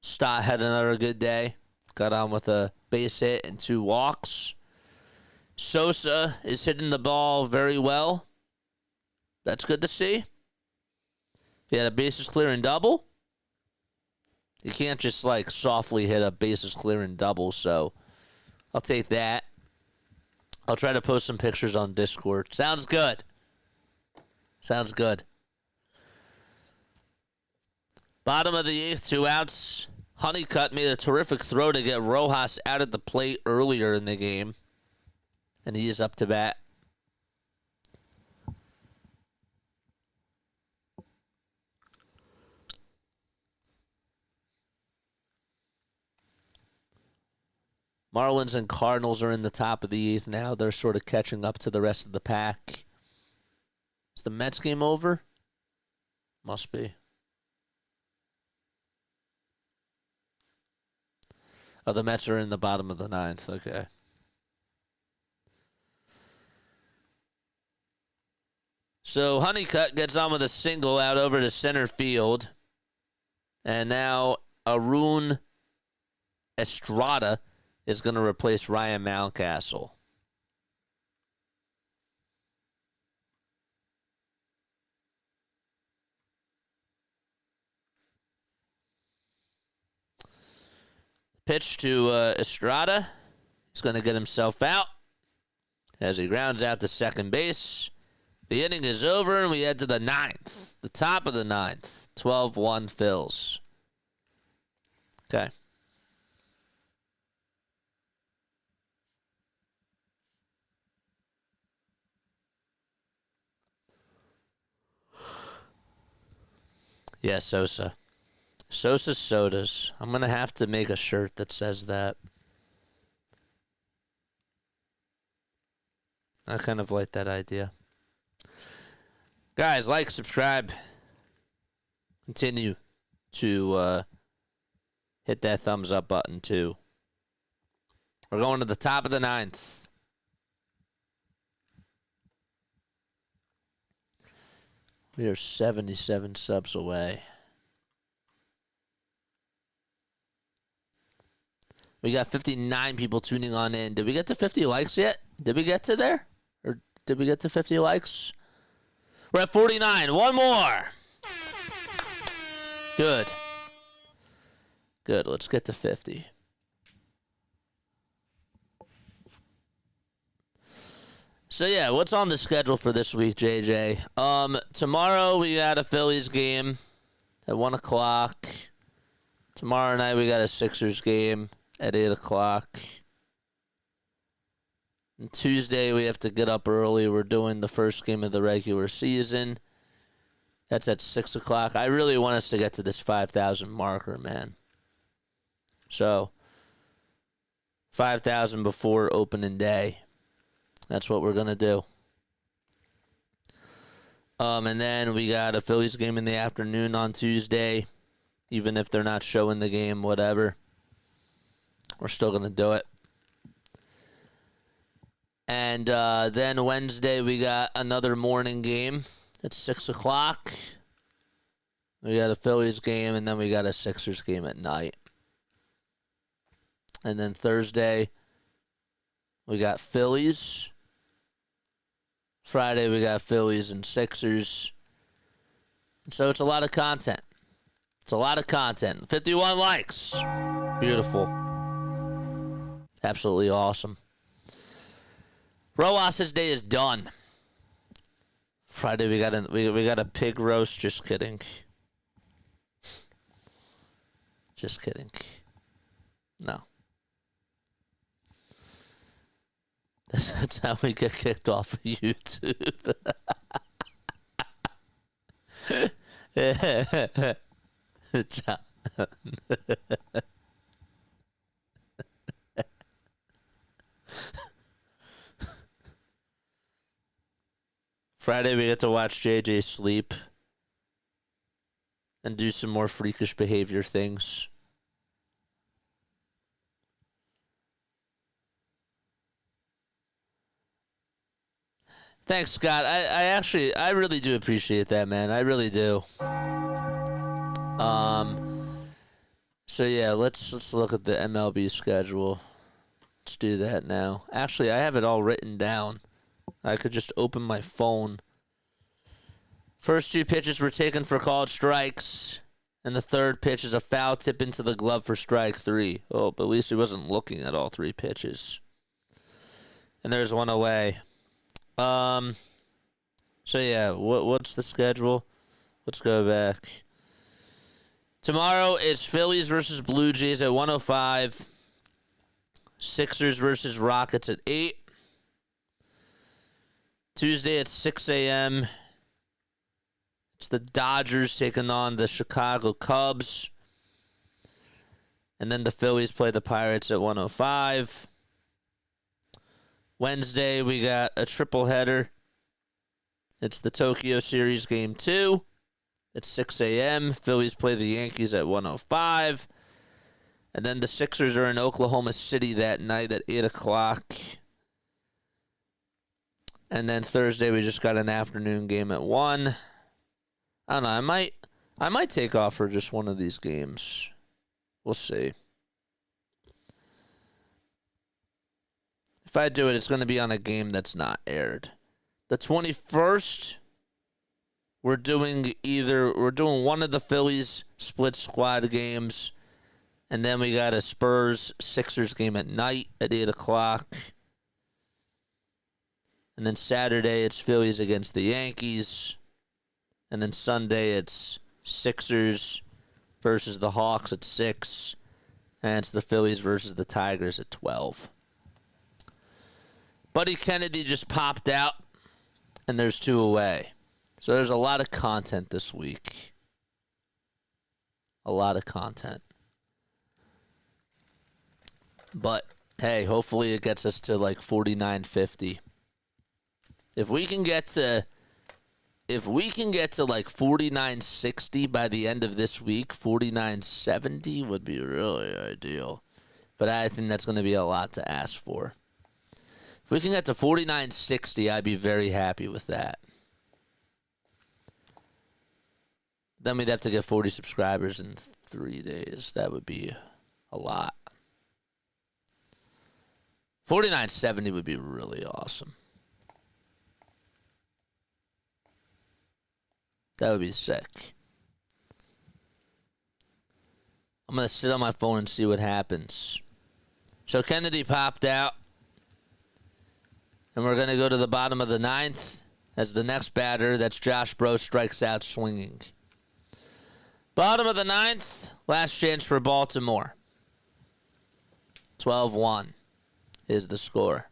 Stott had another good day. Got on with a base hit and 2 walks. Sosa is hitting the ball very well. That's good to see. He had a bases clearing double. You can't just, like, softly hit a bases clearing double, so I'll take that. I'll try to post some pictures on Discord. Sounds good. Sounds good. Bottom of the 8th, 2 outs. Honeycutt made a terrific throw to get Rojas out at the plate earlier in the game. And he is up to bat. Marlins and Cardinals are in the top of the 8th now. They're sort of catching up to the rest of the pack. Is the Mets game over? Must be. Oh, the Mets are in the bottom of the 9th. Okay. So Honeycutt gets on with a single out over to center field. And now Arun Estrada is going to replace Ryan Mountcastle. Pitch to Estrada. He's going to get himself out as he grounds out to second base. The inning is over, and we head to the 9th, the top of the 9th. 12-1 Phils. Okay. Yeah, Sosa. Sosa Sodas. I'm going to have to make a shirt that says that. I kind of like that idea. Guys, like, subscribe. Continue to hit that thumbs up button, too. We're going to the top of the 9th. We are 77 subs away. We got 59 people tuning on in. Did we get to 50 likes yet? Did we get to there? Or did we get to 50 likes? We're at 49. One more. Good. Good. Let's get to 50. So, yeah, what's on the schedule for this week, JJ? Tomorrow we got a Phillies game at 1 o'clock. Tomorrow night we got a Sixers game at 8 o'clock. And Tuesday, we have to get up early. We're doing the first game of the regular season. That's at 6 o'clock. I really want us to get to this 5,000 marker, man. So, 5,000 before opening day. That's what we're going to do. And then we got a Phillies game in the afternoon on Tuesday. Even if they're not showing the game, whatever. We're still going to do it. And then Wednesday, we got another morning game at 6 o'clock. We got a Phillies game, and then we got a Sixers game at night. And then Thursday, we got Phillies. Friday, we got Phillies and Sixers. And so it's a lot of content. It's a lot of content. 51 likes. Beautiful. Absolutely awesome. Roas's day is done. Friday we got a pig roast. Just kidding. Just kidding. No. That's how we get kicked off of YouTube. John. Friday, we get to watch JJ sleep and do some more freakish behavior things. Thanks, Scott. I really do appreciate that, man. I really do. So yeah, let's look at the MLB schedule. Let's do that now. Actually, I have it all written down. I could just open my phone. First two pitches were taken for called strikes, and the third pitch is a foul tip into the glove for strike 3. Oh, but at least he wasn't looking at all 3 pitches. And there's one away. So yeah, what's the schedule? Let's go back. Tomorrow it's Phillies versus Blue Jays at 1:05. Sixers versus Rockets at 8. Tuesday at 6 a.m. It's the Dodgers taking on the Chicago Cubs. And then the Phillies play the Pirates at 1:05. Wednesday, we got a triple header. It's the Tokyo Series Game 2. It's 6 a.m. Phillies play the Yankees at 1:05. And then the Sixers are in Oklahoma City that night at 8 o'clock. And then Thursday, we just got an afternoon game at 1. I don't know. I might take off for just one of these games. We'll see. If I do it, it's going to be on a game that's not aired. The 21st, we're doing one of the Phillies split squad games, and then we got a Spurs-Sixers game at night at 8 o'clock. And then Saturday, it's Phillies against the Yankees. And then Sunday, it's Sixers versus the Hawks at 6. And it's the Phillies versus the Tigers at 12. Buddy Kennedy just popped out, and there's 2 away. So there's a lot of content this week. A lot of content. But, hey, hopefully it gets us to like 49.50. If we can get to like 49.60 by the end of this week, 49.70 would be really ideal. But I think that's going to be a lot to ask for. If we can get to 49.60, I'd be very happy with that. Then we'd have to get 40 subscribers in 3 days. That would be a lot. 49.70 would be really awesome. That would be sick. I'm going to sit on my phone and see what happens. So Kennedy popped out. And we're going to go to the bottom of the 9th as the next batter, that's Josh Bro, strikes out swinging. Bottom of the 9th, last chance for Baltimore. 12-1 is the score.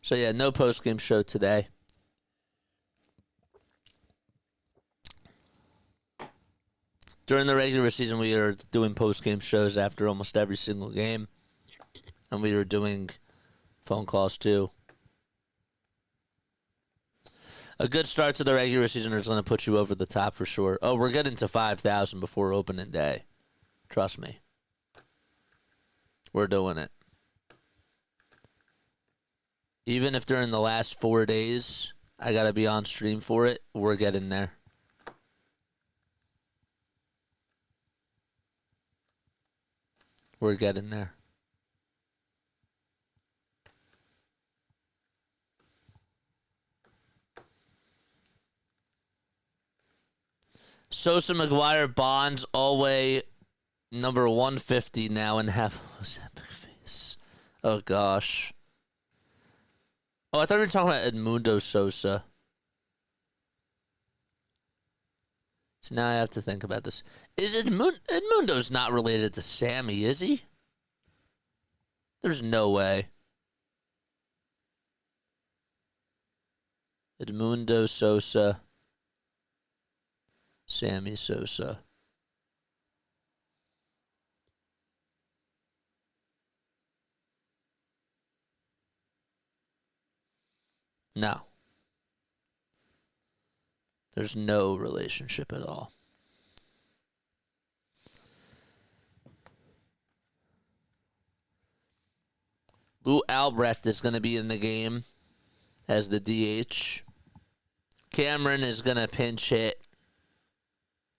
So, yeah, no post-game show today. During the regular season, we are doing post-game shows after almost every single game. And we were doing phone calls, too. A good start to the regular season is going to put you over the top for sure. Oh, we're getting to 5,000 before opening day. Trust me. We're doing it. Even if during the last 4 days I got to be on stream for it, we're getting there. We're getting there. Sosa, McGuire, Bonds, Alway, number 150 now and half. What's that big face? Oh, gosh. Oh, I thought we were talking about Edmundo Sosa. So now I have to think about this. Is Edmundo's not related to Sammy, is he? There's no way. Edmundo Sosa. Sammy Sosa. No. There's no relationship at all. Lou Albrecht is going to be in the game as the DH. Cameron is going to pinch hit.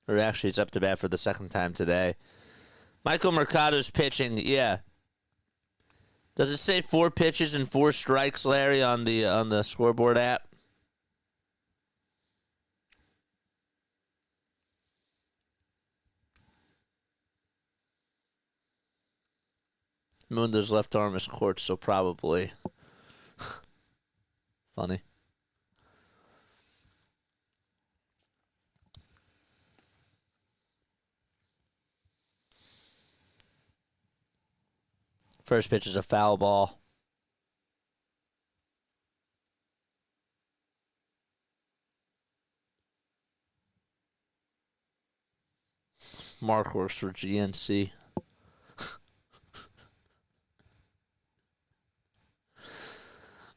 Or actually, he's up to bat for the second time today. Michael Mercado's pitching. Yeah. Does it say 4 pitches and 4 strikes, Larry, on the Scoreboard app? Mundo's left arm is quartz, so probably. Funny. First pitch is a foul ball. Mark works for GNC.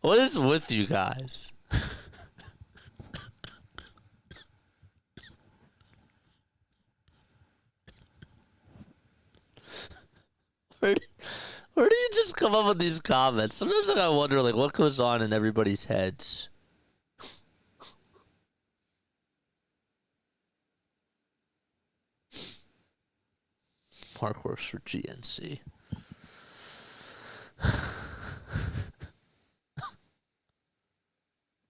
What is with you guys? Where do you just come up with these comments? Sometimes I wonder, like, what goes on in everybody's heads. Mark works for GNC.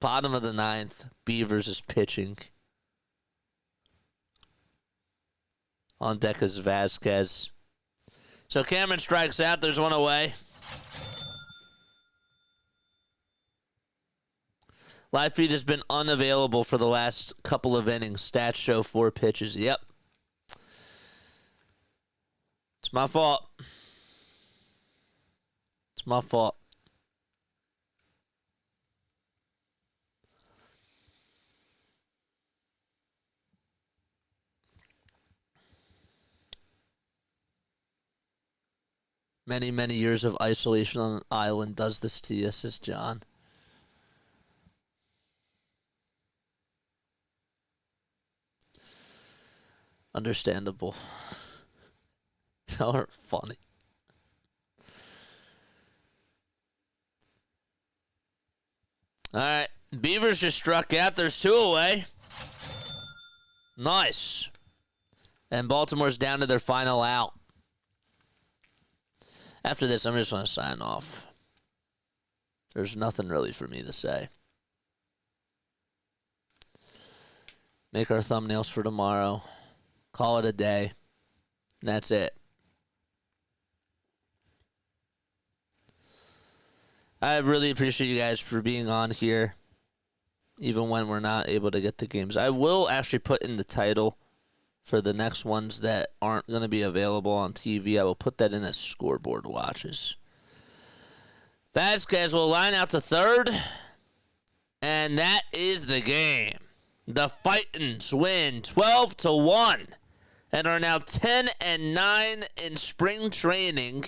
Bottom of the ninth, Beavers is pitching. On deck is Vasquez. So Cameron strikes out. There's one away. Live feed has been unavailable for the last couple of innings. Stats show 4 pitches. Yep. It's my fault. It's my fault. Many, many years of isolation on an island does this to you, says John. Understandable. Y'all are funny. All right. Beavers just struck out. There's 2 away. Nice. And Baltimore's down to their final out. After this, I'm just going to sign off. There's nothing really for me to say. Make our thumbnails for tomorrow. Call it a day. And that's it. I really appreciate you guys for being on here, even when we're not able to get the games. I will actually put in the title for the next ones that aren't going to be available on TV. I will put that in as Scoreboard watches. Vasquez will line out to third, and that is the game. The Fightins win 12-1 and are now 10-9 in spring training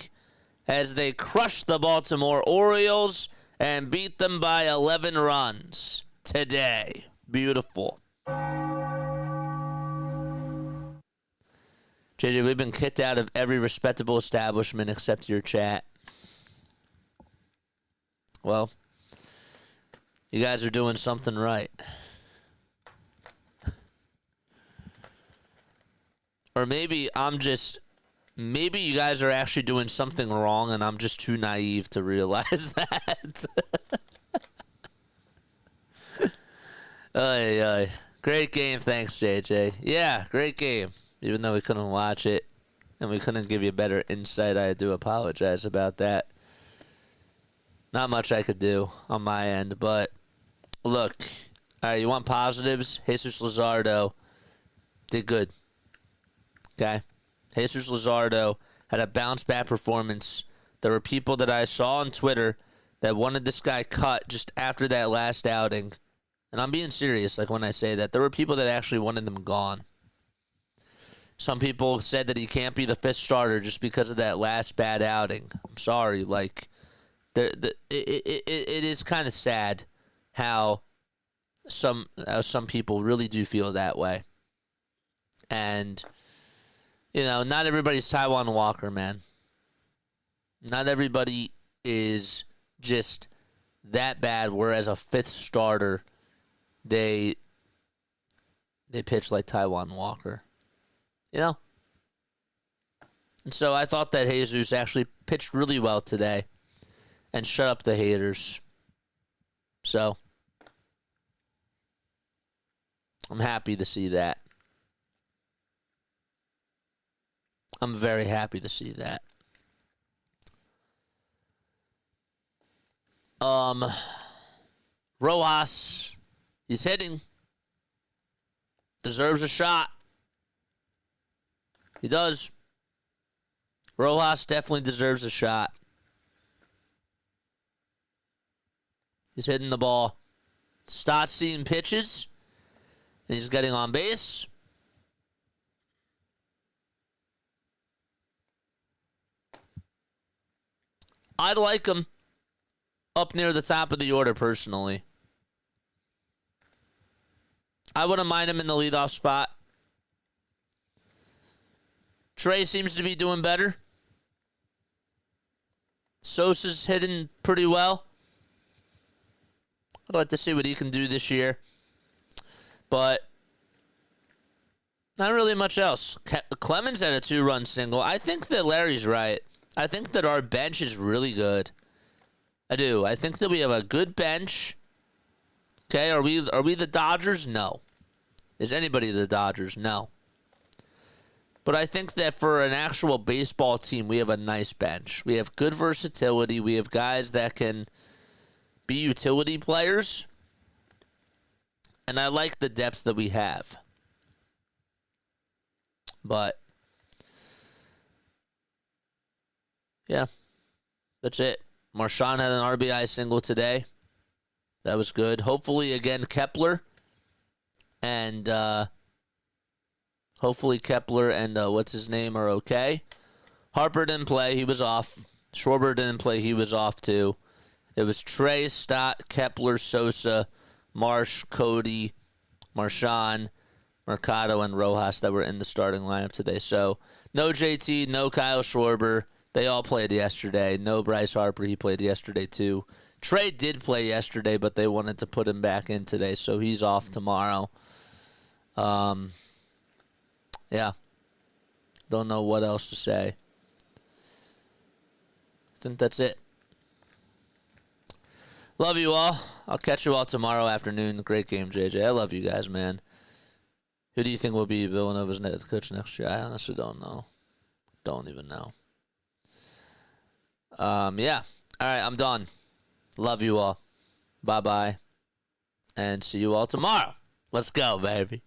as they crush the Baltimore Orioles and beat them by 11 runs today. Beautiful. JJ, we've been kicked out of every respectable establishment except your chat. Well, you guys are doing something right. Or maybe maybe you guys are actually doing something wrong and I'm just too naive to realize that. Ay, ay. Great game, thanks, JJ. Yeah, great game. Even though we couldn't watch it and we couldn't give you better insight, I do apologize about that. Not much I could do on my end, but look, all right, you want positives? Jesus Luzardo did good. Okay? Jesus Luzardo had a bounce-back performance. There were people that I saw on Twitter that wanted this guy cut just after that last outing. And I'm being serious, like when I say that. There were people that actually wanted him gone. Some people said that he can't be the 5th starter just because of that last bad outing. I'm sorry, like, it is kind of sad how some people really do feel that way. And, you know, not everybody's Taiwan Walker, man. Not everybody is just that bad, whereas a 5th starter, they pitch like Taiwan Walker. You know? And so I thought that Jesus actually pitched really well today and shut up the haters. So I'm happy to see that. I'm very happy to see that. Rojas, he's hitting. Deserves a shot. He does. Rojas definitely deserves a shot. He's hitting the ball. Starts seeing pitches. And he's getting on base. I'd like him up near the top of the order, personally. I wouldn't mind him in the leadoff spot. Trey seems to be doing better. Sosa's hitting pretty well. I'd like to see what he can do this year. But not really much else. Clemens had a 2-run single. I think that Larry's right. I think that our bench is really good. I do. I think that we have a good bench. Okay, are we the Dodgers? No. Is anybody the Dodgers? No. But I think that for an actual baseball team, we have a nice bench. We have good versatility. We have guys that can be utility players. And I like the depth that we have. But, yeah, that's it. Marshawn had an RBI single today. That was good. Hopefully, again, Kepler. And, hopefully Kepler and what's his name are okay. Harper didn't play. He was off. Schwarber didn't play. He was off, too. It was Trey, Stott, Kepler, Sosa, Marsh, Cody, Marshawn, Mercado, and Rojas that were in the starting lineup today. So no JT, no Kyle Schwarber. They all played yesterday. No Bryce Harper. He played yesterday, too. Trey did play yesterday, but they wanted to put him back in today, so he's off tomorrow. Yeah. Don't know what else to say. I think that's it. Love you all. I'll catch you all tomorrow afternoon. Great game, JJ. I love you guys, man. Who do you think will be Villanova's coach next year? I honestly don't know. Don't even know. Yeah. All right, I'm done. Love you all. Bye-bye. And see you all tomorrow. Let's go, baby.